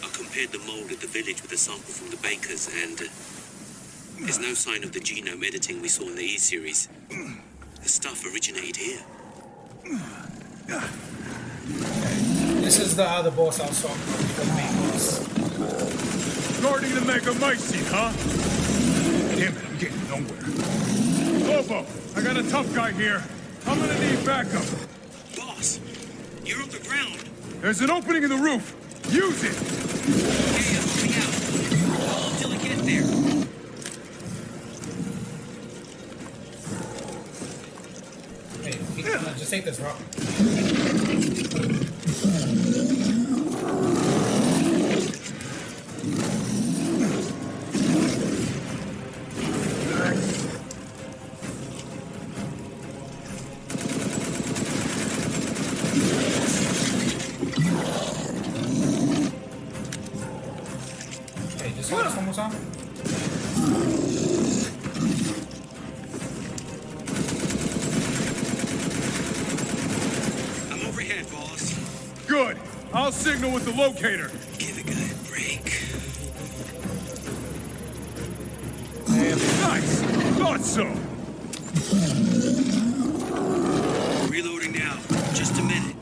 [SPEAKER 12] I compared the mold at the village with a sample from the bakers, and there's no sign of the genome editing we saw in the E-series. The stuff originated here.
[SPEAKER 1] This is the other boss I was talking about, the main boss.
[SPEAKER 4] Guarding the Megamycete, huh? Damn it, I'm getting nowhere. Lobo, I got a tough guy here. I'm gonna need backup.
[SPEAKER 12] Boss, you're on the ground.
[SPEAKER 4] There's an opening in the roof. Use it.
[SPEAKER 12] Okay, I'm coming out. Until I get there.
[SPEAKER 1] Hey, just take this rock. Hey, just hold this one more time.
[SPEAKER 12] I'm overhead, boss.
[SPEAKER 4] Good. I'll signal with the locator.
[SPEAKER 12] Give a guy a break.
[SPEAKER 4] so.
[SPEAKER 12] Reloading now. Just a minute.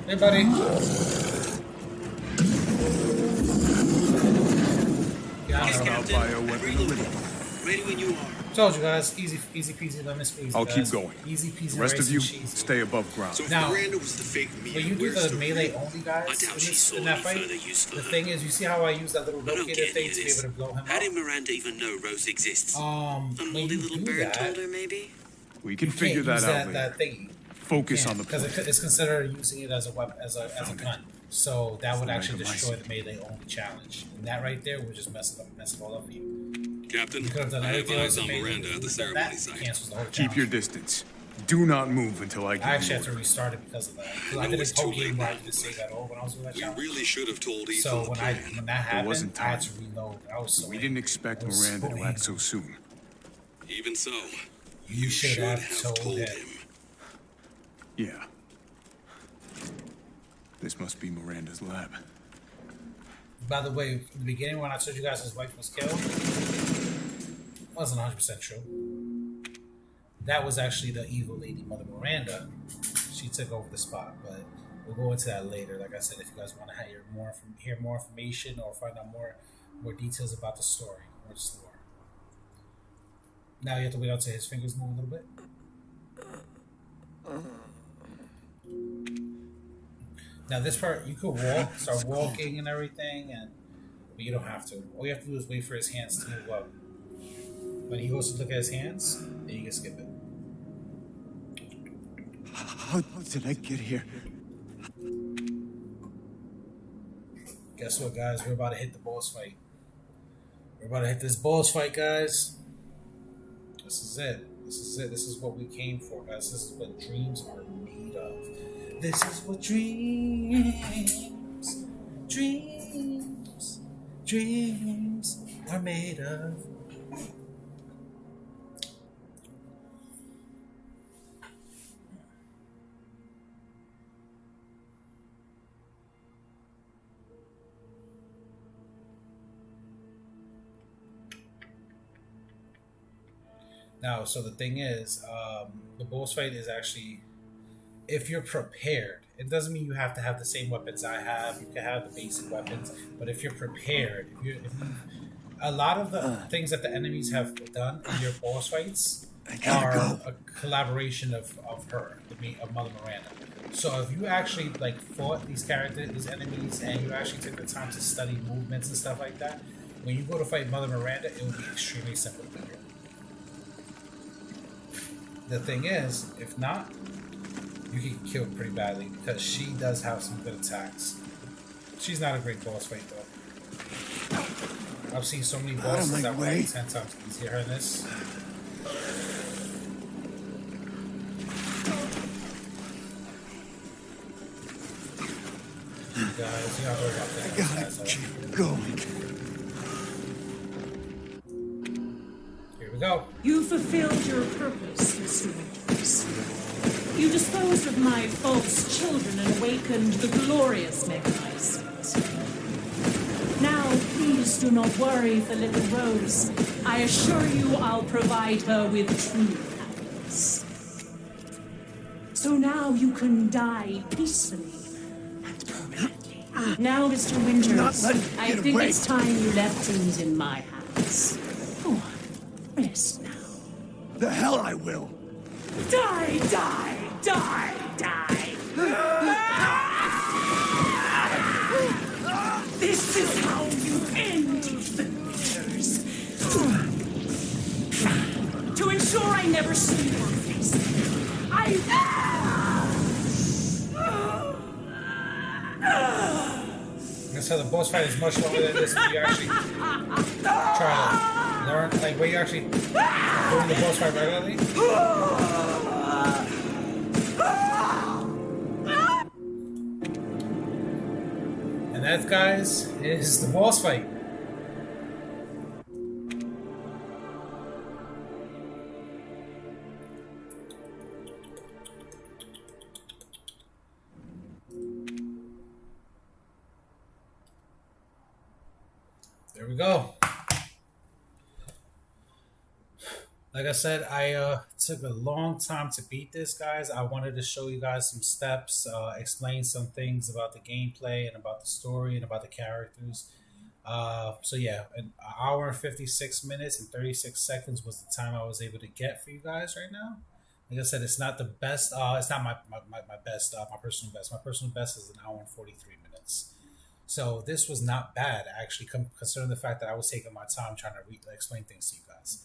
[SPEAKER 1] Hey, buddy. Yeah,
[SPEAKER 12] Yes,
[SPEAKER 1] I know.
[SPEAKER 12] Captain. Reloading. Ready when you are.
[SPEAKER 1] Told you guys, easy peasy, lemon squeeze.
[SPEAKER 4] I'll
[SPEAKER 1] guys.
[SPEAKER 4] keep going.
[SPEAKER 1] Easy peasy.
[SPEAKER 4] The rest of
[SPEAKER 1] rice
[SPEAKER 4] you,
[SPEAKER 1] and cheesy.
[SPEAKER 4] stay above ground.
[SPEAKER 12] So if
[SPEAKER 1] Now,
[SPEAKER 12] Miranda was the fake me,
[SPEAKER 1] when you do
[SPEAKER 12] where's
[SPEAKER 1] the melee only guys
[SPEAKER 12] I doubt she
[SPEAKER 1] in
[SPEAKER 12] saw
[SPEAKER 1] that
[SPEAKER 12] any
[SPEAKER 1] fight,
[SPEAKER 12] further use for
[SPEAKER 1] the
[SPEAKER 12] her.
[SPEAKER 1] thing is, you see how I use that little
[SPEAKER 12] I don't
[SPEAKER 1] locator
[SPEAKER 12] get
[SPEAKER 1] thing
[SPEAKER 12] any of
[SPEAKER 1] to be
[SPEAKER 12] this.
[SPEAKER 1] able to blow him
[SPEAKER 12] How
[SPEAKER 1] up?
[SPEAKER 12] did Miranda even know Rose exists? A
[SPEAKER 1] When
[SPEAKER 12] moldy
[SPEAKER 1] you
[SPEAKER 12] little
[SPEAKER 1] do
[SPEAKER 12] bird
[SPEAKER 1] that,
[SPEAKER 12] told her, maybe?
[SPEAKER 4] We can
[SPEAKER 1] you
[SPEAKER 4] figure
[SPEAKER 1] can't use
[SPEAKER 4] that out
[SPEAKER 1] that
[SPEAKER 4] later.
[SPEAKER 1] thingy.
[SPEAKER 4] Focus on the
[SPEAKER 1] because
[SPEAKER 4] plan.
[SPEAKER 1] it's considered using it as a weapon, as a gun. So that would
[SPEAKER 4] the
[SPEAKER 1] actually
[SPEAKER 4] Mega
[SPEAKER 1] destroy
[SPEAKER 4] Mice.
[SPEAKER 1] the melee only challenge. And that right there would just mess it all up for you.
[SPEAKER 11] Captain,
[SPEAKER 1] You could have done
[SPEAKER 11] I have
[SPEAKER 1] everything else
[SPEAKER 11] eyes on
[SPEAKER 1] to make
[SPEAKER 11] Miranda at the
[SPEAKER 1] that
[SPEAKER 11] ceremony site.
[SPEAKER 1] cancels the whole
[SPEAKER 4] Keep
[SPEAKER 1] challenge.
[SPEAKER 4] your distance. Do not move until I
[SPEAKER 1] I
[SPEAKER 4] give
[SPEAKER 1] actually
[SPEAKER 4] you
[SPEAKER 1] had to
[SPEAKER 4] order.
[SPEAKER 1] restart it because of that. 'Cause
[SPEAKER 11] I
[SPEAKER 1] I
[SPEAKER 11] know
[SPEAKER 1] did
[SPEAKER 11] it's
[SPEAKER 1] this whole
[SPEAKER 11] too late
[SPEAKER 1] game where I
[SPEAKER 11] now,
[SPEAKER 1] didn't save that all when I was doing that
[SPEAKER 11] We
[SPEAKER 1] challenge.
[SPEAKER 11] really should have told Ethan
[SPEAKER 1] So
[SPEAKER 11] the
[SPEAKER 1] when
[SPEAKER 11] plan.
[SPEAKER 1] that happened,
[SPEAKER 4] wasn't
[SPEAKER 1] I had
[SPEAKER 4] time.
[SPEAKER 1] to reload. I was so
[SPEAKER 4] We didn't expect
[SPEAKER 1] I was
[SPEAKER 4] Miranda
[SPEAKER 1] so
[SPEAKER 4] to act
[SPEAKER 1] angry.
[SPEAKER 4] so soon.
[SPEAKER 11] Even so,
[SPEAKER 1] You should have told him.
[SPEAKER 4] Yeah. This must be Miranda's lab.
[SPEAKER 1] By the way, in the beginning when I told you guys his wife was killed, wasn't 100% true. That was actually the evil lady, Mother Miranda. She took over the spot, but we'll go into that later. Like I said, if you guys want to hear more information or find out more details about the story or just lore. Now you have to wait until his fingers move a little bit. Now this part you could start walking and everything, but you don't have to. All you have to do is wait for his hands to move up. When he goes to look at his hands, then you can skip it.
[SPEAKER 4] How did I get here?
[SPEAKER 1] Guess what, guys? We're about to hit the boss fight. We're about to hit this boss fight, guys. This is it. This is it. This is what we came for, guys. This is what dreams are made of. This is what dreams are made of. Now, so the thing is, the boss fight is actually, if you're prepared, it doesn't mean you have to have the same weapons I have. You can have the basic weapons, but if you're prepared, a lot of the things that the enemies have done in your boss fights are a collaboration of her, of Mother Miranda. So if you actually fought these enemies, and you actually took the time to study movements and stuff like that, when you go to fight Mother Miranda, it will be extremely simple to beat her. The thing is, if not, you can get killed pretty badly because she does have some good attacks. She's not a great boss fight though. I've seen so many bosses that were 10 times easier than this. Guys, you don't worry about that. I gotta keep
[SPEAKER 4] going.
[SPEAKER 1] Here we go.
[SPEAKER 5] You fulfilled your purpose, Mr. Winters. You disposed of my false children and awakened the glorious Megamice. Now, please do not worry for little Rose. I assure you I'll provide her with true happiness. So now you can die peacefully and permanently. Now, Mr. Winters, I think it's time you left things in my hands. Go on, rest now.
[SPEAKER 4] The hell I will.
[SPEAKER 5] Die, die, die, die. This is how you end, Ethan Winters. To ensure I never see your face,
[SPEAKER 1] That's how the boss fight is much longer than this. If you actually try to learn, where you actually doing the boss fight regularly. And that, guys, is the boss fight. There we go. Like I said, I took a long time to beat this, guys. I wanted to show you guys some steps, explain some things about the gameplay and about the story and about the characters. So yeah, an hour and 56 minutes and 36 seconds was the time I was able to get for you guys right now. Like I said, it's not the best. It's not my best. My personal best. My personal best is an hour and 43 minutes. So this was not bad, actually, considering the fact that I was taking my time trying to explain things to you guys.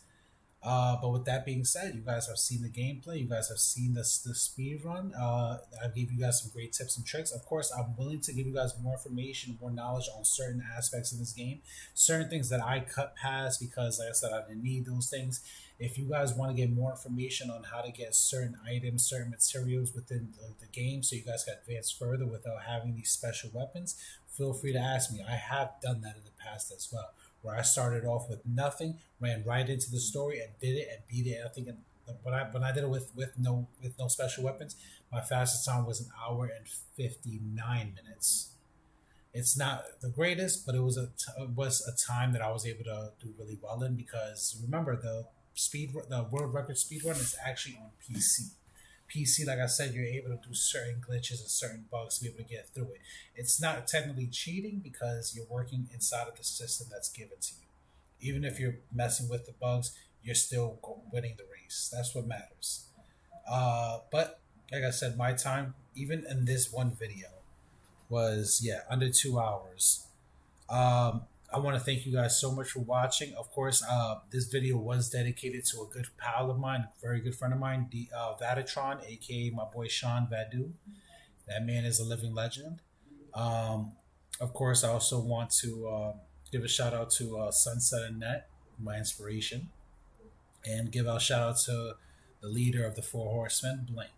[SPEAKER 1] But with that being said, you guys have seen the gameplay. You guys have seen the speed run. I gave you guys some great tips and tricks. Of course, I'm willing to give you guys more information, more knowledge on certain aspects of this game, certain things that I cut past because, like I said, I didn't need those things. If you guys want to get more information on how to get certain items, certain materials within the game, so you guys can advance further without having these special weapons, feel free to ask me. I have done that in the past as well, where I started off with nothing, ran right into the story and did it and beat it. I think when I did it with no special weapons, my fastest time was an hour and 59 minutes. It's not the greatest, but it was a time that I was able to do really well in because remember the world record speed run is actually on PC. PC, like I said, you're able to do certain glitches and certain bugs to be able to get through it. It's not technically cheating because you're working inside of the system that's given to you. Even if you're messing with the bugs, you're still winning the race. That's what matters. But like I said, my time, even in this one video, was under 2 hours. I want to thank you guys so much for watching. Of course, this video was dedicated to a good pal of mine, a very good friend of mine, Vadatron, aka my boy Sean Vadu. That man is a living legend. Of course, I also want to give a shout out to Sunset and Net, my inspiration, and give a shout out to the leader of the Four Horsemen, Blink.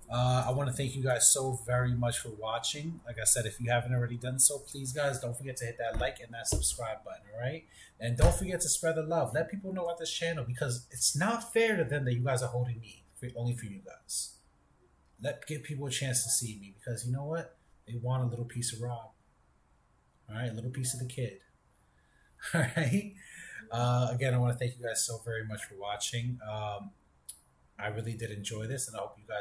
[SPEAKER 1] I want to thank you guys so very much for watching. Like I said, if you haven't already done so, please, guys, don't forget to hit that like and that subscribe button, all right? And don't forget to spread the love. Let people know about this channel because it's not fair to them that you guys are holding me only for you guys. Give people a chance to see me because you know what? They want a little piece of Rob. All right, a little piece of the kid. All right? Again, I want to thank you guys so very much for watching. I really did enjoy this, and I hope you guys